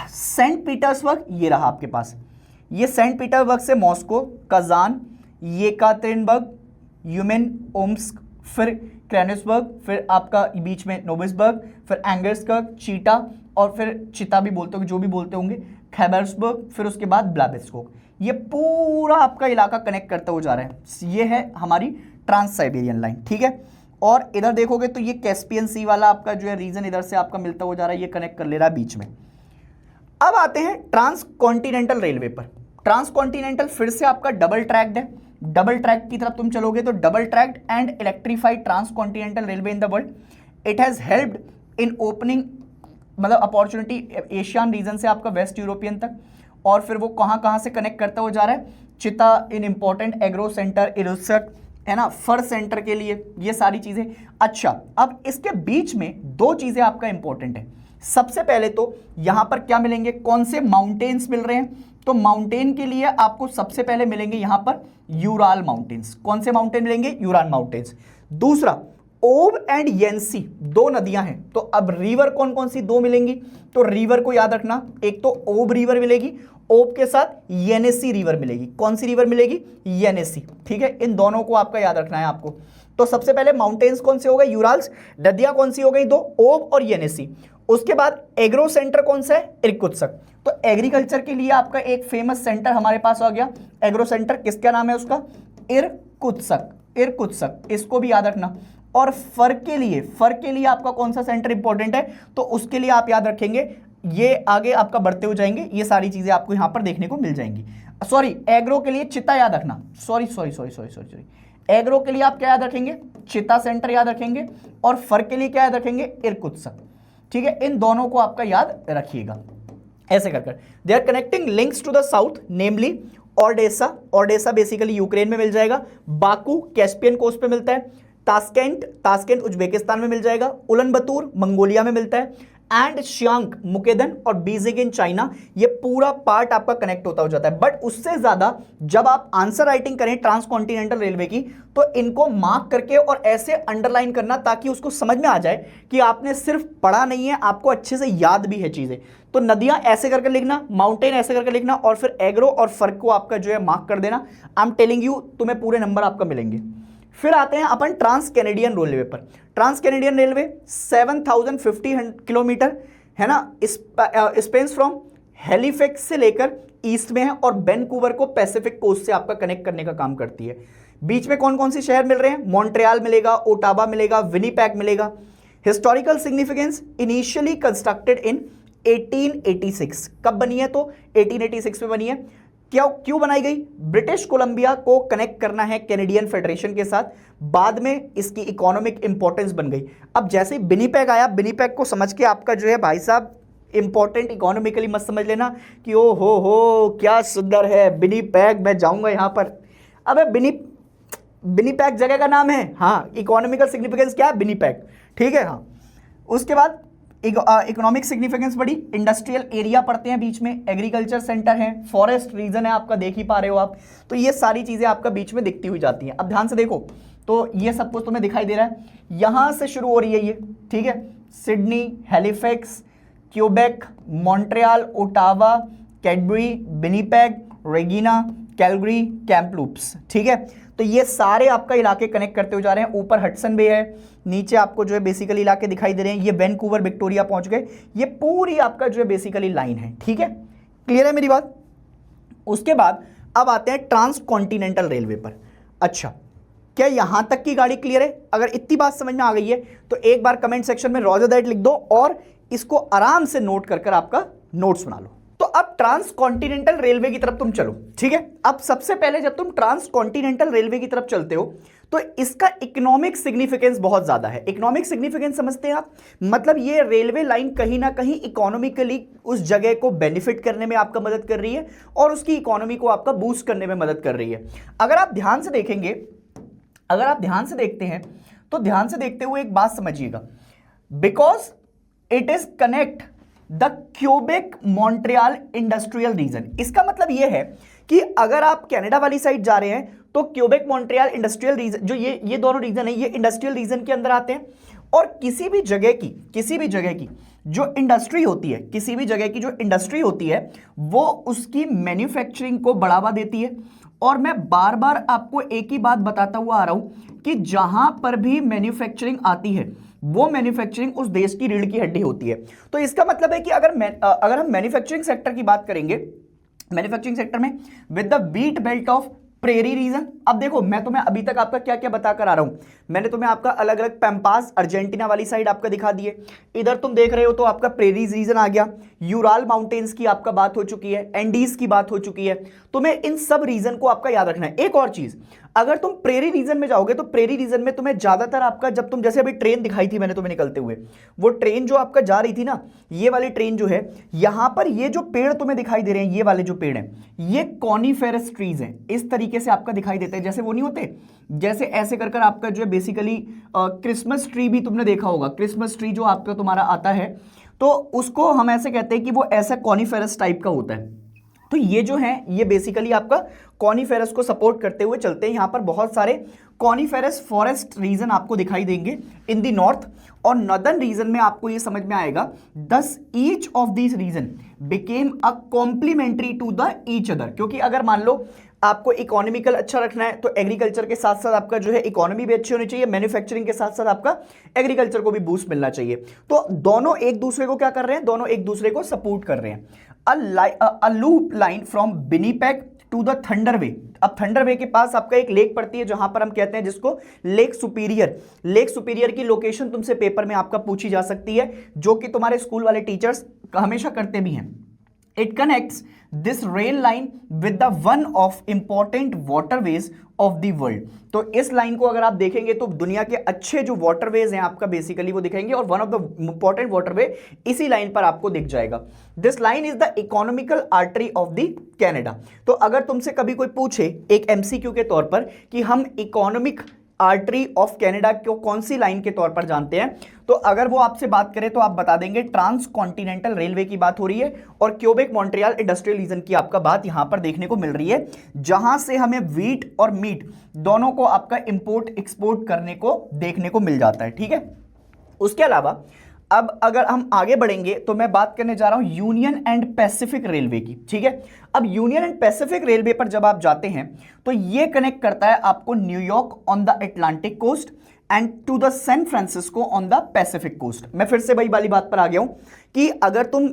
सेंट पीटर्सबर्ग ये रहा आपके पास, ये सेंट पीटर्सबर्ग से मॉस्को, कजान, येकातेरिनबर्ग, यूमेन, ओम्स्क, फिर क्रेनिसबर्ग, फिर आपका बीच में नोविसबर्ग, फिर एंगर्सबर्ग, चीटा और फिर चिता भी बोलते हो, जो भी बोलते होंगे, खैबर्सबर्ग, फिर उसके बाद ब्लाबिस्टोक। ये पूरा आपका इलाका कनेक्ट करता हुआ जा रहा है। ये है हमारी ट्रांस साइबेरियन लाइन, ठीक है। और इधर देखोगे तो ये कैस्पियन सी वाला आपका जो है रीजन इधर से आपका मिलता हुआ जा रहा है, ये कनेक्ट कर ले रहा है बीच में। अब आते हैं ट्रांस कॉन्टिनेंटल रेलवे पर। ट्रांस कॉन्टिनेंटल फिर से आपका डबल ट्रैक्ड है, डबल ट्रैक की तरफ तुम चलोगे तो double tracked and electrified trans continental railway in the world. It has helped in opening, मतलब अपॉर्चुनिटी एशियन रीजन से आपका वेस्ट यूरोपियन तक, और फिर वो कहां से कनेक्ट करता हुआ जा रहा है? चिता इन इंपॉर्टेंट एग्रो सेंटर, इरुसक है ना, फर सेंटर के लिए, ये सारी चीजें। अच्छा, अब इसके बीच में दो चीजें आपका इंपॉर्टेंट है। सबसे पहले तो यहां पर क्या मिलेंगे, कौन से माउंटेन्स मिल रहे हैं? तो माउंटेन के लिए आपको सबसे पहले मिलेंगे यहां पर यूराल माउंटेन्स। कौन से माउंटेन मिलेंगे? Ural mountains. दूसरा, ओब एंड येंसी, दो नदियां हैं, तो अब रिवर कौन कौन सी दो मिलेंगी? तो रिवर को याद रखना, एक तो ओब रिवर मिलेगी, ओब के साथ येनेसी रिवर मिलेगी। कौन सी रिवर मिलेगी? येनेसी, ठीक है। इन दोनों को आपका याद रखना है आपको। तो सबसे पहले माउंटेन्स कौन से हो गए? यूराल्स। नदियां कौन सी हो गई? दो, ओब और येनेसी। उसके बाद एग्रो सेंटर कौन सा है? इरकुत्स्क। तो एग्रीकल्चर के लिए आपका एक फेमस सेंटर हमारे पास आ गया, एग्रो सेंटर, किसका नाम है उसका? इरकुत्स्क। इरकुत्स्क, इसको भी याद रखना। और फर के लिए आपका कौन सा सेंटर इंपॉर्टेंट है? तो उसके लिए आप याद रखेंगे, ये आगे आपका बढ़ते हो जाएंगे, ये सारी चीजें आपको यहां पर देखने को मिल जाएंगी। सॉरी, एग्रो के लिए चिता याद रखना, सॉरी, एग्रो के लिए आप क्या याद रखेंगे? चिता सेंटर याद रखेंगे, और फर के लिए क्या याद रखेंगे? इरकुत्स्क, ठीक है। इन दोनों को आपका याद रखिएगा ऐसे कर they are connecting links to the south, namely Odessa. Odessa basically Ukraine में मिल जाएगा, बाकू कैस्पियन कोस्ट पे मिलता है, तास्केंट उज्बेकिस्तान में मिल जाएगा, उलन बतूर मंगोलिया में मिलता है, एंड शियांग, मुकेदन और बीजिंग इन चाइना। ये पूरा पार्ट आपका कनेक्ट होता हो जाता है। बट उससे ज्यादा जब आप आंसर राइटिंग करें ट्रांस कॉन्टिनेंटल रेलवे की, तो इनको मार्क करके और ऐसे अंडरलाइन करना ताकि उसको समझ में आ जाए कि आपने सिर्फ पढ़ा नहीं है, आपको अच्छे से याद भी है चीजें। तो नदियां ऐसे करके लिखना, माउंटेन ऐसे करके लिखना, और फिर एग्रो और फर्क को आपका जो है मार्क कर देना। आई एम टेलिंग यू, तुम्हें पूरे नंबर आपका मिलेंगे। फिर आते हैं अपन ट्रांस कैनेडियन रेलवे पर। ट्रांस कैनेडियन रेलवे 7050 किलोमीटर है ना, स्पेन्स फ्रॉम हेलिफैक्स से लेकर ईस्ट में है, और वैंकूवर को पैसिफिक कोस्ट से आपका कनेक्ट करने का काम करती है। बीच में कौन कौन से शहर मिल रहे हैं? मॉन्ट्रियल मिलेगा, ओटावा मिलेगा, विनीपेग मिलेगा। Historical significance, initially constructed in 1886। कब बनी है? तो 1886 में बनी है। क्यों बनाई गई? ब्रिटिश कोलंबिया को कनेक्ट करना है कैनेडियन फेडरेशन के साथ, बाद में इसकी इकोनॉमिक इंपॉर्टेंस बन गई। अब जैसे विनीपेग आया, विनीपेग को समझ के आपका जो है भाई साहब इंपॉर्टेंट इकोनॉमिकली मत समझ लेना कि ओ हो क्या सुंदर है विनिपेग, मैं जाऊंगा यहां पर। अबे विनिपेग जगह का नाम है, हाँ इकोनॉमिकल सिग्निफिकेंस क्या है विनिपेग, ठीक है। हाँ उसके बाद इकोनॉमिक सिग्निफिकेंस बड़ी, इंडस्ट्रियल एरिया पढ़ते हैं बीच में, एग्रीकल्चर सेंटर है, फॉरेस्ट रीजन है आपका, देख ही पा रहे हो आप। तो ये सारी चीजें आपका बीच में दिखती हुई जाती हैं। अब ध्यान से देखो तो ये सब कुछ तुम्हें दिखाई दे रहा है, यहां से शुरू हो रही है ये, ठीक है। Sydney, Halifax, Quebec, Montreal, Ottawa, Cadbury, Winnipeg, Regina, Calgary, Kamloops, ठीक है। तो ये सारे आपका इलाके कनेक्ट करते हुए जा रहे हैं। ऊपर हडसन बे है, नीचे आपको जो है बेसिकली इलाके दिखाई दे रहे हैं, ये वैनकूवर विक्टोरिया पहुंच गए, ये पूरी आपका जो है बेसिकली लाइन है, ठीक है। क्लियर है मेरी बात। उसके बाद अब आते हैं ट्रांस कॉन्टिनेंटल रेलवे पर। अच्छा क्या यहां तक की गाड़ी क्लियर है? अगर इतनी बात समझ में आ गई है तो एक बार कमेंट सेक्शन में रॉजर दैट लिख दो और इसको आराम से नोट कर कर आपका नोट्स बना लो। तो अब ट्रांस कॉन्टिनेंटल रेलवे की तरफ तुम चलो, ठीक है। अब सबसे पहले जब तुम ट्रांस कॉन्टिनेंटल रेलवे की तरफ चलते हो तो इसका इकोनॉमिक सिग्निफिकेंस बहुत ज्यादा है। इकोनॉमिक सिग्निफिकेंस समझते हैं आप, मतलब ये रेलवे लाइन कहीं ना कहीं इकोनॉमिकली उस जगह को बेनिफिट करने में आपका मदद कर रही है और उसकी इकोनॉमी को आपका बूस्ट करने में मदद कर रही है। अगर आप ध्यान से देखेंगे, अगर आप ध्यान से देखते हैं तो ध्यान से देखते हुए एक बात समझिएगा, because it is connect the Quebec Montreal industrial region. इसका मतलब यह है कि अगर आप कनाडा वाली साइड जा रहे हैं तो क्यूबेक मॉन्ट्रियल इंडस्ट्रियल रीजन, जो ये दोनों रीजन है, ये इंडस्ट्रियल रीजन के अंदर आते हैं। और किसी भी जगह की जो इंडस्ट्री होती है, किसी भी जगह की जो इंडस्ट्री होती है वो उसकी मैन्युफैक्चरिंग को बढ़ावा देती है। और मैं बार बार आपको एक ही बात बताता हुआ आ रहा हूं कि जहां पर भी मैन्युफैक्चरिंग आती है वो मैन्युफैक्चरिंग उस देश की रीढ़ की हड्डी होती है। तो इसका मतलब है कि अगर हम मैन्युफैक्चरिंग सेक्टर की बात करेंगे, मैन्युफैक्चरिंग सेक्टर में with the wheat belt of prairie region. अब देखो मैं तुम्हें अभी तक आपका क्या क्या बताकर आ रहा हूं, मैंने तुम्हें आपका अलग अलग पैम्पास अर्जेंटीना वाली साइड आपका दिखा दिए, इधर तुम देख रहे हो तो आपका प्रेरीज रीजन आ गया, यूराल माउंटेन्स की आपका बात हो चुकी है, एंडीज की बात हो चुकी है। तुम्हें इन सब रीजन को आपका याद रखना है। एक और चीज, अगर तुम प्रेरी रीजन में जाओगे तो प्रेरी रीजन में तुम्हें ज्यादातर आपका, जब तुम जैसे अभी ट्रेन दिखाई थी मैंने तुम्हें निकलते हुए, वो ट्रेन जो आपका जा रही थी ना, ये वाली ट्रेन जो है, यहां पर ये जो पेड़ तुम्हें दिखाई दे रहे हैं, ये वाले जो पेड़ हैं, ये कॉनिफेरस ट्रीज हैं। इस तरीके से आपका दिखाई देते हैं, जैसे वो नहीं होते, जैसे ऐसे कर कर आपका जो है बेसिकली क्रिसमस ट्री भी तुमने देखा होगा, क्रिसमस ट्री जो आपका तुम्हारा आता है तो उसको हम ऐसे कहते हैं कि वो ऐसा कॉनिफेरस टाइप का होता है। तो ये जो है ये बेसिकली आपका कॉनिफेरस को सपोर्ट करते हुए चलते हैं। यहां पर बहुत सारे कॉनिफेरस फॉरेस्ट रीजन आपको दिखाई देंगे इन दी नॉर्थ और नॉर्दर्न रीजन में। आपको ये समझ में आएगा, thus each of this region became a complementary to the each other. क्योंकि अगर मान लो आपको इकोनॉमिकल अच्छा रखना है तो एग्रीकल्चर के साथ साथ आपका जो है इकोनॉमी भी अच्छी होनी चाहिए, मैन्युफैक्चरिंग के साथ साथ आपका एग्रीकल्चर को भी बूस्ट मिलना चाहिए। तो दोनों एक दूसरे को क्या कर रहे हैं, दोनों एक दूसरे को सपोर्ट कर रहे हैं। A loop line from Winnipeg to the Thunder way. अब थंडर वे के पास आपका एक लेक पड़ती है जहां पर हम कहते हैं जिसको लेक सुपीरियर। लेक सुपीरियर की लोकेशन तुमसे पेपर में आपका पूछी जा सकती है, जो कि तुम्हारे स्कूल वाले टीचर्स हमेशा करते भी हैं। It connects this rail line with the one of important waterways of the world। तो इस लाइन को अगर आप देखेंगे तो दुनिया के अच्छे जो वाटरवेज हैं आपका बेसिकली वो दिखेंगे और one of the important waterway इसी लाइन पर आपको दिख जाएगा। This line is the economical artery of the Canada. तो अगर तुमसे कभी कोई पूछे एक एमसीक्यू के तौर पर कि हम इकोनॉमिक आर्टरी ऑफ कनाडा को कौन सी लाइन के तौर पर जानते हैं, तो अगर वो आपसे बात करें तो आप बता देंगे ट्रांस कॉन्टिनेंटल रेलवे की बात हो रही है और क्यूबेक मॉन्ट्रियल इंडस्ट्रियल रीजन की आपका बात यहां पर देखने को मिल रही है, जहां से हमें व्हीट और मीट दोनों को आपका इंपोर्ट एक्सपोर्ट करने को देखने को मिल जाता है। ठीक है, उसके अलावा अब अगर हम आगे बढ़ेंगे तो मैं बात करने जा रहा हूं यूनियन एंड पैसिफिक रेलवे की। ठीक है, अब यूनियन एंड पैसिफिक रेलवे पर जब आप जाते हैं तो ये कनेक्ट करता है आपको New York on the Atlantic coast and to the San Francisco on the Pacific coast. मैं फिर से वही वाली बात पर आ गया हूं कि अगर तुम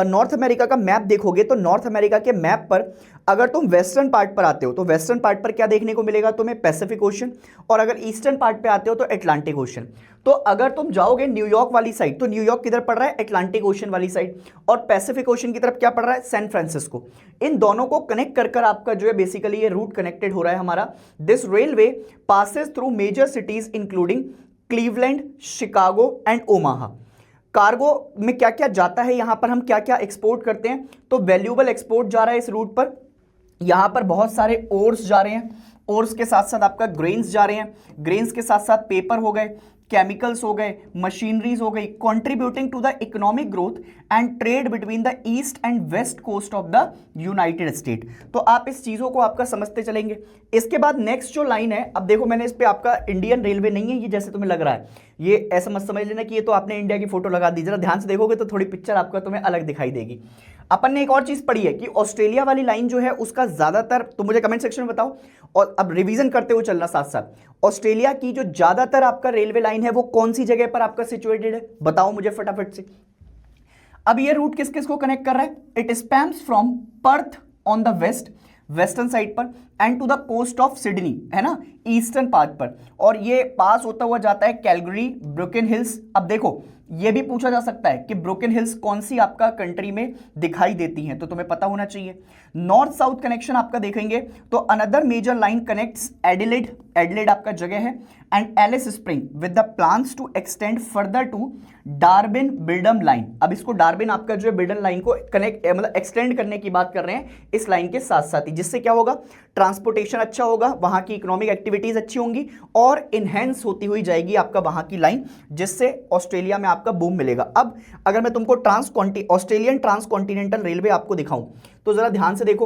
नॉर्थ अमेरिका का मैप देखोगे तो नॉर्थ अमेरिका के मैप पर अगर तुम वेस्टर्न पार्ट पर आते हो तो वेस्टर्न पार्ट पर क्या देखने को मिलेगा तुम्हें, पैसिफिक ओशन, और अगर ईस्टर्न पार्ट पे आते हो तो अटलांटिक ओशन। तो अगर तुम जाओगे न्यूयॉर्क वाली साइड तो न्यूयॉर्क किधर पड़ रहा है, अटलांटिक ओशन वाली साइड, और पैसिफिक ओशन की तरफ क्या पड़ रहा है, सैन फ्रांसिस्को। इन दोनों को कनेक्ट कर कर आपका जो है बेसिकली ये रूट कनेक्टेड हो रहा है हमारा। This railway passes through major cities including Cleveland, Chicago and Omaha. Cargo में क्या क्या जाता है, यहां पर हम क्या क्या एक्सपोर्ट करते हैं, तो वैल्यूएबल एक्सपोर्ट जा रहा है इस रूट पर। यहां पर बहुत सारे ओर्स जा रहे हैं, ओर्स के साथ साथ आपका ग्रेन्स जा रहे हैं, ग्रेन्स के साथ साथ पेपर हो गए, केमिकल्स हो गए, मशीनरीज हो गई, contributing to the economic growth and trade between the east and west coast of the United State. तो आप इस चीजों को आपका समझते चलेंगे। इसके बाद नेक्स्ट जो लाइन है, अब देखो मैंने इस पे आपका इंडियन रेलवे नहीं है ये, जैसे तुम्हें लग रहा है ये ऐसा मत समझ लेना कि ये तो आपने इंडिया की फोटो लगा दी, जरा ध्यान से देखोगे तो थोड़ी पिक्चर आपका तुम्हें अलग दिखाई देगी। अपन ने एक और चीज पढ़ी है कि ऑस्ट्रेलिया वाली लाइन जो है उसका ज्यादातर, तो मुझे कमेंट सेक्शन में बताओ, और अब रिवीजन करते हुए चलना साथ साथ, ऑस्ट्रेलिया की जो ज्यादातर आपका रेलवे लाइन है वो कौन सी जगह पर आपका सिचुएटेड है, बताओ मुझे फटाफट से। अब ये रूट किस किस को कनेक्ट कर रहा है, it spans from Perth on the western side पर and to the coast of Sydney, है ना, ईस्टर्न पार्ट पर, और ये पास होता हुआ जाता है कैलगरी, ब्रोकन हिल्स। अब देखो ये भी पूछा जा सकता है कि ब्रोकन हिल्स कौन सी आपका कंट्री में दिखाई देती हैं, तो तुम्हें पता होना चाहिए। नॉर्थ साउथ कनेक्शन आपका देखेंगे तो another major line connects Adelaide, Adelaide आपका जगह है, and Alice Spring with the plans to extend further to Darwin Birdum line. अब इसको डार्बिन आपका जो है बिल्डम लाइन को कनेक्ट मतलब एक्सटेंड करने की बात कर रहे हैं इस लाइन के साथ साथ ही, जिससे क्या होगा, ट्रांसपोर्टेशन अच्छा होगा, वहां की इकोनॉमिक एक्टिविटीज अच्छी होंगी और इनहेंस होती हुई जाएगी आपका वहां की लाइन, जिससे ऑस्ट्रेलिया में आपका बूम मिलेगा। अब अगर मैं तुमको ऑस्ट्रेलियन ट्रांसकॉन्टिनेंटल रेलवे आपको दिखाऊं तो जरा ध्यान से देखो,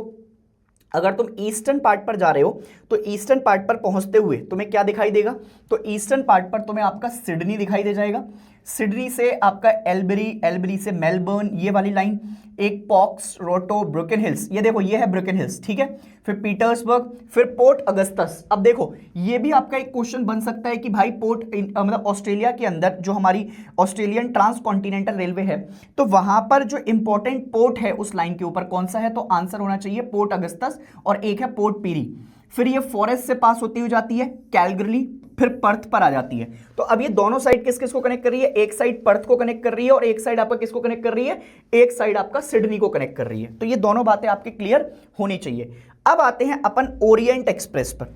अगर तुम ईस्टर्न पार्ट पर जा रहे हो तो ईस्टर्न पार्ट पर पहुंचते हुए तुम्हें क्या दिखाई देगा, तो ईस्टर्न पार्ट पर तुम्हें आपका सिडनी दिखाई दे जाएगा, सिडनी से आपका एल्बरी, एल्बरी से मेलबर्न, ये वाली लाइन, एक पॉक्स, रोटो, ब्रोकन हिल्स, ये देखो ये है ब्रोकन हिल्स, ठीक है, फिर पीटर्सबर्ग, फिर पोर्ट अगस्टस। अब देखो ये भी आपका एक क्वेश्चन बन सकता है कि भाई पोर्ट मतलब ऑस्ट्रेलिया के अंदर जो हमारी ऑस्ट्रेलियन ट्रांसकॉन्टिनेंटल रेलवे है तो वहां पर जो इंपॉर्टेंट पोर्ट है उस लाइन के ऊपर कौन सा है, तो आंसर होना चाहिए पोर्ट अगस्टस, और एक है पोर्ट पीरी। फिर ये फॉरेस्ट से पास होती हुई जाती है कैलगरी, फिर पर्थ पर आ जाती है। तो अब ये दोनों साइड किस किस को कनेक्ट कर रही है, एक साइड पर्थ को कनेक्ट कर रही है और एक साइड आपका किसको कनेक्ट कर रही है, एक साइड आपका सिडनी को कनेक्ट कर रही है। तो ये दोनों बातें आपके क्लियर होनी चाहिए। अब आते हैं अपन ओरिएंट एक्सप्रेस पर।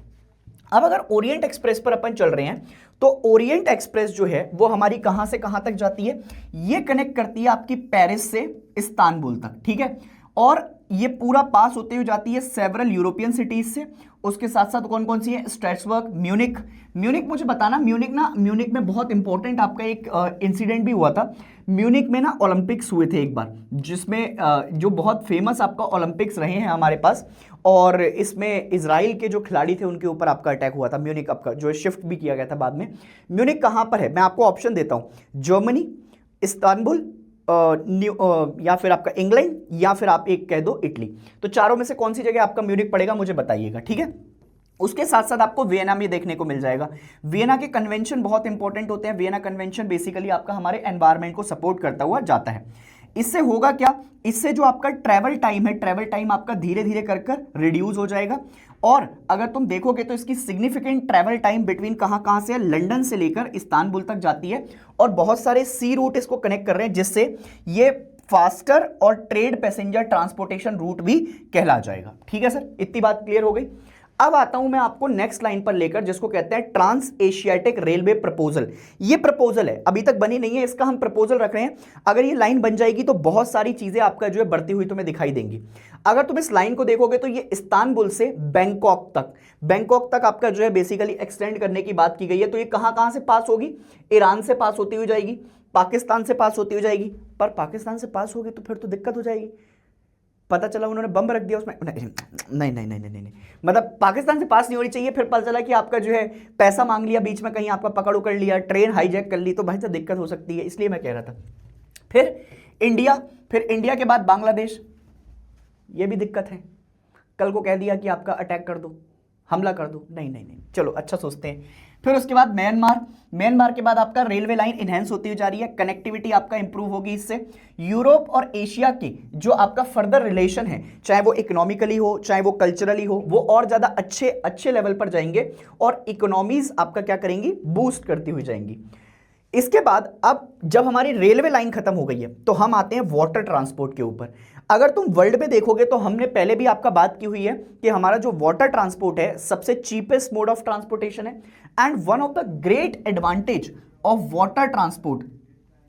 अब अगर ओरिएंट एक्सप्रेस पर अपन चल रहे हैं तो ओरिएंट एक्सप्रेस जो है वो हमारी कहां से कहां तक जाती है, ये कनेक्ट करती है आपकी पेरिस से इस्तांबुल तक, ठीक है, और ये पूरा पास होते हुए जाती है सेवरल यूरोपियन सिटीज से। उसके साथ साथ कौन कौन सी है, स्ट्रासबर्ग, म्यूनिक। म्यूनिक मुझे बताना, म्यूनिक में बहुत इंपॉर्टेंट आपका एक इंसिडेंट भी हुआ था। म्यूनिक में ना ओलंपिक्स हुए थे एक बार, जिसमें जो बहुत फेमस आपका ओलंपिक्स रहे हैं हमारे पास, और इसमें इजराइल के जो खिलाड़ी थे उनके ऊपर आपका अटैक हुआ था। म्यूनिक आपका जो शिफ्ट भी किया गया था बाद में। म्यूनिक कहाँ पर है, मैं आपको ऑप्शन देता हूँ, जर्मनी, इस्तांबुल, या फिर आपका इंग्लैंड, या फिर आप एक कह दो इटली। तो चारों में से कौन सी जगह आपका म्यूनिक पड़ेगा मुझे बताइएगा, ठीक है। उसके साथ साथ आपको वियना में देखने को मिल जाएगा। वियना के कन्वेंशन बहुत इंपॉर्टेंट होते हैं। वियना कन्वेंशन बेसिकली आपका हमारे एनवायरनमेंट को सपोर्ट करता हुआ जाता है। इससे होगा क्या, इससे जो आपका ट्रैवल टाइम है, ट्रैवल टाइम आपका धीरे धीरे कर रिड्यूस हो जाएगा। और अगर तुम देखोगे तो इसकी सिग्निफिकेंट ट्रैवल टाइम बिटवीन कहां से, लंदन से लेकर इस्तांबुल तक जाती है, और बहुत सारे सी रूट इसको कनेक्ट कर रहे हैं, जिससे ये फास्टर और ट्रेड पैसेंजर ट्रांसपोर्टेशन रूट भी कहला जाएगा। ठीक है सर, इतनी बात क्लियर हो गई। अब आता हूं मैं आपको नेक्स्ट लाइन पर लेकर, जिसको कहते हैं ट्रांस एशियाटिक रेलवे प्रपोजल। ये प्रपोजल है, अभी तक बनी नहीं है, इसका हम प्रपोजल रख रहे हैं। अगर ये लाइन बन जाएगी तो बहुत सारी चीजें आपका जो है बढ़ती हुई तुम्हें दिखाई देंगी। अगर तुम इस लाइन को देखोगे तो ये इस्तांबुल से बैंकॉक तक आपका जो है बेसिकली एक्सटेंड करने की बात की गई है। तो ये कहां से पास होगी, ईरान से पास होती हुई जाएगी, पाकिस्तान से पास होती हुई जाएगी। पर पाकिस्तान से पास होगी तो फिर तो दिक्कत हो जाएगी, पता चला उन्होंने बम रख दिया उसमें। नहीं, मतलब पाकिस्तान से पास नहीं होनी चाहिए। फिर पता चला कि आपका जो है पैसा मांग लिया बीच में, कहीं आपका पकड़ उकड़ लिया, ट्रेन हाईजैक कर ली, तो भाई तो दिक्कत हो सकती है, इसलिए मैं कह रहा था। फिर इंडिया के बाद बांग्लादेश, ये भी दिक्कत है। कल को कह दिया कि आपका अटैक कर दो, हमला कर दो, नहीं, चलो अच्छा सोचते हैं। फिर उसके बाद म्यांमार के बाद आपका रेलवे लाइन इनहेंस होती जा रही है, कनेक्टिविटी आपका इंप्रूव होगी इससे। यूरोप और एशिया के जो आपका फर्दर रिलेशन है, चाहे वो इकोनॉमिकली हो चाहे वो कल्चरली हो, वो और ज्यादा अच्छे लेवल पर जाएंगे और इकोनॉमीज आपका क्या करेंगी, बूस्ट करती हुई जाएंगी। इसके बाद अब जब हमारी रेलवे लाइन खत्म हो गई है तो हम आते हैं वाटर ट्रांसपोर्ट के ऊपर। अगर तुम वर्ल्ड में देखोगे तो हमने पहले भी आपका बात की हुई है कि हमारा जो वाटर ट्रांसपोर्ट है सबसे चीपेस्ट मोड ऑफ ट्रांसपोर्टेशन है। And one of the great advantage of water transport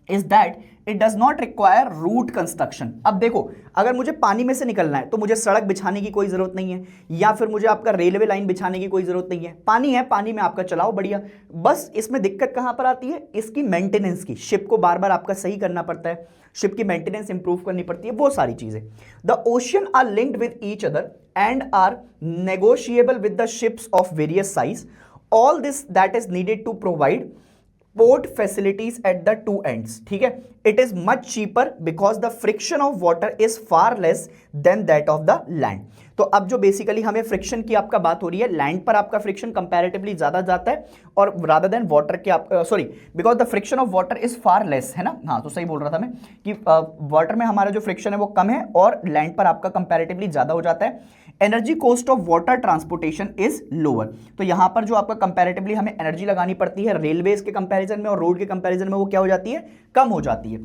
is that it does not require route construction. अब देखो, अगर मुझे पानी में से निकलना है तो मुझे सड़क बिछाने की कोई जरूरत नहीं है, या फिर मुझे आपका रेलवे लाइन बिछाने की कोई जरूरत नहीं है। पानी है, पानी में आपका चलाओ बढ़िया। बस इसमें दिक्कत कहां पर आती है? इसकी मेंटेनेंस की। शिप को बार बार आपका सही करना पड़ता है, शिप की मेंटेनेंस इंप्रूव करनी पड़ती है, वो सारी चीजें। The ocean are linked with each other and are negotiable with the ships of various size. All this that is needed to provide port facilities at the two ends. ठीक है, it is much cheaper because the friction of water is far less than that of the land. तो अब जो basically हमें friction की आपका बात हो रही है, लैंड पर आपका फ्रिक्शन कंपैरेटिवली ज्यादा जाता है और रादर देन वाटर के आप sorry because the friction of water is far less, है ना। हाँ, तो सही बोल रहा था मैं कि वाटर में हमारा जो फ्रिक्शन है वो कम है और लैंड पर आपका कंपैरेटिवली ज्यादा हो जाता है। Energy cost of water transportation is lower. तो यहां पर जो आपका कंपैरेटिवली हमें एनर्जी लगानी पड़ती है रेलवेज के कंपैरिजन में और रोड के कंपैरिजन में, वो क्या हो जाती है? कम हो जाती है।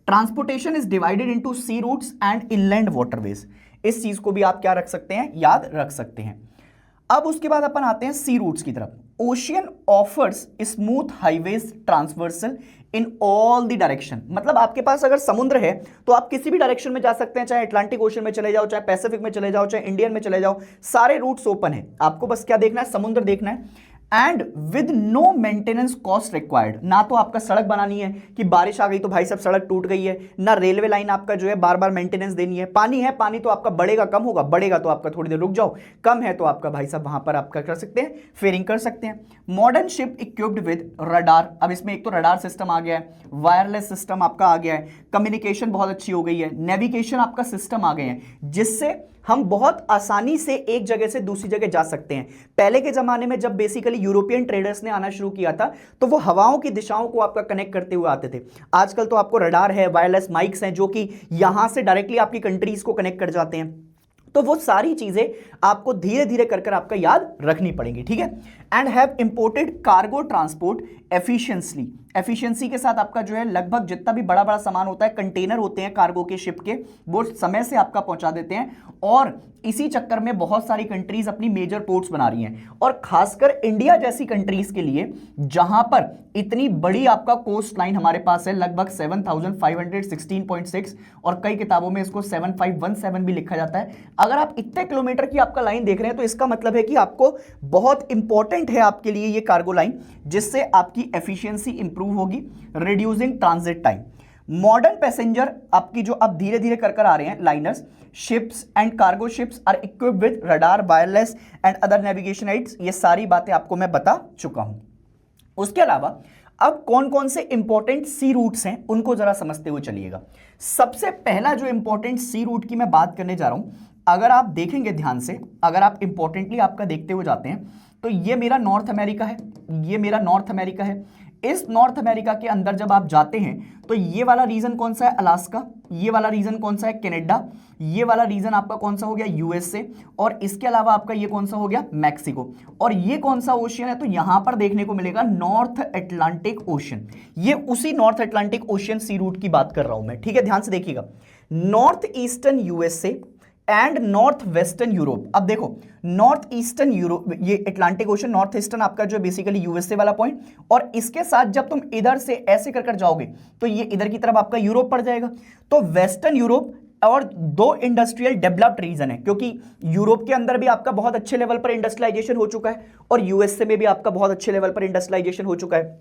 Transportation is divided into sea routes and inland waterways. इस चीज को भी आप क्या रख सकते हैं? याद रख सकते हैं। अब उसके बाद अपन आते हैं सी रूट्स की तरफ। Ocean offers smooth highways transversal in all the direction. मतलब आपके पास अगर समुद्र है तो आप किसी भी डायरेक्शन में जा सकते हैं, चाहे अटलांटिक ओशन में चले जाओ, चाहे पैसिफिक में चले जाओ, चाहे इंडियन में चले जाओ, सारे रूट्स ओपन है। आपको बस क्या देखना है? समुद्र देखना है। And with no maintenance cost required. ना तो आपका सड़क बनानी है कि बारिश आ गई तो भाई साहब सड़क टूट गई है, ना रेलवे लाइन आपका जो है बार बार मेंटेनेंस देनी है। पानी है, पानी तो आपका बढ़ेगा कम होगा, बढ़ेगा तो आपका थोड़ी देर रुक जाओ, कम है तो आपका भाई साहब वहां पर आपका कर सकते हैं, फेयरिंग कर सकते हैं। Modern ship equipped with radar. अब इसमें एक तो रडार सिस्टम आ गया है, वायरलेस सिस्टम आपका आ गया है, कम्युनिकेशन बहुत अच्छी हो गई है, नेविगेशन आपका सिस्टम आ गए हैं, जिससे हम बहुत आसानी से एक जगह से दूसरी जगह जा सकते हैं। पहले के जमाने में जब बेसिकली यूरोपियन ट्रेडर्स ने आना शुरू किया था तो वो हवाओं की दिशाओं को आपका कनेक्ट करते हुए आते थे। आजकल तो आपको रडार है, वायरलेस माइक्स हैं जो कि यहां से डायरेक्टली आपकी कंट्रीज को कनेक्ट कर जाते हैं। तो वो सारी चीजें आपको धीरे धीरे कर आपका याद रखनी पड़ेंगी। ठीक है। And have imported cargo transport efficiently. Efficiency के साथ आपका जो है लगभग जितना भी बड़ा बड़ा सामान होता है, कंटेनर होते हैं कार्गो के शिप के, वो समय से आपका पहुंचा देते हैं। और इसी चक्कर में बहुत सारी कंट्रीज अपनी मेजर पोर्ट्स बना रही हैं, और खासकर इंडिया जैसी कंट्रीज के लिए जहां पर इतनी बड़ी आपका कोस्ट लाइन हमारे पास है, लगभग 7516.6, और कई किताबों में इसको 7517 भी लिखा जाता है। अगर आप इतने किलोमीटर की आपका लाइन देख रहे हैं तो इसका मतलब है कि आपको बहुत इंपॉर्टेंट है आपके लिए ये कार्गो लाइन, जिससे आपकी एफिशिएंसी इंप्रूव होगी, reducing transit time. Modern passenger आपकी जो अब धीरे धीरे कर आ रहे हैं liners, ships and cargo ships are equipped with radar, wireless and other navigation aids. ये सारी बातें आपको मैं बता चुका हूं। उसके अलावा अब कौन कौन से इंपॉर्टेंट सी रूट्स हैं उनको जरा समझते हुए चलिएगा। सबसे पहला जो इंपॉर्टेंट सी रूट की मैं बात करने जा रहा हूं, अगर आप देखेंगे ध्यान से, अगर आप इंपॉर्टेंटली आपका देखते हुए जाते हैं तो ये मेरा नॉर्थ अमेरिका है, ये मेरा नॉर्थ अमेरिका है। इस नॉर्थ अमेरिका के अंदर जब आप जाते हैं तो ये वाला रीजन कौन सा है? अलास्का। ये वाला रीजन कौन सा है? कनाडा। ये वाला रीजन आपका कौन सा हो गया? यूएसए। और इसके अलावा आपका ये कौन सा हो गया? मैक्सिको। और ये कौन सा ओशियन है? तो यहां पर देखने को मिलेगा नॉर्थ अटलांटिक ओशियन। ये उसी नॉर्थ अटलांटिक ओशियन सी रूट की बात कर रहा हूं मैं। ठीक है, ध्यान से देखिएगा। North eastern USA and north western Europe. अब देखो, नॉर्थ ईस्टर्न यूरोप, ये अटलांटिक ओशन, नॉर्थ ईस्टर्न आपका जो बेसिकली यूएसए वाला पॉइंट, और इसके साथ जब तुम इधर से ऐसे कर जाओगे तो ये इधर की तरफ आपका यूरोप पड़ जाएगा। तो वेस्टर्न यूरोप और दो इंडस्ट्रियल डेवलप्ड रीजन है, क्योंकि यूरोप के अंदर भी आपका बहुत अच्छे लेवल पर इंडस्ट्रियलाइजेशन हो चुका है और यूएसए में भी आपका बहुत अच्छे लेवल पर इंडस्ट्रियलाइजेशन हो चुका है।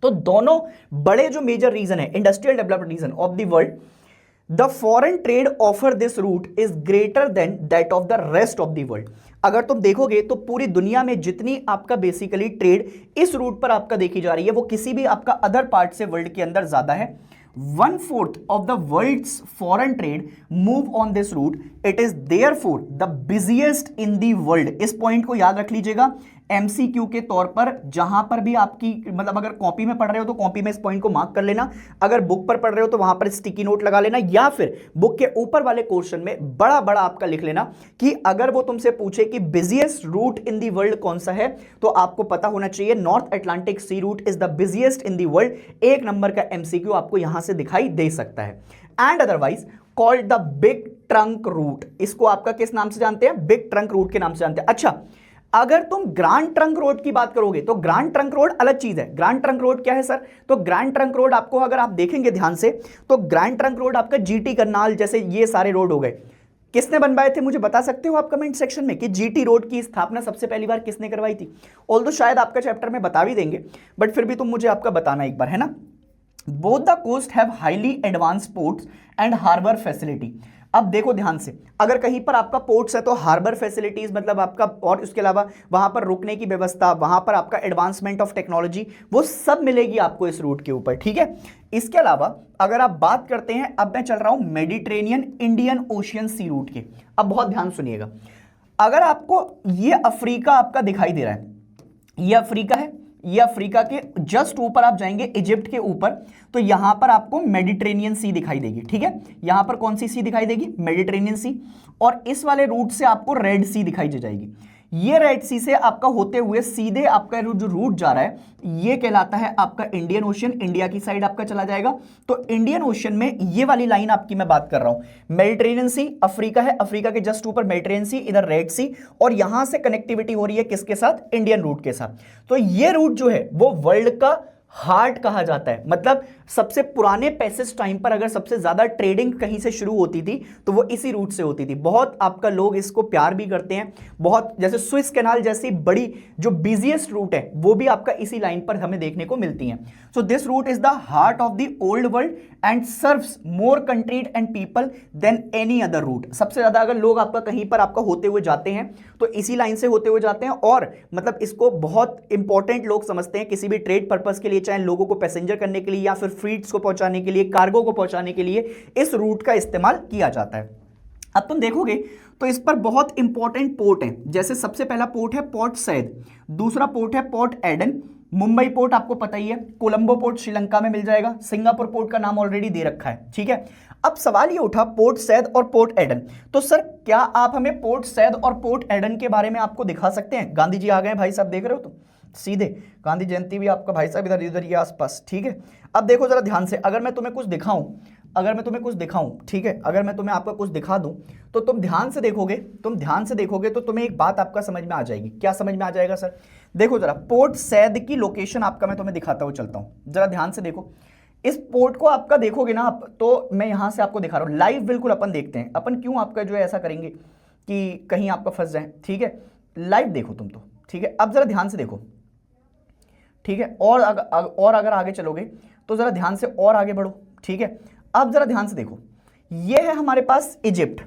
तो दोनों बड़े जो मेजर रीजन है, industrial developed region of the world, The foreign trade offer this route is greater than that of the rest of the world। अगर तुम देखोगे तो पूरी दुनिया में जितनी आपका बेसिकली ट्रेड इस रूट पर आपका देखी जा रही है वो किसी भी आपका अदर पार्ट से वर्ल्ड के अंदर ज्यादा है। 1/4 of the world's foreign trade move on this route. It is therefore the busiest in the world। इस पॉइंट को याद रख लीजिएगा एमसीक्यू के तौर पर। जहां पर भी आपकी मतलब अगर कॉपी में पढ़ रहे हो तो कॉपी में इस पॉइंट को मार्क कर लेना, अगर बुक पर पढ़ रहे हो तो वहां पर स्टिकी नोट लगा लेना, या फिर बुक के ऊपर वाले क्वेश्चन में बड़ा बड़ा आपका लिख लेना कि अगर वो तुमसे पूछे कि busiest route in the world कौन सा है तो आपको पता होना चाहिए North Atlantic sea route is the busiest in the world. एक नंबर का एमसीक्यू आपको यहां से दिखाई दे सकता है। And otherwise called the big trunk route. इसको आपका किस नाम से जानते हैं? बिग ट्रंक रूट के नाम से जानते हैं। अच्छा, अगर तुम ग्रैंड ट्रंक रोड की बात करोगे तो ग्रैंड ट्रंक रोड अलग चीज है। ग्रैंड ट्रंक रोड क्या है सर? तो ग्रैंड ट्रंक रोड आपको अगर आप देखेंगे ध्यान से तो ग्रैंड ट्रंक रोड आपका जीटी करनाल जैसे ये सारे रोड हो गए, किसने बनवाए थे मुझे बता सकते हो आप कमेंट सेक्शन में कि जीटी रोड की स्थापना सबसे पहली बार किसने करवाई थी? ऑल्दो शायद आपका चैप्टर में बता भी देंगे, बट फिर भी तुम मुझे आपका बताना एक बार, है ना। Both the coast have highly advance ports and harbour facility. अब देखो ध्यान से, अगर कहीं पर आपका पोर्ट्स है तो हार्बर फैसिलिटीज मतलब आपका, और उसके अलावा वहां पर रुकने की व्यवस्था, वहां पर आपका एडवांसमेंट ऑफ टेक्नोलॉजी, वो सब मिलेगी आपको इस रूट के ऊपर, ठीक है। इसके अलावा अगर आप बात करते हैं, अब मैं चल रहा हूं मेडिटेरेनियन इंडियन ओशियन सी रूट के। अब बहुत ध्यान सुनिएगा, अगर आपको ये अफ्रीका आपका दिखाई दे रहा है, ये अफ्रीका है, ये अफ्रीका के जस्ट ऊपर आप जाएंगे इजिप्ट के ऊपर, तो यहां पर आपको मेडिटेरेनियन सी दिखाई देगी, ठीक है। यहां पर कौन सी सी दिखाई देगी? मेडिटेरेनियन सी। और इस वाले रूट से आपको रेड सी दिखाई दे जाएगी। ये रेड सी से आपका होते हुए सीधे आपका जो रूट जा रहा है ये कहलाता है आपका इंडियन ओशियन, इंडिया की साइड आपका चला जाएगा। तो इंडियन ओशियन में ये वाली लाइन आपकी मैं बात कर रहा हूं, मेडिटेरेनियन सी, अफ्रीका है, अफ्रीका के जस्ट ऊपर मेडिटेरेनियन सी, इधर रेड सी, और यहां से कनेक्टिविटी हो रही है किसके साथ? इंडियन रूट के साथ। तो ये रूट जो है वो वर्ल्ड का हार्ट कहा जाता है, मतलब सबसे पुराने पैसेज टाइम पर अगर सबसे ज्यादा ट्रेडिंग कहीं से शुरू होती थी तो वो इसी रूट से होती थी। बहुत आपका लोग इसको प्यार भी करते हैं, बहुत, जैसे स्विस कैनाल जैसी बड़ी जो बिजिएस्ट रूट है वो भी आपका इसी लाइन पर हमें देखने को मिलती है। So this route is the heart of the old world and serves more countries and people than any other route. सबसे ज्यादा अगर लोग आपका कहीं पर आपका होते हुए जाते हैं तो इसी लाइन से होते हुए जाते हैं, और मतलब इसको बहुत इंपॉर्टेंट लोग समझते हैं किसी भी ट्रेड पर्पस के लिए, चाहे लोगों को पैसेंजर करने के लिए या फिर फ्रीट्स को पहुंचाने के लिए, कार्गो को पहुंचाने के लिए इस रूट का इस्तेमाल किया जाता है। अब तुम देखोगे तो इस पर बहुत इंपॉर्टेंट पोर्ट है, जैसे सबसे पहला पोर्ट है पोर्ट सैद, दूसरा पोर्ट है पोर्ट एडन, मुंबई पोर्ट आपको पता ही है, कोलंबो पोर्ट श्रीलंका में मिल जाएगा, सिंगापुर पोर्ट का नाम ऑलरेडी दे रखा है, ठीक है। अब सवाल ये उठा पोर्ट सैद और पोर्ट एडन, तो सर क्या आप हमें पोर्ट सैद और पोर्ट एडन के बारे में आपको दिखा सकते हैं? गांधी जी आ गए भाई साहब, देख रहे हो तुम सीधे, गांधी जयंती भी आपका भाई साहब इधर इधर ये आसपास, ठीक है। अब देखो जरा ध्यान से, अगर मैं तुम्हें कुछ दिखाऊं, ठीक है, अगर मैं तुम्हें आपका कुछ दिखा दूं तो तुम ध्यान से देखोगे, तो तुम्हें एक बात आपका समझ में आ जाएगी। क्या समझ में आ जाएगा सर? देखो जरा, पोर्ट सैद की लोकेशन आपका मैं तुम्हें दिखाता हुआ चलता हूं, जरा ध्यान से देखो। इस पोर्ट को आपका देखोगे ना आप, तो मैं यहां से आपको दिखा रहा हूं लाइव, बिल्कुल अपन देखते हैं, अपन क्यों आपका जो है ऐसा करेंगे कि कहीं आपका फंस जाए, ठीक है। लाइव देखो तुम तो, ठीक है। अब जरा ध्यान से देखो, ठीक है, और अगर आगे चलोगे तो जरा ध्यान से और आगे बढ़ो, ठीक है। अब जरा ध्यान से देखो, ये है हमारे पास इजिप्ट,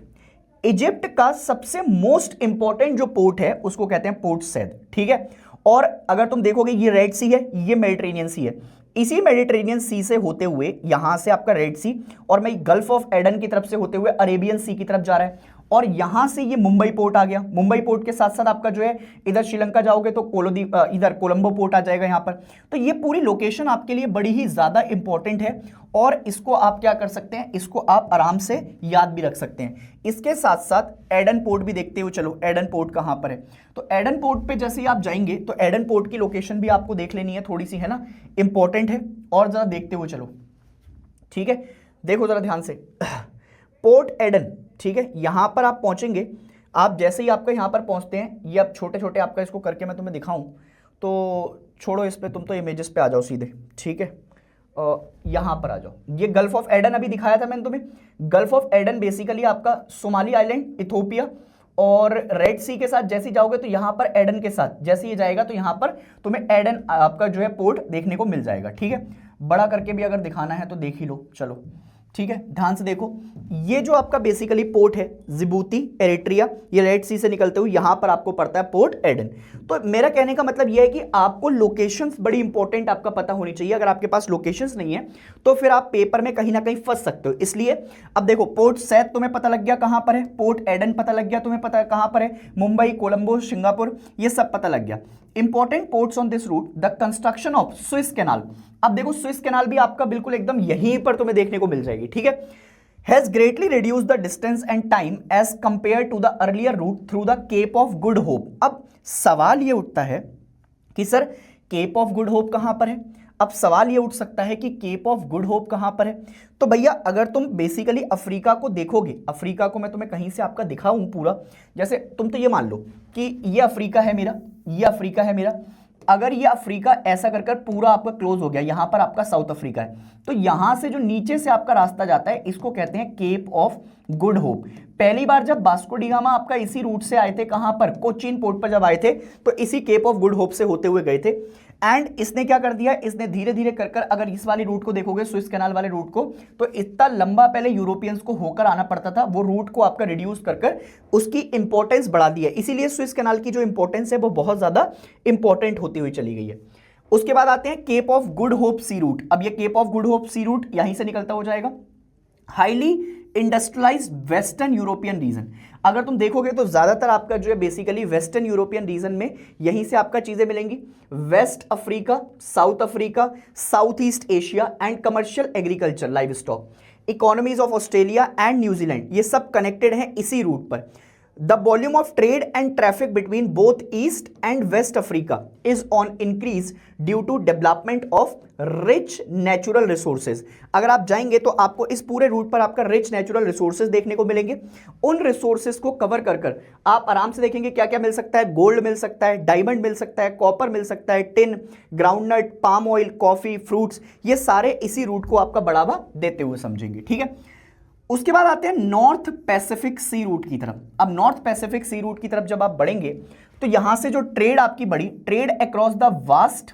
इजिप्ट का सबसे मोस्ट इंपॉर्टेंट जो पोर्ट है उसको कहते हैं पोर्ट सैद, ठीक है। और अगर तुम देखोगे ये रेड सी है, ये मेडिटेरेनियन सी है, इसी मेडिटेरेनियन सी से होते हुए यहां से आपका रेड सी, और मैं गल्फ ऑफ एडन की तरफ से होते हुए अरेबियन सी की तरफ जा रहा है, और यहां से ये मुंबई पोर्ट आ गया। मुंबई पोर्ट के साथ साथ आपका जो है इधर श्रीलंका जाओगे तो इधर कोलंबो पोर्ट आ जाएगा यहाँ पर। तो ये पूरी लोकेशन आपके लिए बड़ी ही ज्यादा इंपॉर्टेंट है, और इसको आप क्या कर सकते हैं, इसको आप आराम से याद भी रख सकते हैं। इसके साथ साथ एडन पोर्ट भी देखते हुए चलो, एडन पोर्ट कहां पर है? तो एडन पोर्ट पे जैसे ही आप जाएंगे तो एडन पोर्ट की लोकेशन भी आपको देख लेनी है, थोड़ी सी है ना, इंपॉर्टेंट है, और जरा देखते हुए चलो, ठीक है। देखो जरा ध्यान से, पोर्ट एडन, ठीक है, यहां पर आप पहुंचेंगे, आप जैसे ही आपका यहां पर पहुंचते हैं, ये अब छोटे छोटे आपका इसको करके मैं तुम्हें दिखाऊं, तो छोड़ो इस पे, तुम तो इमेजेस पे आ जाओ सीधे, ठीक है। यहां पर आ जाओ, ये गल्फ ऑफ एडन अभी दिखाया था मैंने तुम्हें। गल्फ ऑफ एडन बेसिकली आपका सोमाली आइलैंड, इथोपिया, और रेड सी के साथ जैसे जाओगे तो यहां पर एडन के साथ जैसे ये जाएगा तो यहां पर तुम्हें एडन आपका जो है पोर्ट देखने को मिल जाएगा, ठीक है। बड़ा करके भी अगर दिखाना है तो देख ही लो, चलो, ठीक है। ध्यान से देखो, ये जो आपका बेसिकली पोर्ट है जिबूती, एरिट्रिया, ये रेड सी से निकलते हुए यहां पर आपको पड़ता है पोर्ट एडन। तो मेरा कहने का मतलब यह है कि आपको लोकेशंस बड़ी इंपॉर्टेंट आपका पता होनी चाहिए। अगर आपके पास लोकेशंस नहीं है तो फिर आप पेपर में कहीं ना कहीं फंस सकते हो। इसलिए अब देखो, पोर्ट सैद तुम्हें पता लग गया कहां पर है, पोर्ट एडन पता लग गया तुम्हें, पता कहां पर है, मुंबई, कोलंबो, सिंगापुर, ये सब पता लग गया। Important ports on this route, the construction of Suez canal. अब देखो, स्विस कैनाल भी आपका बिल्कुल एकदम यहीं पर तुम्हें देखने को मिल जाएगी, ठीक है। Has greatly reduced the distance and time as compared to the earlier route through the Cape of Good Hope। अब सवाल ये उठता है कि sir Cape of Good Hope कहां पर है? अब सवाल ये उठ सकता है कि केप ऑफ गुड होप कहां पर है। तो भैया अगर तुम बेसिकली अफ्रीका को देखोगे, अफ्रीका को मैं तुम्हें कहीं से आपका दिखाऊं पूरा, जैसे तुम तो ये मान लो कि ये अफ्रीका है मेरा, ये अफ्रीका है मेरा, अगर ये अफ्रीका ऐसा कर पूरा आपका क्लोज हो गया, यहां पर आपका साउथ अफ्रीका है, तो यहां से जो नीचे से आपका रास्ता जाता है इसको कहते हैं केप ऑफ गुड होप। पहली बार जब वास्को डी गामा आपका इसी रूट से आए थे, कहां पर, कोचीन पोर्ट पर जब आए थे, तो इसी केप ऑफ गुड होप से होते हुए गए थे। एंड इसने क्या कर दिया, इसने धीरे धीरे कर अगर इस वाली रूट को देखोगे, स्विस कैनाल वाले रूट को, तो इतना लंबा पहले यूरोपियंस को होकर आना पड़ता था, वो रूट को आपका रिड्यूस कर उसकी इंपॉर्टेंस बढ़ा दी है। इसीलिए स्विस कैनाल की जो इंपॉर्टेंस है वो बहुत ज्यादा इंपॉर्टेंट होती हुई चली गई है। उसके बाद आते हैं Cape of Good Hope sea route. अब ये Cape of Good Hope sea route यहीं से निकलता हो जाएगा। Highly industrialised western European region, अगर तुम देखोगे तो ज्यादातर आपका जो है बेसिकली वेस्टर्न यूरोपियन रीजन में यहीं से आपका चीजें मिलेंगी। West Africa, South Africa, South East Asia and commercial agriculture, livestock, economies of Australia and New Zealand, ये सब कनेक्टेड हैं इसी रूट पर। The volume of trade and traffic between both East and West Africa is on increase due to development of rich natural resources। अगर आप जाएंगे तो आपको इस पूरे रूट पर आपका rich natural resources देखने को मिलेंगे। उन resources को कवर कर आप आराम से देखेंगे क्या क्या मिल सकता है। गोल्ड मिल सकता है, डायमंड मिल सकता है, कॉपर मिल सकता है, tin, groundnut, palm oil, coffee, fruits, ये सारे इसी रूट को आपका बढ़ावा देते हुए समझेंगे। ठीक है, उसके बाद आते हैं नॉर्थ पैसिफिक सी रूट की तरफ। अब नॉर्थ पैसिफिक सी रूट की तरफ जब आप बढ़ेंगे तो यहां से जो ट्रेड आपकी बढ़ी, trade across the vast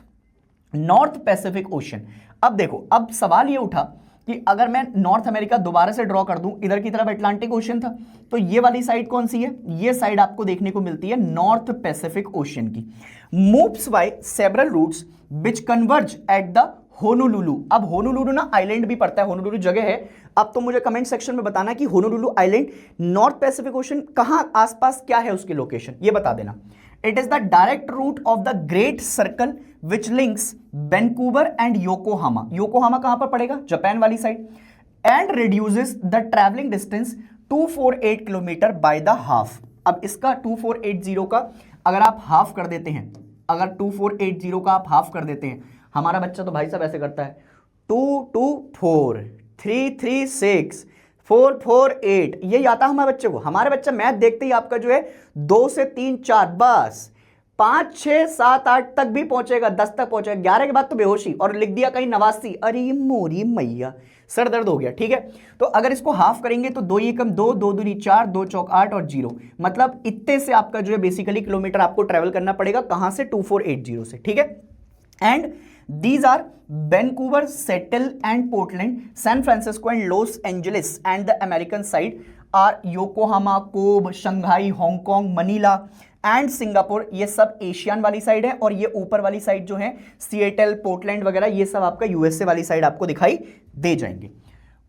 north Pacific ocean. अब देखो, अब सवाल ये उठा कि अगर मैं नॉर्थ अमेरिका दोबारा से ड्रॉ कर दूं, इधर की तरफ अटलांटिक ओशन था, तो ये वाली साइड कौन सी है, ये साइड आपको देखने को मिलती है नॉर्थ पैसिफिक ओशन की। Moves by several routes which converge at the Honolulu. अब होनोलुलु ना आइलैंड भी पड़ता है, होनोलुलु जगह है। अब तो मुझे कमेंट सेक्शन में बताना कि Honolulu island north Pacific ocean कहां आसपास क्या है उसकी लोकेशन, ये बता देना। It is the direct route of the great circle which links Vancouver and Yokohama. Yokohama कहां पर पड़ेगा, जापान वाली side. And reduces the travelling distance 248 kilometre by the half. अब इसका 2480 का अगर आप हाफ कर देते हैं, अगर 2480 का आप हाफ कर देते हैं, हमारा बच्चा तो भाई साहब ऐसे करता है 2 2 4 3 3 6 4 4 8, यही आता है हमारे बच्चे को। हमारे बच्चा मैथ देखते ही आपका जो है 2 से 3 4 बस 5 6 7 8 तक भी पहुंचेगा, 10 तक पहुंचेगा, 11 के बाद तो बेहोशी, और लिख दिया कहीं 89। अरे मोरी मैया, सर दर्द हो गया। ठीक है, तो अगर इसको हाफ करेंगे तो 2 एकम 2, 2 दूनी 4, 2 चौक 8 और 0, मतलब इतने से आपका जो है बेसिकली किलोमीटर आपको ट्रेवल करना पड़ेगा। कहां से, 2480 से। ठीक है, and these are Vancouver, Seattle and Portland, San Francisco and Los Angeles, and the American side are Yokohama, Kobe, Shanghai, Hong Kong, Manila and Singapore. ये सब एशियन वाली साइड है, और ये ऊपर वाली साइड जो है सिएटल, पोर्टलैंड वगैरह, ये सब आपका यूएसए वाली साइड आपको दिखाई दे जाएंगे।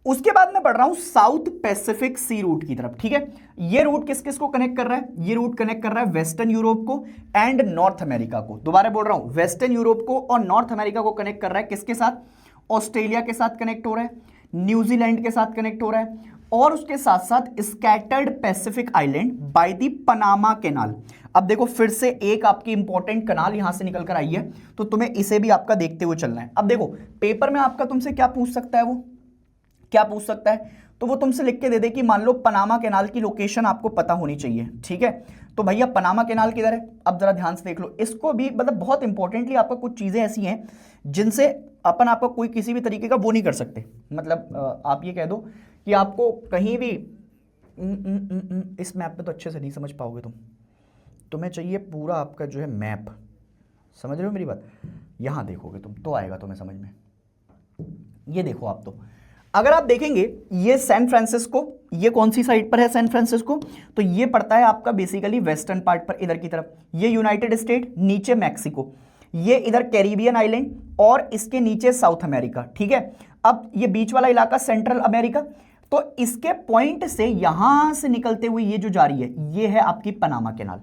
उसके बाद मैं बढ़ रहा हूं साउथ पैसिफिक सी रूट की तरफ। ठीक है, ये रूट किस किस को कनेक्ट कर रहा है, ये रूट कनेक्ट कर रहा है वेस्टर्न यूरोप को एंड नॉर्थ अमेरिका को। दोबारा बोल रहा हूं, वेस्टर्न यूरोप को और नॉर्थ अमेरिका को कनेक्ट कर रहा है किसके साथ, ऑस्ट्रेलिया के साथ कनेक्ट हो रहा है, न्यूजीलैंड के साथ कनेक्ट हो रहा है, और उसके साथ साथ scattered Pacific island by the Panama canal. अब देखो फिर से एक आपकी इंपॉर्टेंट कैनाल यहां से निकल कर आई है, तो तुम्हें इसे भी आपका देखते हुए चलना है। अब देखो पेपर में आपका तुमसे क्या पूछ सकता है, वो क्या पूछ सकता है, तो वो तुमसे लिख के दे दे कि मान लो पनामा कैनाल की लोकेशन आपको पता होनी चाहिए। ठीक है, तो भैया पनामा कैनाल किधर है, अब जरा ध्यान से देख लो इसको भी, मतलब बहुत इंपॉर्टेंटली आपका कुछ चीजें ऐसी हैं जिनसे अपन आपको कोई किसी भी तरीके का वो नहीं कर सकते। मतलब आप ये कह दो कि आपको कहीं भी इस मैप में तो अच्छे से नहीं समझ पाओगे तुम्हें चाहिए पूरा आपका जो है मैप, समझ रहे हो मेरी बात, यहां देखोगे तुम तो आएगा तुम्हें समझ में। ये देखो आप, तो अगर आप देखेंगे ये सैन फ्रांसिस्को, ये कौन सी साइड पर है सैन फ्रांसिस्को, तो ये पड़ता है आपका बेसिकली वेस्टर्न पार्ट पर, इधर की तरफ। ये यूनाइटेड स्टेट, नीचे मैक्सिको, ये इधर कैरिबियन आइलैंड, और इसके नीचे साउथ अमेरिका। ठीक है, अब ये बीच वाला इलाका सेंट्रल अमेरिका। तो इसके पॉइंट से यहां से निकलते हुए ये जो जा रही है, ये है आपकी पनामा कैनाल।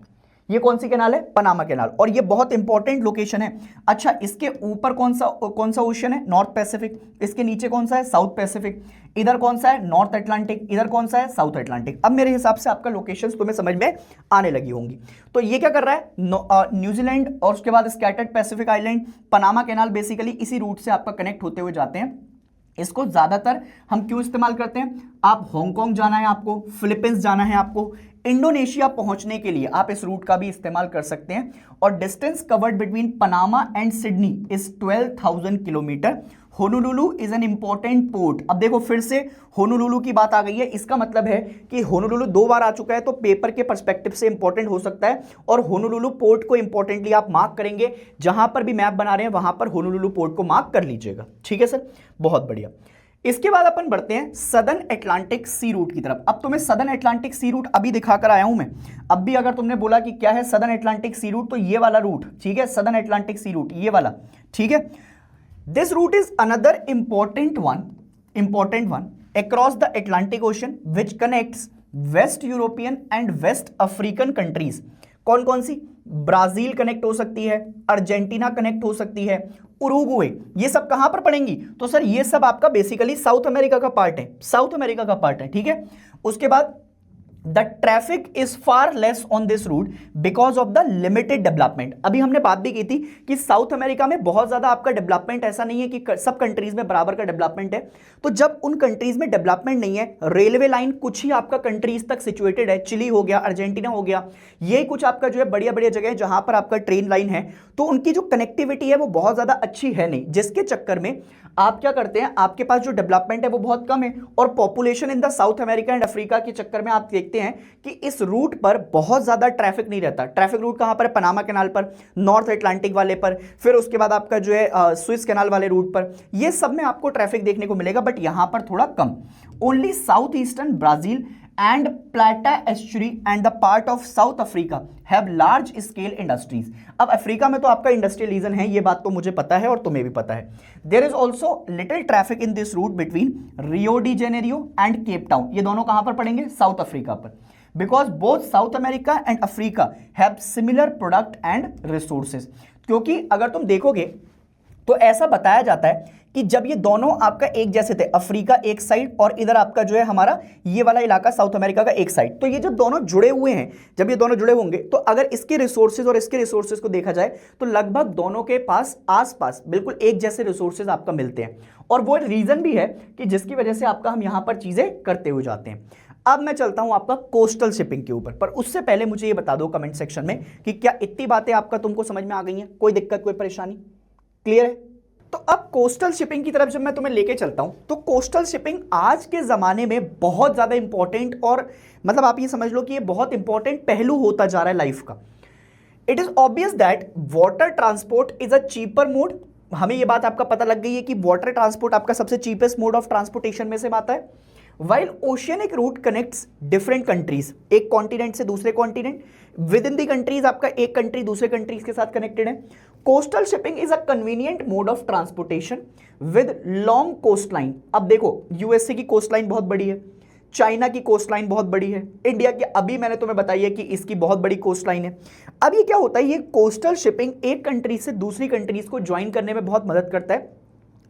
ये कौन सी कैनाल है? पनामा कैनाल, और ये बहुत इंपॉर्टेंट लोकेशन है। अच्छा, इसके ऊपर कौन सा ओशन है? North Pacific. इसके नीचे कौन सा है? South Pacific. इधर कौन सा है? North Atlantic. इधर कौन सा है? South Atlantic. अब मेरे हिसाब से आपका लोकेशंस तुम्हें समझ में आने लगी होंगी। तो ये क्या कर रहा है? न्यूजीलैंड और उसके बाद scattered Pacific island, Panama canal basically इसी रूट से आपका कनेक्ट होते हुए जाते हैं। इसको ज्यादातर हम क्यों इस्तेमाल करते हैं? आप हांगकांग जाना है आपको, फिलीपींस जाना है आपको, इंडोनेशिया पहुंचने के लिए आप इस रूट का भी इस्तेमाल कर सकते हैं। और distance covered between Panama and Sydney is 12,000 kilometre. Honolulu is an important port. अब देखो फिर से होनोलुलु की बात आ गई है। इसका मतलब है कि होनोलुलु 2 बार आ चुका है, तो पेपर के पर्सपेक्टिव से इंपॉर्टेंट हो सकता है। और होनोलुलु पोर्ट को इंपॉर्टेंटली आप मार्क करेंगे, जहां पर भी मैप बना रहे हैं वहां पर होनोलुलु पोर्ट को मार्क कर लीजिएगा। ठीक है सर, बहुत बढ़िया। इसके बाद अपन बढ़ते हैं सदर्न अटलांटिक सी रूट की तरफ। अब तुम्हें सदर्न अटलांटिक सी रूट अभी दिखाकर आया हूं मैं। अब भी अगर तुमने बोला कि क्या है सदर्न अटलांटिक सी रूट, तो ये वाला रूट, ठीक है, सदर्न अटलांटिक सी रूट ये वाला, ठीक है। This route is another important one across the Atlantic Ocean which connects west European and west African countries. कौन कौन सी? ब्राजील कनेक्ट हो सकती है, अर्जेंटीना कनेक्ट हो सकती है, उरुग्वे। ये सब कहां पर पड़ेंगी? तो सर ये सब आपका बेसिकली साउथ अमेरिका का पार्ट है, साउथ अमेरिका का पार्ट है, ठीक है। उसके बाद the traffic is far less on this route because of the limited development. अभी हमने बात भी की थी कि साउथ अमेरिका में बहुत ज्यादा आपका डेवलपमेंट ऐसा नहीं है कि सब कंट्रीज में बराबर का डेवलपमेंट है। तो जब उन कंट्रीज में डेवलपमेंट नहीं है, रेलवे लाइन कुछ ही आपका कंट्रीज तक सिचुएटेड है, चिली हो गया, अर्जेंटीना हो गया, ये कुछ आपका जो है बढ़िया बढ़िया जगह है जहां पर आपका ट्रेन लाइन है, तो उनकी जो कनेक्टिविटी है वो बहुत ज्यादा अच्छी है नहीं, जिसके चक्कर में आप क्या करते हैं, आपके पास जो डेवलपमेंट है वो बहुत कम है। और population in the south America and Africa के चक्कर में आप देखते हैं कि इस रूट पर बहुत ज्यादा ट्रैफिक नहीं रहता। ट्रैफिक रूट कहां पर है? पनामा कैनाल पर, नॉर्थ अटलांटिक वाले पर, फिर उसके बाद आपका जो है स्विस कैनाल वाले रूट पर, ये सब में आपको ट्रैफिक देखने को मिलेगा, बट यहां पर थोड़ा कम। Only south eastern Brazil and Plata estuary and the part of South Africa have large scale industries। अब अफ्रीका में तो आपका इंडस्ट्रियलिज्म है, ये बात तो मुझे पता है और तुम्हें भी पता है। There is also little traffic in this route between Rio de Janeiro and Cape Town। ये दोनों कहां पर पड़ेंगे? साउथ अफ्रीका पर। Because both South America and Africa have similar product and resources। क्योंकि अगर तुम देखोगे तो ऐसा बताया जाता है कि जब ये दोनों आपका एक जैसे थे, अफ्रीका एक साइड और इधर आपका जो है हमारा ये वाला इलाका साउथ अमेरिका का एक साइड, तो ये जब दोनों जुड़े हुए हैं, जब ये दोनों जुड़े होंगे तो अगर इसके रिसोर्सेज और इसके रिसोर्सेज को देखा जाए तो लगभग दोनों के पास आसपास बिल्कुल एक जैसे रिसोर्सेज आपका मिलते हैं। और वो रीजन भी है कि जिसकी वजह से आपका हम यहां पर चीजें करते हुए जाते हैं। अब मैं चलता हूं आपका कोस्टल शिपिंग के ऊपर, पर उससे पहले मुझे ये बता दो कमेंट सेक्शन में कि क्या इतनी बातें आपका तुमको समझ में आ गई हैं? कोई दिक्कत, कोई परेशानी? क्लियर है? तो अब कोस्टल शिपिंग की तरफ जब मैं तुम्हें लेके चलता हूं तो कोस्टल शिपिंग आज के जमाने में बहुत ज्यादा इंपॉर्टेंट, और मतलब आप ये समझ लो कि ये बहुत इंपॉर्टेंट पहलू होता जा रहा है लाइफ का। It is obvious that water transport is a cheaper mode. हमें ये बात आपका पता लग गई है कि वाटर ट्रांसपोर्ट आपका सबसे चीपेस्ट मोड ऑफ ट्रांसपोर्टेशन में से आता है। While oceanic route connects different countries, एक कॉन्टिनेंट से दूसरे continent, within the countries आपका एक कंट्री दूसरे कंट्रीज के साथ कनेक्टेड है। Coastal shipping is a convenient mode of transportation with long coastline. अब देखो यूएसए की कोस्ट लाइन बहुत बड़ी है, चाइना की कोस्ट लाइन बहुत बड़ी है, इंडिया की अभी मैंने तुम्हें बताई है कि इसकी बहुत बड़ी कोस्ट लाइन है। अब ये क्या होता है, ये कोस्टल शिपिंग एक कंट्री से दूसरी कंट्रीज को ज्वाइन करने में बहुत मदद करता है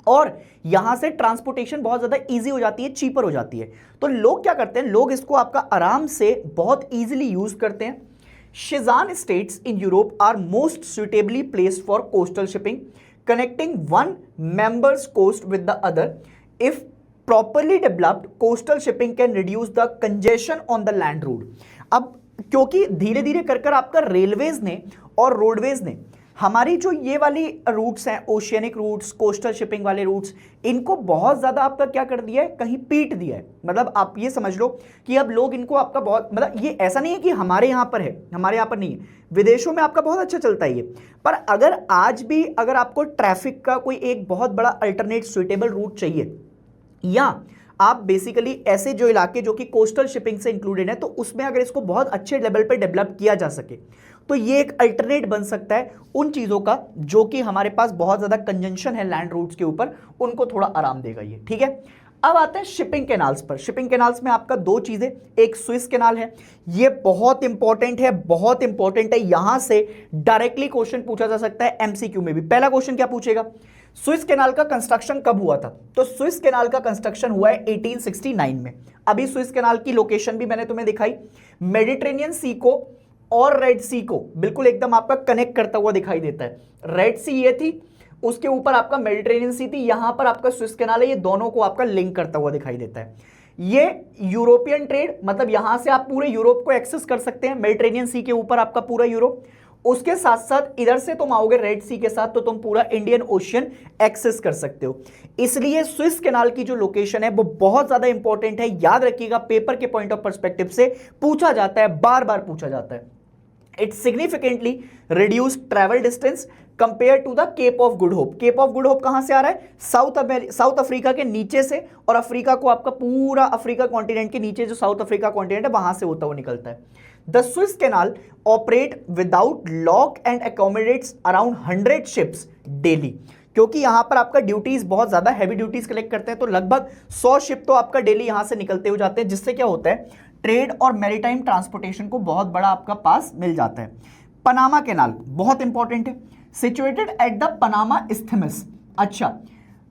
और यहां से ट्रांसपोर्टेशन बहुत ज्यादा इजी हो जाती है, चीपर हो जाती है। तो लोग क्या करते हैं, लोग इसको आपका आराम से बहुत इजीली यूज करते हैं। शिजान states in Europe are most suitably placed for coastal shipping connecting one member's coast with the other. If properly developed coastal shipping can reduce the congestion on the land route. अब क्योंकि धीरे धीरे कर आपका railways ने और roadways ने हमारी जो ये वाली रूट्स हैं, ओशियनिक रूट्स, कोस्टल शिपिंग वाले रूट्स, इनको बहुत ज्यादा आपका क्या कर दिया है, कहीं पीट दिया है। मतलब आप ये समझ लो कि अब लोग इनको आपका बहुत, मतलब ये ऐसा नहीं है कि हमारे यहाँ पर है, हमारे यहाँ पर नहीं है, विदेशों में आपका बहुत अच्छा चलता है ये। पर अगर आज भी अगर आपको ट्रैफिक का कोई एक बहुत बड़ा अल्टरनेट सुइटेबल रूट चाहिए, या आप बेसिकली ऐसे जो इलाके जो कि कोस्टल शिपिंग से इंक्लूडेड है, तो उसमें अगर इसको बहुत अच्छे लेवल पे डेवलप किया जा सके तो ये एक अल्टरनेट बन सकता है उन चीजों का जो कि हमारे पास बहुत ज्यादा कंजंक्शन है लैंड रूट्स के ऊपर, उनको थोड़ा आराम देगा ये, ठीक है। अब आते हैं शिपिंग कैनाल्स पर। शिपिंग कैनाल्स में आपका दो चीजें, एक स्विस कैनाल है, ये बहुत इंपॉर्टेंट है, बहुत इंपॉर्टेंट है, यहां से डायरेक्टली क्वेश्चन पूछा जा सकता है एमसीक्यू में भी। पहला क्वेश्चन क्या पूछेगा, स्विस कैनाल का कंस्ट्रक्शन कब हुआ था? तो स्विस कैनाल का कंस्ट्रक्शन हुआ है 1869 में। अभी स्विस कैनाल की लोकेशन भी मैंने तुम्हें दिखाई, मेडिटेरेनियन सी को और रेड सी को बिल्कुल एकदम आपका कनेक्ट करता हुआ दिखाई देता है। रेड सी ये थी, उसके ऊपर आपका मेडिटेरेनियन सी थी, यहां पर आपका स्विस कैनाल है, ये दोनों को आपका लिंक करता हुआ दिखाई देता है। ये यूरोपियन ट्रेड, मतलब यहां से आप पूरे यूरोप को एक्सेस कर सकते हैं, मेडिटेरेनियन सी के ऊपर आपका पूरा यूरोप, उसके साथ साथ इधर से तुम आओगे रेड सी के साथ तो तुम पूरा इंडियन ओशियन एक्सेस कर सकते हो। इसलिए स्विस कैनाल की जो लोकेशन है वो बहुत ज्यादा इंपॉर्टेंट है, याद रखिएगा, पेपर के पॉइंट ऑफ पर्सपेक्टिव से पूछा जाता है, बार बार पूछा जाता है। It significantly reduce travel distance compare to the Cape of Good Hope. Cape of Good Hope कहां से आ रहा है? साउथ अफ्रीका के नीचे से, और अफ्रीका को आपका पूरा अफ्रीका कॉन्टिनेंट के नीचे जो साउथ अफ्रीका कॉन्टिनेंट है वहां से होता हुआ निकलता है। The Suez canal operate without lock and accommodates around 100 ships daily, क्योंकि यहां पर आपका ड्यूटीज बहुत ज्यादा हैवी ड्यूटीज कलेक्ट करते हैं, तो लगभग 100 शिप तो आपका डेली यहां से निकलते हो जाते हैं, जिससे क्या होता है, ट्रेड और मैरीटाइम ट्रांसपोर्टेशन को बहुत बड़ा आपका पास मिल जाता है। पनामा कैनाल बहुत इंपॉर्टेंट है, सिचुएटेड एट द पनामा इस्थमिस। अच्छा,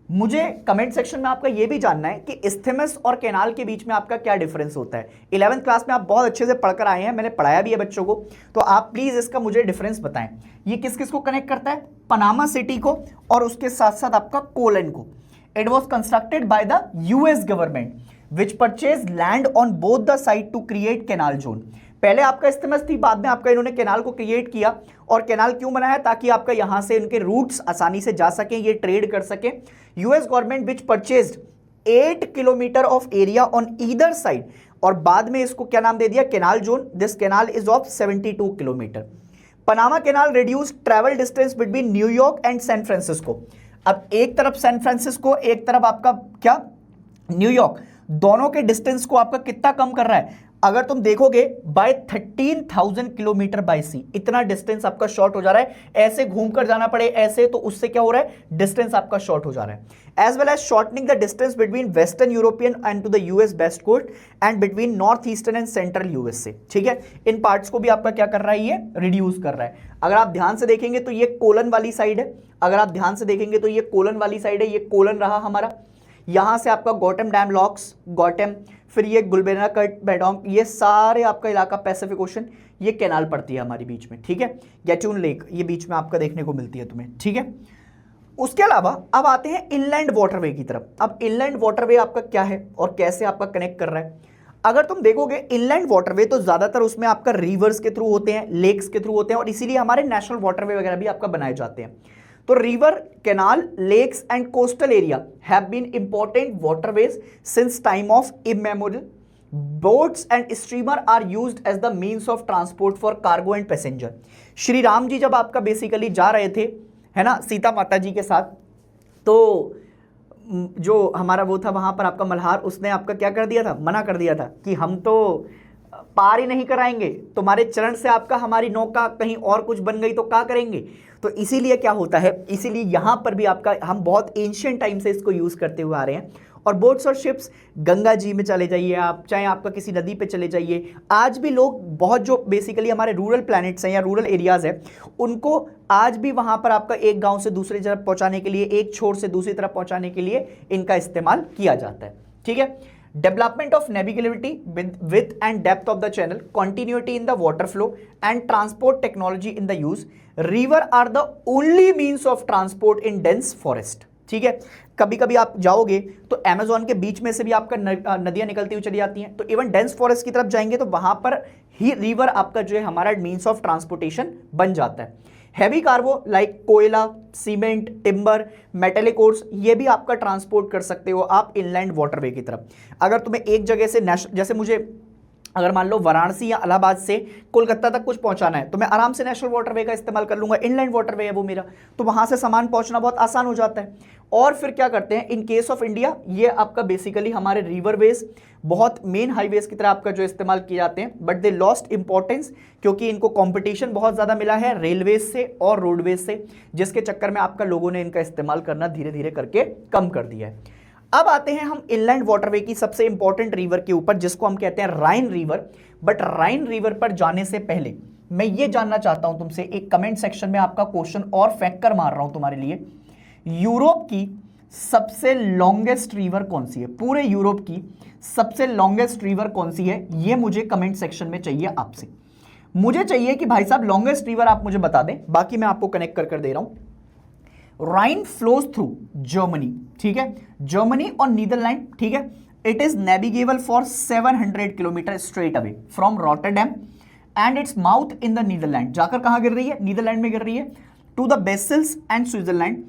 मुझे कमेंट सेक्शन में आपका यह भी जानना है कि इस्थमिस और कैनाल के बीच में आपका क्या डिफरेंस होता है। 11th क्लास में आप बहुत अच्छे से पढ़कर आए हैं, मैंने पढ़ाया भी है बच्चों को, तो आप प्लीज इसका मुझे डिफरेंस बताएं। ये किस किस को कनेक्ट करता है? पनामा सिटी को और उसके साथ साथ आपका कोलन को। It was constructed by the US government which purchase land on both the side to create canal zone. पहले आपका इस्तेमाल थी, बाद में आपका इन्होंने कैनाल को क्रिएट किया। और कैनाल क्यों बनाया? ताकि आपका यहां से इनके रूट्स आसानी से जा सके, ये ट्रेड कर सके। US government which purchased 8 kilometre of area on either side, और बाद में इसको क्या नाम दे दिया? Canal zone. This canal is of 72 kilometre. Panama canal reduce travel distance between New York and San Francisco. अब एक तरफ सैन फ्रांसिस्को, एक तरफ आपका क्या, न्यूयॉर्क, दोनों के डिस्टेंस को आपका कितना कम कर रहा है? अगर तुम देखोगे बाय 13,000 किलोमीटर बाय सी, इतना डिस्टेंस आपका शॉर्ट हो जा रहा है। ऐसे घूमकर जाना पड़े ऐसे, तो उससे क्या हो रहा है? डिस्टेंस आपका शॉर्ट हो जा रहा है। As well as shortening the distance between western European and to the US west coast and between north eastern and central US से। ठीक है, इन पार्ट्स को भी आपका क्या कर रहा है? ये रिड्यूस कर रहा है। अगर आप ध्यान से देखेंगे तो ये कोलन वाली साइड है, अगर आप ध्यान से देखेंगे तो ये कोलन वाली साइड है, ये कोलन रहा हमारा। यहां से आपका गॉटम डैम लॉक्स, गॉटम, फिर ये गुलबेना कट, बेडोंग, ये सारे आपका इलाका पैसिफिक ओशन, ये कैनाल पड़ती है हमारी बीच में। ठीक है, गैटून लेक ये बीच में आपका देखने को मिलती है तुम्हें। ठीक है, उसके अलावा अब आते हैं इनलैंड वाटरवे की तरफ। अब इनलैंड वाटरवे आपका क्या है और कैसे आपका कनेक्ट कर रहा है? अगर तुम देखोगे इनलैंड वाटरवे तो ज्यादातर उसमें आपका रिवर्स के थ्रू होते हैं, लेक्स के थ्रू होते हैं, और इसीलिए हमारे नेशनल वाटरवे वगैरह भी आपका बनाए जाते हैं। तो river, canal, lakes and coastal area have been important waterways since time of immemorial. Boats and streamer are used as the means of transport for cargo and passenger. Shri Ram ji जब आपका बेसिकली जा रहे थे, है ना, सीता माता जी के साथ, तो जो हमारा वो था वहां पर आपका मल्हार, उसने आपका क्या कर दिया था? मना कर दिया था कि हम तो पार ही नहीं कराएंगे, तुम्हारे चरण से आपका हमारी नौका कहीं और कुछ बन गई तो क्या करेंगे? तो इसीलिए क्या होता है, इसीलिए यहां पर भी आपका हम बहुत एंशिएंट टाइम से इसको यूज करते हुए आ रहे हैं। और बोट्स और शिप्स, गंगा जी में चले जाइए आप, चाहे आपका किसी नदी पे चले जाइए, आज भी लोग बहुत जो बेसिकली हमारे रूरल प्लैनेट्स हैं या रूरल एरियाज है, उनको आज भी वहां पर आपका एक गांव से दूसरी तरफ पहुंचाने के लिए, एक छोर से दूसरी तरफ पहुंचाने के लिए इनका इस्तेमाल किया जाता है। ठीक है, development of navigability width and depth of the channel, continuity in the water flow and transport technology in the use. River are the only means of transport in dense forest. ठीक है, कभी कभी आप जाओगे तो अमेज़न के बीच में से भी आपका नदियां निकलती हुई चली जाती हैं, तो इवन डेंस फॉरेस्ट की तरफ जाएंगे तो वहां पर ही रिवर आपका जो है हमारा मीन्स ऑफ ट्रांसपोर्टेशन बन जाता है। हैवी कार्गो लाइक कोयला, सीमेंट, टिम्बर, मेटेलिक ओर्स, ये भी आपका ट्रांसपोर्ट कर सकते हो आप इनलैंड वाटरवे की तरफ। अगर तुम्हें एक जगह से जैसे मुझे अगर मान लो वाराणसी या इलाहाबाद से कोलकाता तक कुछ पहुंचाना है, तो मैं आराम से नेशनल वाटरवे का इस्तेमाल कर लूंगा, इनलैंड वाटरवे है वो मेरा, तो वहां से सामान पहुंचना बहुत आसान हो जाता है। और फिर क्या करते हैं, इन केस ऑफ इंडिया ये आपका बेसिकली हमारे रिवरवेज बहुत मेन हाईवेज की तरह आपका जो इस्तेमाल किए जाते हैं, बट दे लॉस्ट इंपॉर्टेंस क्योंकि इनको कंपटीशन बहुत ज्यादा मिला है रेलवेज से और रोडवेज से, जिसके चक्कर में आपका लोगों ने इनका इस्तेमाल करना धीरे धीरे करके कम कर दिया है। अब आते हैं हम इनलैंड वाटरवे की सबसे इंपॉर्टेंट रिवर के ऊपर, जिसको हम कहते हैं राइन रिवर। बट राइन रिवर पर जाने से पहले मैं ये जानना चाहता हूं तुमसे, एक कमेंट सेक्शन में आपका क्वेश्चन और फेंक कर मार रहा हूं तुम्हारे लिए, यूरोप की सबसे लॉन्गेस्ट रिवर कौन सी है? पूरे यूरोप की सबसे लॉन्गेस्ट रिवर कौन सी है? ये मुझे कमेंट सेक्शन में चाहिए आपसे। मुझे चाहिए कि भाई साहब लॉन्गेस्ट रिवर आप मुझे बता दें, बाकी मैं आपको कनेक्ट कर दे रहा हूं। राइन फ्लोज थ्रू जर्मनी, ठीक है, जर्मनी और नीदरलैंड, ठीक है। It is navigable for 700 kilometre straight away from Rotterdam and its mouth in the Netherlands. जाकर कहां गिर रही है? नीदरलैंड में गिर रही है। To the Basels and Switzerland,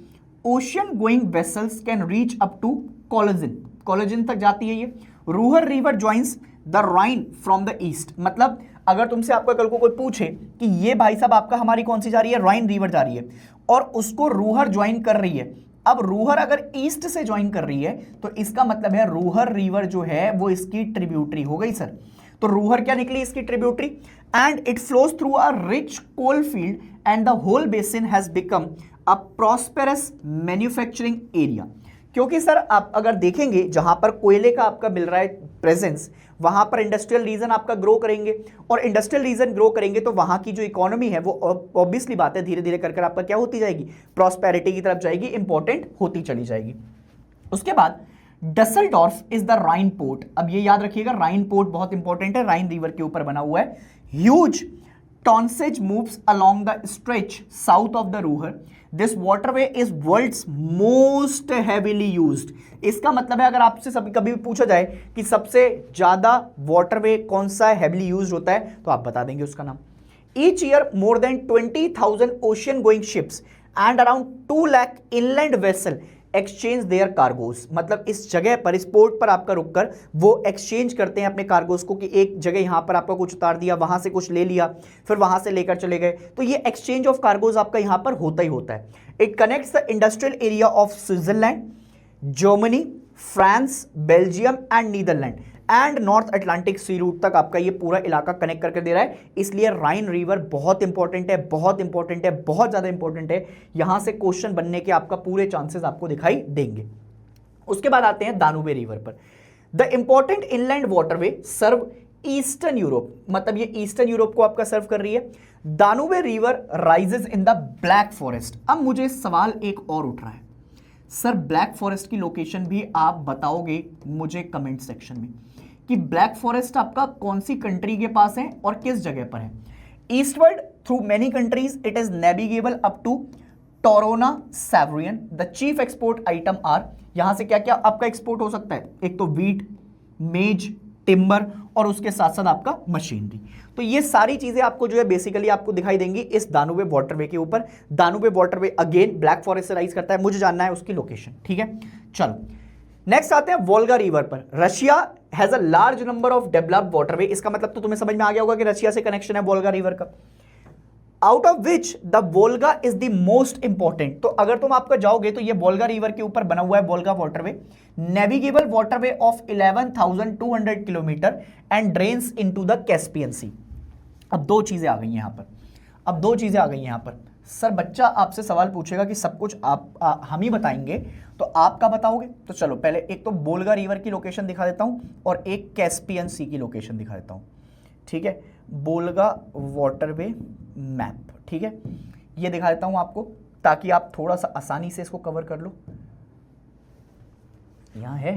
ocean going vessels can reach up to Cologne, Cologne तक जाती है ये। Ruhr river joins the Rhine from the east. मतलब अगर तुमसे आपका कल को कोई पूछे कि ये भाई साहब आपका हमारी कौन सी जा रही है, राइन रिवर जा रही है, और उसको रूहर ज्वाइन कर रही है। अब रूहर अगर ईस्ट से ज्वाइन कर रही है तो इसका मतलब है रूहर रिवर जो है वो इसकी ट्रिब्यूटरी हो गई सर। तो रूहर क्या निकली? इसकी tributary. And it flows through a rich coal field and the whole basin has become a prosperous manufacturing area. क्योंकि सर आप अगर देखेंगे जहां पर कोयले का आपका मिल रहा है प्रेजेंस, वहां पर इंडस्ट्रियल रीजन आपका ग्रो करेंगे, और इंडस्ट्रियल रीजन ग्रो करेंगे तो वहां की जो इकोनॉमी है वो ऑब्वियसली बात है धीरे धीरे कर आपका क्या होती जाएगी? प्रॉस्पेरिटी की तरफ जाएगी, इंपॉर्टेंट होती चली जाएगी। उसके बाद डसेल्डॉर्फ इज द राइन पोर्ट। अब ये याद रखिएगा, राइन पोर्ट बहुत इंपॉर्टेंट है, राइन रिवर के ऊपर बना हुआ है। Huge tonnages moves along the stretch south of the Ruhr. This waterway is world's most heavily used. इसका मतलब है अगर आपसे कभी भी पूछा जाए कि सबसे ज्यादा वाटरवे कौन सा हैवीली यूज्ड होता है तो आप बता देंगे उसका नाम। Each year more than 20,000 ocean going ships and around 2 lakh inland vessel exchange there cargoes. मतलब इस जगह पर, इस पोर्ट पर आपका रुककर वो एक्सचेंज करते हैं अपने कार्गोज को, कि एक जगह यहां पर आपका कुछ उतार दिया, वहां से कुछ ले लिया, फिर वहां से लेकर चले गए। तो ये एक्सचेंज ऑफ कार्गोज आपका यहां पर होता ही होता है। It connects the industrial area of Switzerland, Germany, France, Belgium and Netherlands and North Atlantic sea route तक आपका ये पूरा इलाका कनेक्ट करके दे रहा है। इसलिए राइन रिवर बहुत इंपॉर्टेंट है, बहुत इंपॉर्टेंट है, बहुत ज्यादा इंपॉर्टेंट है। यहां से क्वेश्चन बनने के आपका पूरे चांसेस आपको दिखाई देंगे। उसके बाद आते हैं दानुबे रिवर पर। The important inland waterway serve eastern Europe, मतलब ये ईस्टर्न यूरोप को आपका सर्व कर रही है। Danube river rises in the Black Forest. अब मुझे सवाल एक और उठ रहा है, सर ब्लैक फॉरेस्ट की लोकेशन भी आप बताओगे मुझे कमेंट सेक्शन में कि ब्लैक फॉरेस्ट आपका कौन सी कंट्री के पास है और किस जगह पर है? Eastward through many countries it is navigable up to Turnu Severin. The chief export item are, यहां से क्या क्या आपका एक्सपोर्ट हो सकता है? एक तो वीट, मेज, टिम्बर और उसके साथ साथ आपका मशीनरी। तो ये सारी चीजें आपको जो है बेसिकली आपको दिखाई देंगी इस दानुबे वाटरवे के ऊपर। दानुबे वाटरवे अगेन ब्लैक फॉरेस्ट से राइज करता है, मुझे जानना है उसकी लोकेशन, ठीक है। चलो नेक्स्ट आते हैं वोल्गा रिवर पर। Russia has a large number of developed waterway. इसका मतलब तो तुम्हें समझ में आ गया होगा कि रशिया से कनेक्शन है वोल्गा रिवर का। Out of which the Volga is the most important. तो अगर तुम आपका जाओगे तो ये वोल्गा रिवर के ऊपर बना हुआ है Volga waterway, navigable waterway of 11,200 kilometre and drains into the Caspian Sea. अब दो चीजें आ गई हैं यहां पर, अब दो चीजें आ गई हैं यहां पर। सर बच्चा आपसे सवाल पूछेगा कि सब कुछ आप हम ही बताएंगे तो आप क्या बताओगे? तो चलो पहले एक तो वोल्गा रिवर की लोकेशन दिखा देता हूं और एक कैस्पियन सी की लोकेशन दिखा देता हूं, ठीक है। वोल्गा वाटरवे मैप, ठीक है, ये दिखा देता हूं आपको ताकि आप थोड़ा सा आसानी से इसको कवर कर लो। यहां है,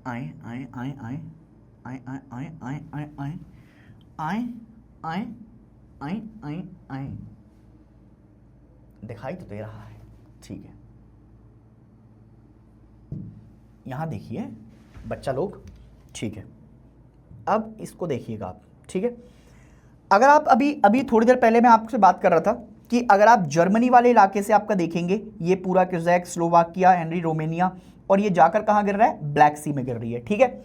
आए आए आए आए आए आए आए आए आए आए आए आए आए आए आए, दिखाई तो दे रहा है, ठीक है। यहां देखिए बच्चा लोग, ठीक है। अब इसको देखिएगा आप, ठीक है। अगर आप अभी थोड़ी देर पहले मैं आपसे बात कर रहा था कि अगर आप जर्मनी वाले इलाके से आपका देखेंगे, ये पूरा क्यूजेक, स्लोवाकिया, हेनरी, रोमेनिया, और ये जाकर कहां गिर रहा है? ब्लैक सी में गिर रही है, ठीक है।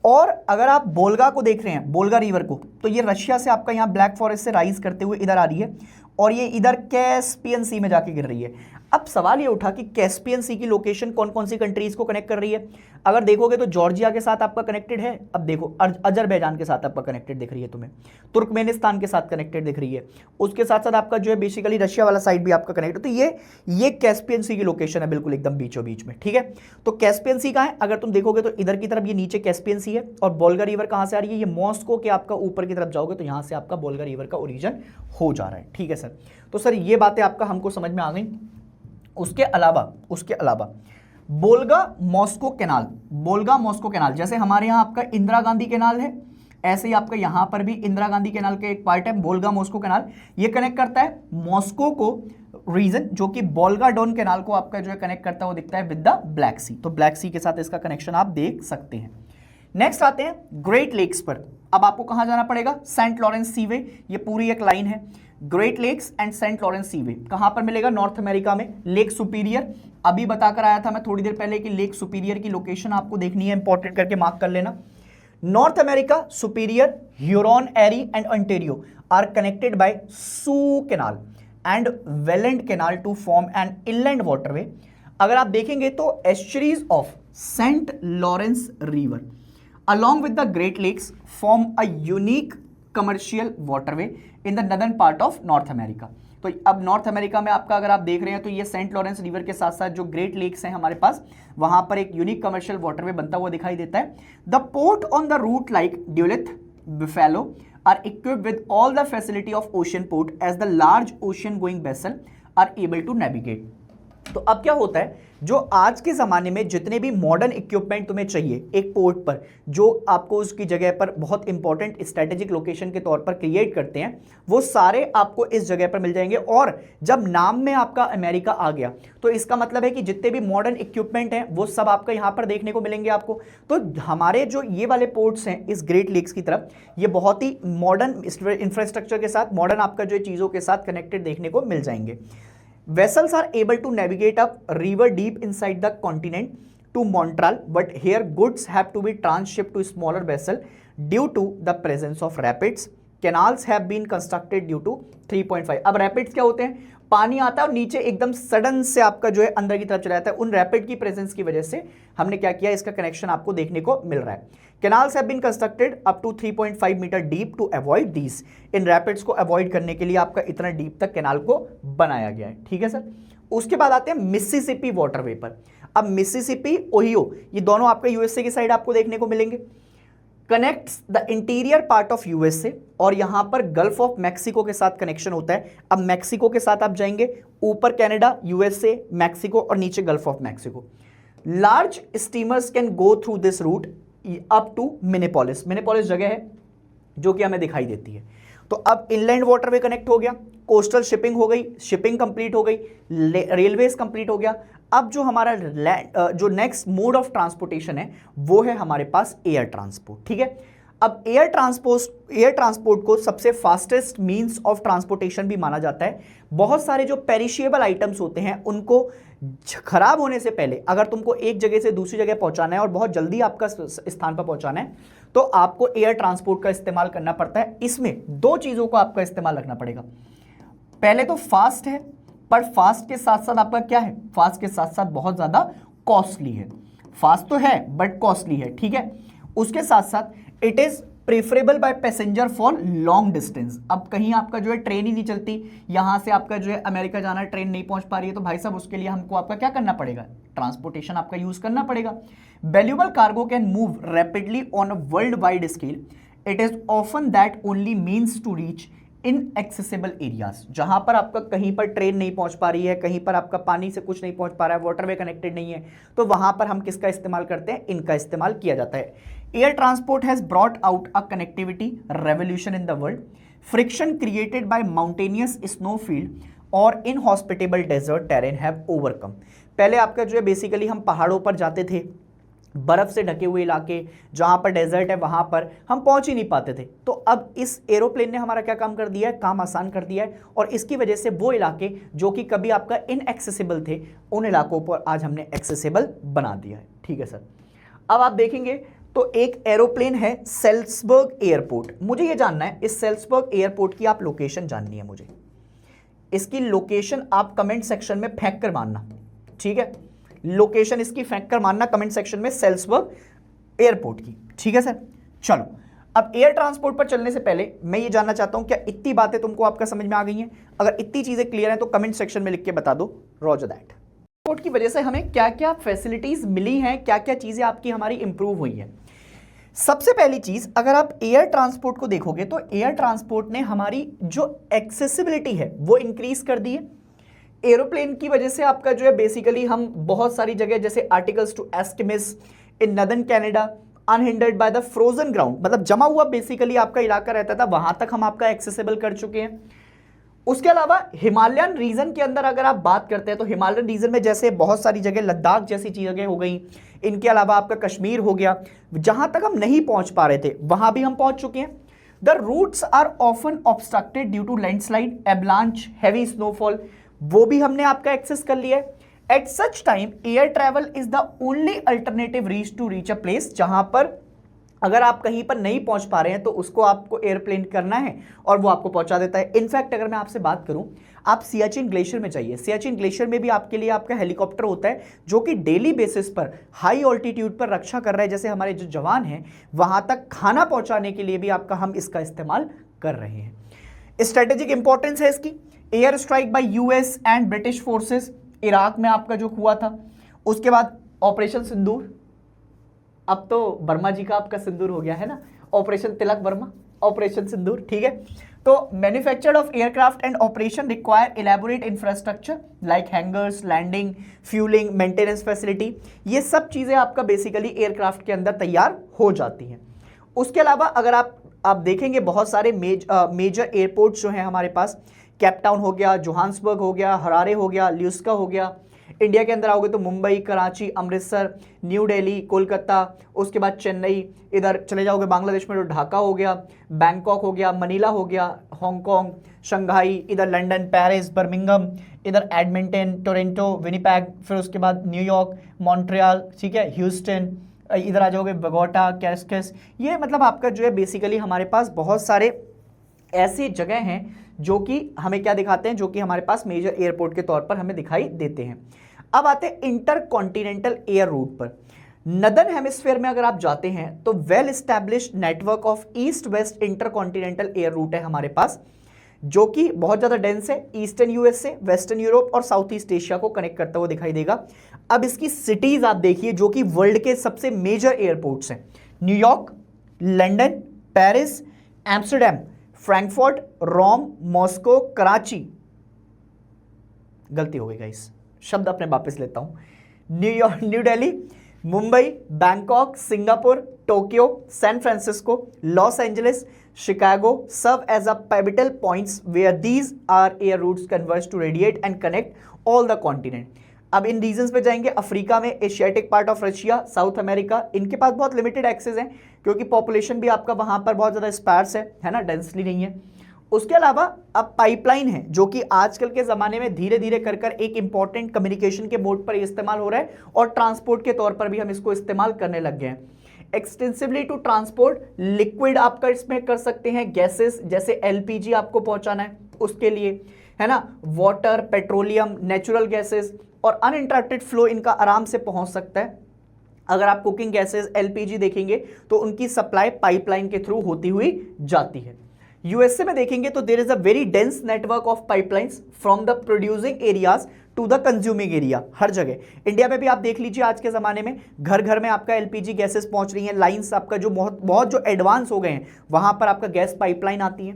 और अगर आप बोल्गा को देख रहे हैं, बोल्गा रिवर को, तो ये रशिया से आपका यहां ब्लैक फॉरेस्ट से राइज करते हुए इधर आ रही है और ये इधर कैस्पियन सी में जाके गिर रही है। अब सवाल ये उठा कि कैस्पियन सी की लोकेशन कौन कौन सी कंट्रीज को कनेक्ट कर रही है। अगर देखोगे तो जॉर्जिया के साथ आपका कनेक्टेड है, अब देखो अजरबैजान के साथ आपका कनेक्टेड दिख रही है तुम्हें, तुर्कमेनिस्तान के साथ कनेक्टेड दिख रही है, उसके साथ साथ आपका जो है बेसिकली रशिया वाला साइड भी आपका कनेक्ट है। तो ये कैस्पियन सी की लोकेशन है बिल्कुल एकदम बीचों बीच में, ठीक है। तो कैस्पियन सी कहाँ है, अगर तुम देखोगे तो इधर की तरफ ये नीचे कैस्पियन सी है, और वोल्गा रिवर कहाँ से आ रही है, ये मॉस्को के आपका ऊपर की तरफ जाओगे तो यहाँ से आपका वोल्गा रिवर का ओरिजिन हो जा रहा है, ठीक है सर। तो सर ये बातें आपका हमको समझ में आ गई। उसके अलावा बोल्गा मॉस्को कैनाल, जैसे हमारे यहाँ आपका इंदिरा गांधी कैनाल है, ऐसे ही आपका यहां पर भी इंदिरा गांधी कैनाल का एक पार्ट है बोल्गा मॉस्को कैनाल। ये कनेक्ट करता है मॉस्को को रीजन, जो कि बोल्गा डॉन कैनाल को आपका जो है कनेक्ट करता है, वो दिखता है विद द ब्लैक सी। तो ब्लैक सी के साथ इसका कनेक्शन आप देख सकते हैं। नेक्स्ट आते हैं ग्रेट लेक्स पर। अब आपको कहां जाना पड़ेगा, सेंट लॉरेंस सीवे, ये पूरी एक लाइन है। Great Lakes and Saint Lawrence Seaway कहां पर मिलेगा, नॉर्थ अमेरिका में। लेक सुपीरियर अभी बताकर आया था मैं थोड़ी देर पहले कि लेक सुपीरियर की लोकेशन आपको देखनी है, इंपॉर्टेंट करके मार्क कर लेना। North America, Superior, Huron, Erie and Ontario are connected by Soo canal and Welland canal to form an inland waterway. अगर आप देखेंगे तो estuaries of Saint Lawrence river along with the Great Lakes form a unique commercial waterway in the northern part of North America। तो अब north America में आपका अगर आप देख रहे हैं तो ये सेंट लॉरेंस रिवर के साथ साथ जो ग्रेट लेक्स हैं हमारे पास, वहां पर एक यूनिक कमर्शियल वाटरवे बनता हुआ दिखाई देता है। The port on the route like Duluth, Buffalo are equipped with all the facility of ocean port as the large ocean going vessel are able to navigate. तो अब क्या होता है, जो आज के ज़माने में जितने भी मॉडर्न इक्विपमेंट तुम्हें चाहिए एक पोर्ट पर, जो आपको उसकी जगह पर बहुत इंपॉर्टेंट स्ट्रेटेजिक लोकेशन के तौर पर क्रिएट करते हैं, वो सारे आपको इस जगह पर मिल जाएंगे। और जब नाम में आपका अमेरिका आ गया तो इसका मतलब है कि जितने भी मॉडर्न इक्विपमेंट हैं वो सब आपका यहाँ पर देखने को मिलेंगे आपको। तो हमारे जो ये वाले पोर्ट्स हैं इस ग्रेट लेक्स की तरफ, ये बहुत ही मॉडर्न इंफ्रास्ट्रक्चर के साथ, मॉडर्न आपका जो चीज़ों के साथ कनेक्टेड देखने को मिल जाएंगे। Vessels are able to navigate up river deep inside the continent to Montreal, but here goods have to be transshipped to smaller vessel due to the presence of rapids. Canals have been constructed due to 3.5। अब rapids क्या होते हैं, पानी आता है और नीचे एकदम सडन से आपका जो है अंदर की तरफ चला जाता है। उन रैपिड की प्रेजेंस की वजह से हमने क्या किया, इसका कनेक्शन आपको देखने को मिल रहा है। Canals have been constructed up to 3.5 metre deep to avoid these. इन रैपिड्स को अवॉइड करने के लिए आपका इतना डीप तक कैनाल को बनाया गया है, ठीक है सर। उसके बाद आते हैं मिसिसिपी वाटरवे पर। अब मिसिसिपी, ओहियो, ये दोनों आपका यूएसए की साइड आपको देखने को मिलेंगे। Connects the interior part of USA, और यहां पर गल्फ ऑफ मैक्सिको के साथ कनेक्शन होता है। अब मैक्सिको के साथ आप जाएंगे, ऊपर कनाडा, यूएसए, मैक्सिको और नीचे Gulf of Mexico. Large steamers can go through this route up to Minneapolis. Minneapolis जगह है जो कि हमें दिखाई देती है। तो अब इनलैंड वाटरवे कनेक्ट हो गया, कोस्टल शिपिंग हो गई, शिपिंग कंप्लीट हो गई, रेलवेज कंप्लीट हो गया। अब जो हमारा जो नेक्स्ट मोड ऑफ ट्रांसपोर्टेशन है वो है हमारे पास एयर ट्रांसपोर्ट, ठीक है। अब एयर ट्रांसपोर्ट को सबसे फास्टेस्ट मींस ऑफ ट्रांसपोर्टेशन भी माना जाता है। बहुत सारे जो पेरिशेबल आइटम्स होते हैं उनको खराब होने से पहले अगर तुमको एक जगह से दूसरी जगह पहुंचाना है और बहुत जल्दी आपका स्थान पर पहुंचाना है तो आपको एयर ट्रांसपोर्ट का इस्तेमाल करना पड़ता है। इसमें दो चीज़ों का आपका इस्तेमाल रखना पड़ेगा। पहले तो फास्ट है, पर फास्ट के साथ साथ आपका क्या है, फास्ट के साथ साथ बहुत ज़्यादा कॉस्टली है। फास्ट तो है बट कॉस्टली है, ठीक है। उसके साथ साथ it is preferable by passenger for long distance. अब कहीं आपका जो है ट्रेन ही नहीं चलती, यहाँ से आपका जो है अमेरिका जाना ट्रेन नहीं पहुँच पा रही है, तो भाई साहब उसके लिए हमको आपका क्या करना पड़ेगा, ट्रांसपोर्टेशन आपका यूज़ करना पड़ेगा। Valuable cargo can move rapidly on a world wide scale. It is often that only means to reach inaccessible areas. जहां पर आपका कहीं पर ट्रेन नहीं पहुंच पा रही है, कहीं पर आपका पानी से कुछ नहीं पहुंच पा रहा है, वाटरवे कनेक्टेड नहीं है, तो वहां पर हम किसका इस्तेमाल करते हैं, इनका इस्तेमाल किया जाता है। Air transport has brought out a connectivity revolution in the world. Friction created by mountainous snowfield और inhospitable desert terrain have overcome. पहले आपका जो है बेसिकली हम पहाड़ों पर जाते थे, बर्फ से ढके हुए इलाके जहां पर डेजर्ट है वहां पर हम पहुंच ही नहीं पाते थे। तो अब इस एरोप्लेन ने हमारा क्या काम कर दिया है, काम आसान कर दिया है, और इसकी वजह से वो इलाके जो कि कभी आपका इनएक्सेसिबल थे उन इलाकों पर आज हमने एक्सेसिबल बना दिया है, ठीक है सर। अब आप देखेंगे तो एक एरोप्लेन है सेल्सबर्ग एयरपोर्ट। मुझे ये जानना है इस सेल्सबर्ग एयरपोर्ट की आप लोकेशन जाननी है मुझे। इसकी लोकेशन आप कमेंट सेक्शन में फेंक कर मानना, ठीक है, लोकेशन इसकी फेंक कर मानना कमेंट सेक्शन में, सेल्सबर्ग एयरपोर्ट की, ठीक है सर। चलो अब एयर ट्रांसपोर्ट पर चलने से पहले मैं ये जानना चाहता हूं क्या इतनी बातें तुमको आपका समझ में आ गई हैं? अगर इतनी चीजें क्लियर हैं तो कमेंट सेक्शन में लिख के बता दो रोजर दैट। ट्रांसपोर्ट की वजह से हमें क्या क्या फैसिलिटीज मिली हैं, क्या क्या चीजें आपकी हमारी इंप्रूव हुई हैं। सबसे पहली चीज, अगर आप एयर ट्रांसपोर्ट को देखोगे तो एयर ट्रांसपोर्ट ने हमारी जो एक्सेसिबिलिटी है वो इंक्रीज कर दी है। एरोप्लेन की वजह से आपका जो है बेसिकली हम बहुत सारी जगह जैसे articles to Eskimos in northern Canada unhindered by the frozen ground, मतलब जमा हुआ बेसिकली आपका इलाका रहता था, वहां तक हम आपका एक्सेसिबल कर चुके हैं। उसके अलावा हिमालयन रीजन के अंदर अगर आप बात करते हैं तो हिमालयन रीजन में जैसे बहुत सारी जगह लद्दाख जैसी जगह हो गई, इनके अलावा आपका कश्मीर हो गया, जहां तक हम नहीं पहुंच पा रहे थे वहां भी हम पहुंच चुके हैं। The routes are often obstructed due to landslide, avalanche, heavy snowfall, वो भी हमने आपका एक्सेस कर लिया है। At such time air travel is the only alternative reach a place, जहां पर अगर आप कहीं पर नहीं पहुंच पा रहे हैं तो उसको आपको एयरप्लेन करना है और वो आपको पहुंचा देता है। इनफैक्ट अगर मैं आपसे बात करूं, आप सियाचिन ग्लेशियर में जाइए, सियाचिन ग्लेशियर में भी आपके लिए आपका हेलीकॉप्टर होता है जो कि डेली बेसिस पर हाई ऑल्टीट्यूड पर रक्षा कर रहा है, जैसे हमारे जो जवान हैं वहां तक खाना पहुंचाने के लिए भी आपका हम इसका इस्तेमाल कर रहे हैं। स्ट्रेटेजिक इंपॉर्टेंस है इसकी। Air strike bye US and British forces Iraq में आपका जो हुआ था, उसके बाद ऑपरेशन सिंदूर, अब तो वर्मा जी का आपका सिंदूर हो गया है ना, ऑपरेशन तिलक वर्मा, ऑपरेशन सिंदूर, ठीक है। तो manufactured of aircraft and operation require elaborate infrastructure like hangars, landing, fuelling, maintenance facility, ये सब चीजें आपका बेसिकली एयरक्राफ्ट के अंदर तैयार हो जाती हैं। उसके अलावा अगर आप देखेंगे बहुत सारे मेजर एयरपोर्ट्स जो हैं हमारे पास, कैपटाउन हो गया, जोहान्सबर्ग हो गया, हरारे हो गया, ल्यूस्का हो गया। इंडिया के अंदर आओगे तो मुंबई, कराची, अमृतसर, न्यू दिल्ली, कोलकाता, उसके बाद चेन्नई, इधर चले जाओगे बांग्लादेश में तो ढाका हो गया, बैंकॉक हो गया, मनीला हो गया, हांगकांग, शंघाई, इधर लंदन, पेरिस, बर्मिंघम, इधर एडमिंटन, टोरंटो, विनिपेग, फिर उसके बाद न्यूयॉर्क, मॉन्ट्रियल, ठीक है, ह्यूस्टन, इधर आ जाओगे बगोटा, कैस्कस। ये मतलब आपका जो है बेसिकली हमारे पास बहुत सारे ऐसे जगह हैं जो कि हमें क्या दिखाते हैं, जो कि हमारे पास मेजर एयरपोर्ट के तौर पर हमें दिखाई देते हैं। अब आते हैं इंटर कॉन्टिनेंटल एयर रूट पर। नदर्न हेमिस्फीयर में अगर आप जाते हैं तो well established network of east west inter continental air root है हमारे पास, जो कि बहुत ज्यादा डेंस है। ईस्टर्न यूएस से वेस्टर्न यूरोप और साउथ ईस्ट एशिया को कनेक्ट करता हुआ दिखाई देगा। अब इसकी सिटीज आप देखिए जो कि वर्ल्ड के सबसे मेजर एयरपोर्ट्स हैं, New York, London, Paris, Amsterdam, Frankfurt, Rome, Moscow, Karachi, गलती हो गई गाइस, शब्द अपने वापस लेता हूं, New York, New Delhi, Mumbai, Bangkok, Singapore, Tokyo, San Francisco, Los Angeles, Chicago serve as a pivotal points where these are air routes converge to radiate and connect all the continent। अब इन regions पे जाएंगे, अफ्रीका में, Asiatic part of Russia, south America, इनके पास बहुत limited access है क्योंकि population भी आपका वहां पर बहुत ज्यादा स्पार्स है ना, डेंसली नहीं है। उसके अलावा अब पाइपलाइन है जो कि आजकल के जमाने में धीरे धीरे कर कर एक इंपॉर्टेंट कम्युनिकेशन के मोड पर इस्तेमाल हो रहा है और ट्रांसपोर्ट के तौर पर भी हम इसको इस्तेमाल करने लग गए हैं। एक्सटेंसिवली टू ट्रांसपोर्ट लिक्विड आपका इसमें कर सकते हैं, गैसेस जैसे एलपीजी आपको पहुंचाना है उसके लिए, है ना, वाटर, पेट्रोलियम, नेचुरल गैसेस और अनइंटरप्टेड फ्लो इनका आराम से पहुंच सकता है। अगर आप कुकिंग गैसेस एलपीजी देखेंगे तो उनकी सप्लाई पाइपलाइन के थ्रू होती हुई जाती है। यूएसए में देखेंगे तो there is a very dense network of pipelines from the producing areas to the consuming area, हर जगह। इंडिया में भी आप देख लीजिए आज के जमाने में घर घर में आपका एलपीजी गैसेस पहुंच रही हैं, लाइंस आपका जो बहुत जो एडवांस हो गए हैं वहां पर आपका गैस पाइपलाइन आती है।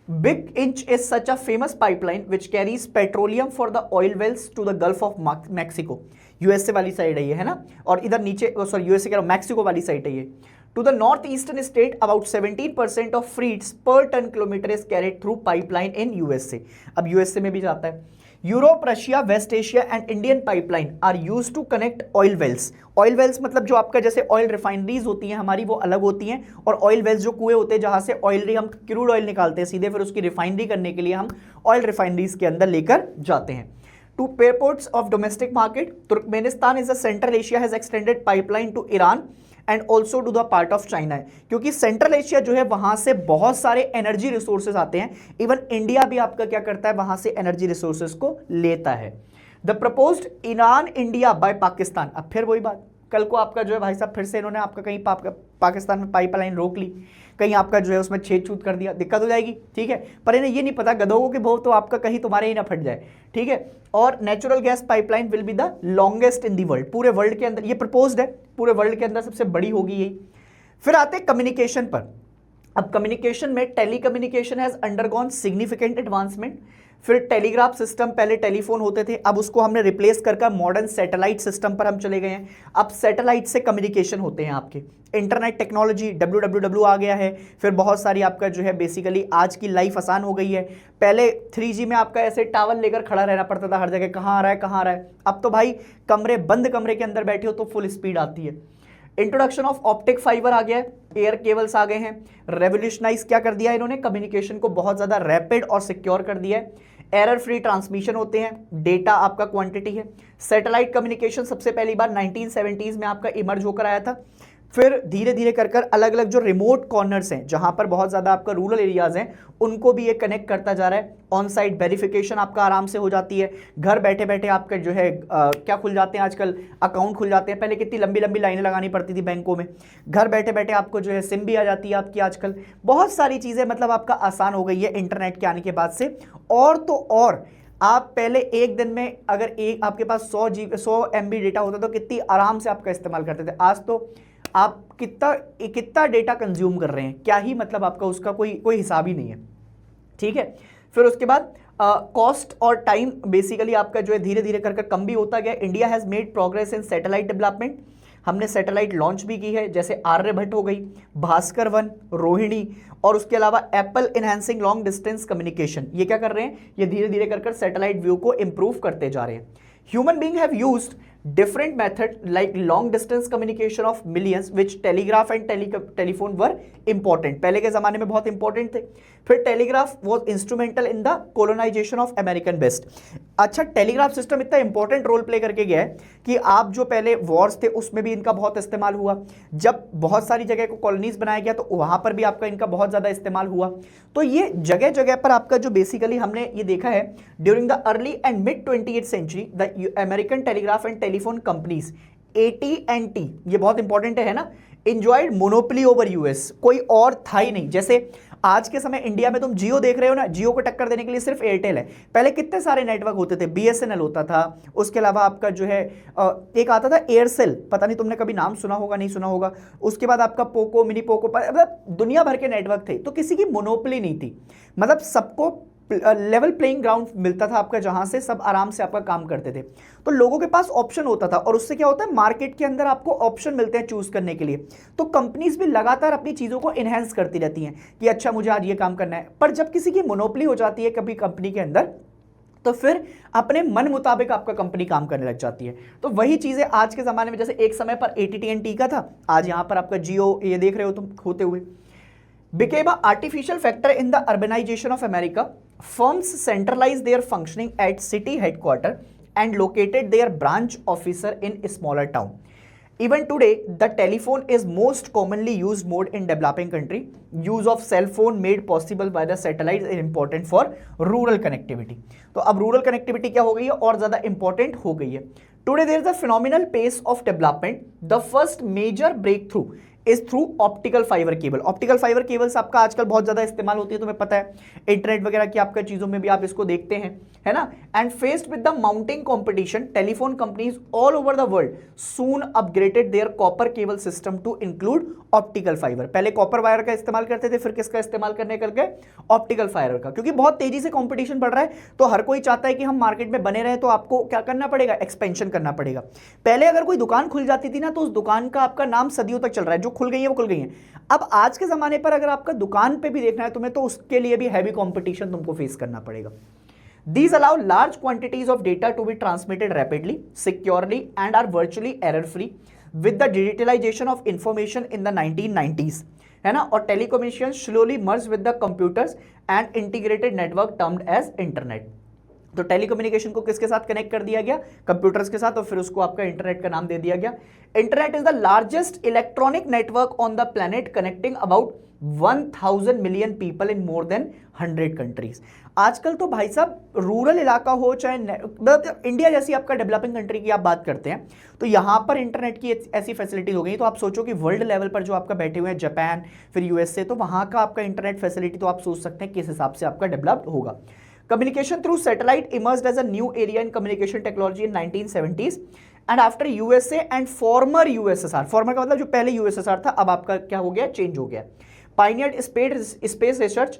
Big Inch is such a famous pipeline which carries petroleum for the oil wells to the Gulf of Mexico, USA वाली साइड है ये, है ना, और इधर नीचे सॉरी यूएसए कह रहा हूं, मैक्सिको वाली साइड है ये। To the northeastern state, about 17% of freights per ton kilometer is carried through pipeline in USA। अब USA में भी जाता है। Europe, Russia, West Asia and Indian pipeline are use to connect oil wells. Oil wells मतलब जो आपका जैसे oil refineries होती हैं हमारी वो अलग होती हैं, और ऑयल वेल्स जो कुएं होते हैं जहां से ऑयल हम क्रूड ऑयल निकालते हैं सीधे, फिर उसकी रिफाइनरी करने के लिए हम ऑयल रिफाइनरीज के अंदर लेकर जाते हैं। To airports of domestic market, Turkmenistan is a Central Asia has extended pipeline to Iran and also to the part of China है, क्योंकि सेंट्रल एशिया जो है वहां से बहुत सारे एनर्जी रिसोर्सेज आते हैं। इवन इंडिया भी आपका क्या करता है, वहां से एनर्जी रिसोर्सेज को लेता है। The proposed Iran India by Pakistan, अब फिर वही बात, कल को आपका जो है भाई साहब फिर से इन्होंने आपका कहीं पाकिस्तान में पाइपलाइन रोक ली, कहीं आपका जो है उसमें छेद छूत कर दिया, दिक्कत हो जाएगी, ठीक है। पर इन्हें ये नहीं पता गधों के भोग तो आपका कहीं तुम्हारे ही ना फट जाए, ठीक है। और natural gas pipeline will be the longest in the world, पूरे वर्ल्ड के अंदर ये प्रपोज्ड है, पूरे वर्ल्ड के अंदर सबसे बड़ी होगी यही। फिर आते हैं कम्युनिकेशन पर। अब कम्युनिकेशन में telecommunication has undergone significant advancement. फिर टेलीग्राफ सिस्टम, पहले टेलीफोन होते थे, अब उसको हमने रिप्लेस कर मॉडर्न सैटेलाइट सिस्टम पर हम चले गए हैं। अब सैटेलाइट से कम्युनिकेशन होते हैं आपके। इंटरनेट टेक्नोलॉजी WWW आ गया है। फिर बहुत सारी आपका जो है बेसिकली आज की लाइफ आसान हो गई है। पहले 3G में आपका ऐसे टावल लेकर खड़ा रहना पड़ता था हर जगह, कहाँ आ रहा है कहाँ आ रहा है। अब तो भाई बंद कमरे के अंदर बैठे हो तो फुल स्पीड आती है। इंट्रोडक्शन ऑफ ऑप्टिक फाइबर आ गया है, एयर केबल्स आ गए हैं। रेवोल्यूशनाइज क्या कर दिया इन्होंने, कम्युनिकेशन को बहुत ज्यादा रैपिड और सिक्योर कर दिया है। एरर फ्री ट्रांसमिशन होते हैं, डेटा आपका क्वांटिटी है। सैटेलाइट कम्युनिकेशन सबसे पहली बार 1970s में आपका इमर्ज होकर आया था। फिर धीरे धीरे कर अलग अलग जो रिमोट कॉर्नर्स हैं, जहां पर बहुत ज़्यादा आपका रूरल एरियाज हैं, उनको भी ये कनेक्ट करता जा रहा है। ऑन साइट वेरिफिकेशन आपका आराम से हो जाती है, घर बैठे बैठे आपके जो है क्या खुल जाते हैं आजकल, अकाउंट खुल जाते हैं। पहले कितनी लंबी लंबी लाइनें लगानी पड़ती थी बैंकों में, घर बैठे बैठे आपको जो है सिम भी आ जाती है आपकी आजकल। बहुत सारी चीज़ें मतलब आपका आसान हो गई है इंटरनेट के आने के बाद से। और तो और आप पहले एक दिन में अगर एक आपके पास 100 MB डेटा होता तो कितनी आराम से आपका इस्तेमाल करते थे। आज तो आप कितना डेटा कंज्यूम कर रहे हैं, क्या ही मतलब आपका उसका कोई हिसाब ही नहीं है, ठीक है। फिर उसके बाद कॉस्ट और टाइम बेसिकली आपका जो है धीरे धीरे कर कम भी होता गया। India has made progress in satellite development, हमने सैटेलाइट लॉन्च भी की है, जैसे आर्यभट्ट हो गई, भास्कर 1, रोहिणी, और उसके अलावा Apple enhancing long distance communication. ये क्या कर रहे हैं, ये धीरे धीरे कर सैटेलाइट व्यू को इंप्रूव करते जा रहे हैं। Human being have used different method like long distance communication of millions which telegraph and telephone were important, पहले के जमाने में बहुत इंपॉर्टेंट थे। फिर telegraph was instrumental in the colonization of American West। अच्छा, टेलीग्राफ सिस्टम इतना इंपॉर्टेंट रोल प्ले करके गया है कि आप जो पहले वॉर्स थे उसमें भी इनका बहुत इस्तेमाल हुआ। जब बहुत सारी जगह को कॉलोनीज बनाया गया तो वहां पर भी आपका इनका बहुत ज्यादा इस्तेमाल हुआ। तो ये जगह जगह पर आपका जो बेसिकली हमने ये देखा है during the early and mid 20th century the American telegraph and telephone companies AT&T, ये बहुत इंपॉर्टेंट है ना, enjoyed मोनोपोली ओवर यूएस, कोई और था ही नहीं। जैसे आज के समय इंडिया में तुम जियो देख रहे हो ना, जियो को टक्कर देने के लिए सिर्फ एयरटेल है। पहले कितने सारे नेटवर्क होते थे, BSNL होता था, उसके अलावा आपका जो है एक आता था एयरसेल, पता नहीं तुमने कभी नाम सुना होगा नहीं सुना होगा। उसके बाद आपका पोको, मिनी पोको, मतलब दुनिया भर के नेटवर्क थे, तो किसी की मोनोपोली नहीं थी। मतलब सबको लेवल प्लेइंग ग्राउंड मिलता था आपका, जहां से सब आराम से आपका काम करते थे। तो लोगों के पास ऑप्शन होता था, और उससे क्या होता है, मार्केट के अंदर आपको ऑप्शन मिलते हैं चूज करने के लिए। तो कंपनीज भी लगातार अपनी चीजों को इनहेंस करती रहती हैं कि अच्छा मुझे आज ये काम करना है। पर जब किसी की मोनोपोली हो जाती है कभी कंपनी के अंदर, तो फिर अपने मन मुताबिक आपका कंपनी काम करने लग जाती है। तो वही चीजें आज के जमाने में, जैसे एक समय पर AT&T का था, आज यहां पर आपका जियो, ये देख रहे हो तुम होते हुए, became an artificial factor in the urbanization of America. Firms centralized their functioning at city headquarters and located their branch officer in a smaller town. Even today, the telephone is most commonly used mode in developing country. Use of cell phone made possible by the satellite is important for rural connectivity. तो अब rural connectivity क्या हो गई है, और ज़्यादा important हो गई है। Today there is a phenomenal pace of development. The first major breakthrough is through optical fibre cable. Optical fibre cables आपका आजकल बहुत ज्यादा इस्तेमाल होती है, तुम्हें पता है, इंटरनेट वगैरह की आपका चीजों में भी आप इसको देखते हैं, है ना। And faced with the mounting competition, telephone companies all over the world soon upgraded their copper cable system to include optical fibre. पहले कॉपर वायर का इस्तेमाल करते थे, फिर किसका इस्तेमाल करने कर गए, ऑप्टिकल फाइबर का, क्योंकि बहुत तेजी से कॉम्पिटिशन बढ़ रहा है। तो हर कोई चाहता है कि हम मार्केट में बने रहे, तो आपको क्या करना पड़ेगा, एक्सपेंशन करना पड़ेगा। पहले अगर कोई दुकान खुल जाती थी ना, तो उस दुकान का आपका नाम सदियों तक चल रहा है, जो खुल गई है वो खुल गई है। अब आज के जमाने पर अगर आपका दुकान पे भी देखना है तुम्हें, तो उसके लिए भी हैवी कंपटीशन तुमको फेस करना पड़ेगा। These allow large quantities of data to be transmitted rapidly, securely and are virtually error free with the digitalization of information in the 1990s, है ना। और telecommunications slowly merged with the computers and integrated network termed as internet। तो telecommunication को किसके साथ connect कर दिया गया? कंप्यूटर्स के साथ, और फिर उसको आपका इंटरनेट का नाम दे दिया गया। Internet is the largest electronic network on the planet connecting about 1000 million people in more than 100 countries. आजकल तो भाई साहब रूरल इलाका हो चाहे मतलब इंडिया जैसी आपका डेवलपिंग कंट्री की आप बात करते हैं, तो यहां पर इंटरनेट की ऐसी फैसिलिटीज हो गई। तो आप सोचो कि वर्ल्ड लेवल पर जो आपका बैठे हुए हैं जापान, फिर यूएसए, तो वहां का आपका इंटरनेट फैसिलिटी तो आप सोच सकते हैं किस हिसाब से आपका डेवलप्ड होगा। Communication through satellite emerged as a new area in communication technology in 1970s and after USA and former USSR, former का मतलब जो पहले USSR था, अब आपका क्या हो गया? चेंज हो गया। Pioneered space research,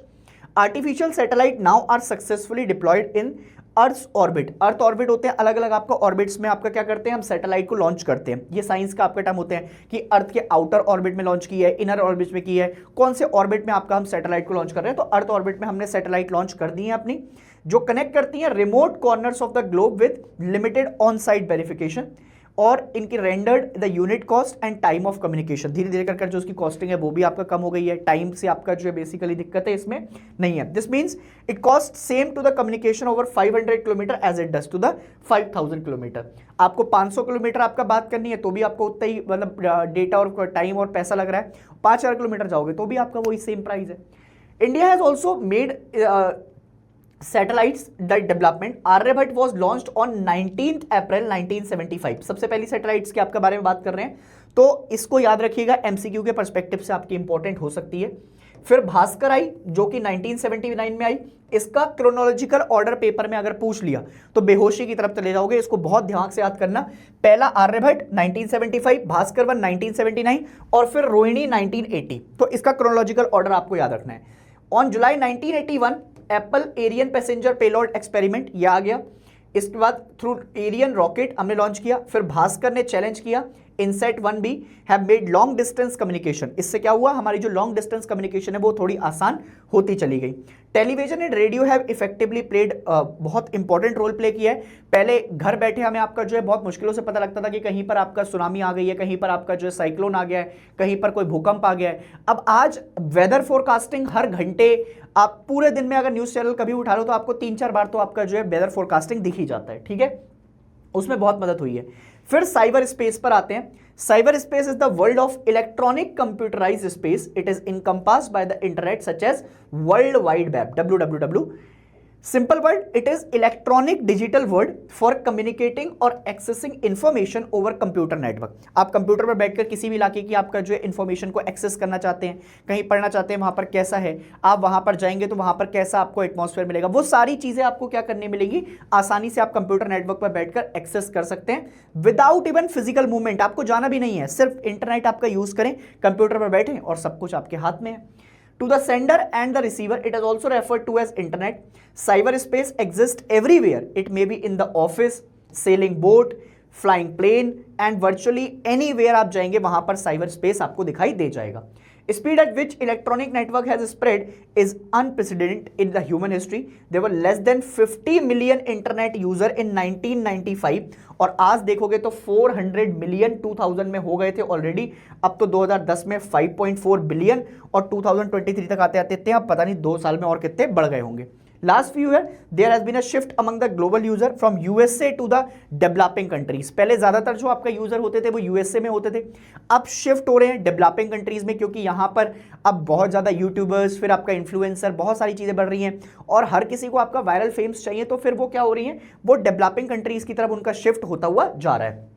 artificial satellite now are successfully deployed in earth orbit. Earth orbit होते हैं अलग अलग आपका ऑर्बिट्स में आपका क्या करते हैं? हम सैटेलाइट को लॉन्च करते हैं। ये साइंस का आपका टर्म होते हैं कि अर्थ के आउटर ऑर्बिट में लॉन्च किया है, इनर ऑर्बिट में किया है, कौन से ऑर्बिट में आपका हम सैटेलाइट को लॉन्च कर रहे हैं। तो अर्थ ऑर्बिट में हमने सैटेलाइट लॉन्च कर दी है अपनी, जो कनेक्ट करती हैं remote corners of the globe with limited on site verification, और इनकी rendered the unit cost and time of communication. धीरे धीरे कर जो उसकी कॉस्टिंग है वो भी आपका कम हो गई है, टाइम से आपका जो है बेसिकली दिक्कत है इसमें नहीं है। This means it cost same to the communication over 500 kilometre as it does to the 5000 kilometre. आपको 500 किलोमीटर आपका बात करनी है तो भी आपको उतना ही मतलब डेटा और टाइम और पैसा लग रहा है। 5000 किलोमीटर जाओगे तो भी आपका वही सेम प्राइस है। India has also made satellites development. Aryabhata was launched on 19 April 1975। सबसे पहली सैटेलाइट्स के आपके बारे में बात कर रहे हैं, तो इसको याद रखिएगा, एमसीक्यू के पर्सपेक्टिव से आपकी इंपॉर्टेंट हो सकती है। फिर भास्कर आई जो कि 1979 में आई। इसका क्रोनोलॉजिकल ऑर्डर पेपर में अगर पूछ लिया तो बेहोशी की तरफ चले जाओगे, इसको बहुत ध्यान से याद करना। पहला आर्यभट्ट 1975, भास्कर 1 1979 और फिर रोहिणी 1980। तो इसका क्रोनोलॉजिकल ऑर्डर आपको याद रखना है। On July 1981 APPLE Ariane passenger payload experiment, यह आ गया। इसके बाद थ्रू एरियन रॉकेट हमने लॉन्च किया। फिर भास्कर ने चैलेंज किया, INSAT 1B have made long distance communication. इससे क्या हुआ? हमारी जो लॉन्ग डिस्टेंस कम्युनिकेशन है वो थोड़ी आसान होती चली गई। Television and radio have effectively played, बहुत इंपॉर्टेंट रोल प्ले किया है। पहले घर बैठे हमें आपका जो है बहुत मुश्किलों से पता लगता था कि कहीं पर आपका सुनामी आ गई है, कहीं पर आपका जो है साइक्लोन आ गया है, कहीं पर कोई भूकंप आ गया है। अब आज वेदर फोरकास्टिंग हर घंटे, आप पूरे दिन में अगर न्यूज चैनल कभी उठा लो तो आपको 3-4 बार तो आपका जो है वेदर फोरकास्टिंग दिख ही जाता है, ठीक है, उसमें बहुत मदद हुई है। फिर साइबर स्पेस पर आते हैं। Cyber space is the world of electronic computerized space. It is encompassed by the internet such as world wide web, WWW। Simple word, it is electronic digital word for communicating और accessing information over computer network. आप computer पर बैठकर किसी भी इलाके की आपका जो है इंफॉर्मेशन को एक्सेस करना चाहते हैं, कहीं पढ़ना चाहते हैं वहां पर कैसा है, आप वहां पर जाएंगे तो वहां पर कैसा आपको एटमॉस्फेयर मिलेगा, वो सारी चीजें आपको क्या करने मिलेंगी, आसानी से आप कंप्यूटर नेटवर्क पर बैठकर एक्सेस कर सकते हैं विदाउट इवन फिजिकल मूवमेंट। आपको जाना भी नहीं है, सिर्फ इंटरनेट आपका यूज करें, कंप्यूटर पर बैठें और सब कुछ आपके हाथ में है। To the sender and the receiver, it is also referred to as internet. Cyberspace exists everywhere. It may be in the office, sailing boat, flying plane and virtually anywhere आप जाएंगे वहां पर साइबर स्पेस आपको दिखाई दे जाएगा। Speed at which electronic network has spread is unprecedented in the human history. There were less than 50 million internet user in 1995 और आज देखोगे तो 400 मिलियन 2000 में हो गए थे ऑलरेडी। अब तो 2010 में 5.4 बिलियन और 2023 तक आते आते इतने, अब पता नहीं 2 साल में और कितने बढ़ गए होंगे। Last few years, there has been a shift among the global user from USA to the developing countries. पहले ज्यादातर जो आपका यूजर होते थे वो यूएसए में होते थे, अब शिफ्ट हो रहे हैं डेवलपिंग कंट्रीज में, क्योंकि यहाँ पर अब बहुत ज्यादा यूट्यूबर्स, फिर आपका इन्फ्लुएंसर, बहुत सारी चीजें बढ़ रही हैं और हर किसी को आपका वायरल फेम्स चाहिए, तो फिर वो क्या हो रही हैं, वो डेवलपिंग कंट्रीज की तरफ उनका शिफ्ट होता हुआ जा रहा है।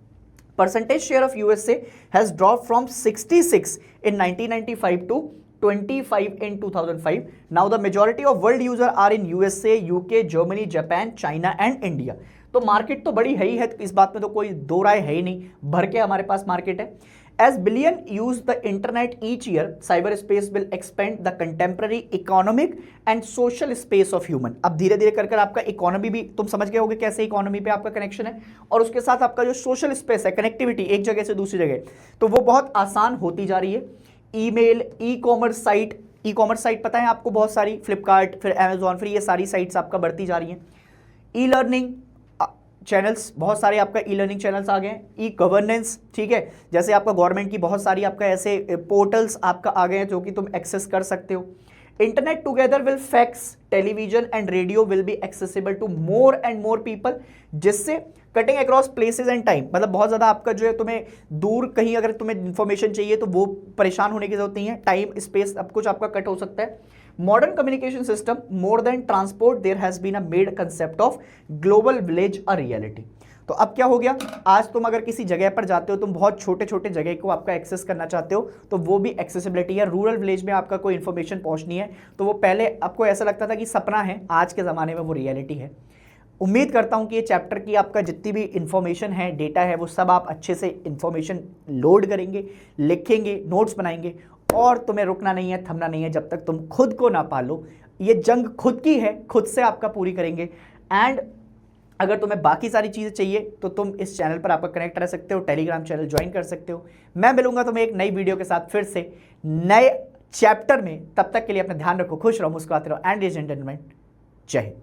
Percentage share of USA has dropped from 66 in 1995 to 25 in 2005. Now the majority of world user are in USA, UK, Germany, Japan, China and India. तो मार्केट तो बड़ी है ही है, इस बात में तो कोई दो राय है ही नहीं, भर के हमारे पास मार्केट है। As billion use the internet each year, cyberspace will expand the contemporary economic and social space of human. अब धीरे धीरे कर कर आपका इकोनॉमी भी तुम समझ गए होगे कैसे इकोनॉमी पे आपका कनेक्शन है, और उसके साथ आपका जो सोशल स्पेस है, कनेक्टिविटी एक जगह से दूसरी जगह, तो वो बहुत आसान होती जा रही है। ईमेल, ई कॉमर्स साइट पता है आपको बहुत सारी, फ्लिपकार्ट, फिर अमेजॉन, फिर ये सारी साइट्स आपका बढ़ती जा रही हैं। ई लर्निंग चैनल्स, बहुत सारे आपका ई लर्निंग चैनल्स आ गए। ई गवर्नेंस, ठीक है, जैसे आपका गवर्नमेंट की बहुत सारी आपका ऐसे पोर्टल्स आपका आ गए हैं जो कि तुम एक्सेस कर सकते हो। Internet together will fax television and radio will be accessible to more and more people, जिससे cutting across places and time, मतलब बहुत ज़्यादा आपका जो है तुम्हें दूर कहीं अगर तुम्हें इंफॉर्मेशन चाहिए तो वो परेशान होने की जरूरत नहीं है, टाइम स्पेस सब कुछ आपका कट हो सकता है। Modern communication system more than transport there has been a made concept of global village a reality. तो अब क्या हो गया, आज तुम अगर किसी जगह पर जाते हो, तुम बहुत छोटे छोटे जगह को आपका एक्सेस करना चाहते हो तो वो भी एक्सेसिबिलिटी है। रूरल विलेज में आपका कोई इंफॉर्मेशन पहुंचनी है तो वो पहले आपको ऐसा लगता था कि सपना है, आज के ज़माने में वो रियलिटी है। उम्मीद करता हूं कि ये चैप्टर की आपका जितनी भी इंफॉर्मेशन है, डेटा है, वो सब आप अच्छे से इंफॉर्मेशन लोड करेंगे, लिखेंगे, नोट्स बनाएंगे, और तुम्हें रुकना नहीं है, थमना नहीं है जब तक तुम खुद को ना पालो। ये जंग खुद की है, खुद से आपका पूरी करेंगे। एंड अगर तुम्हें बाकी सारी चीज़ें चाहिए तो तुम इस चैनल पर आपका कनेक्ट रह सकते हो, टेलीग्राम चैनल ज्वाइन कर सकते हो। मैं मिलूंगा तुम्हें एक नई वीडियो के साथ फिर से नए चैप्टर में। तब तक के लिए अपना ध्यान रखो, खुश रहो, मुस्कुराते रहो, एंड एंटरटेनमेंट। जय हिंद।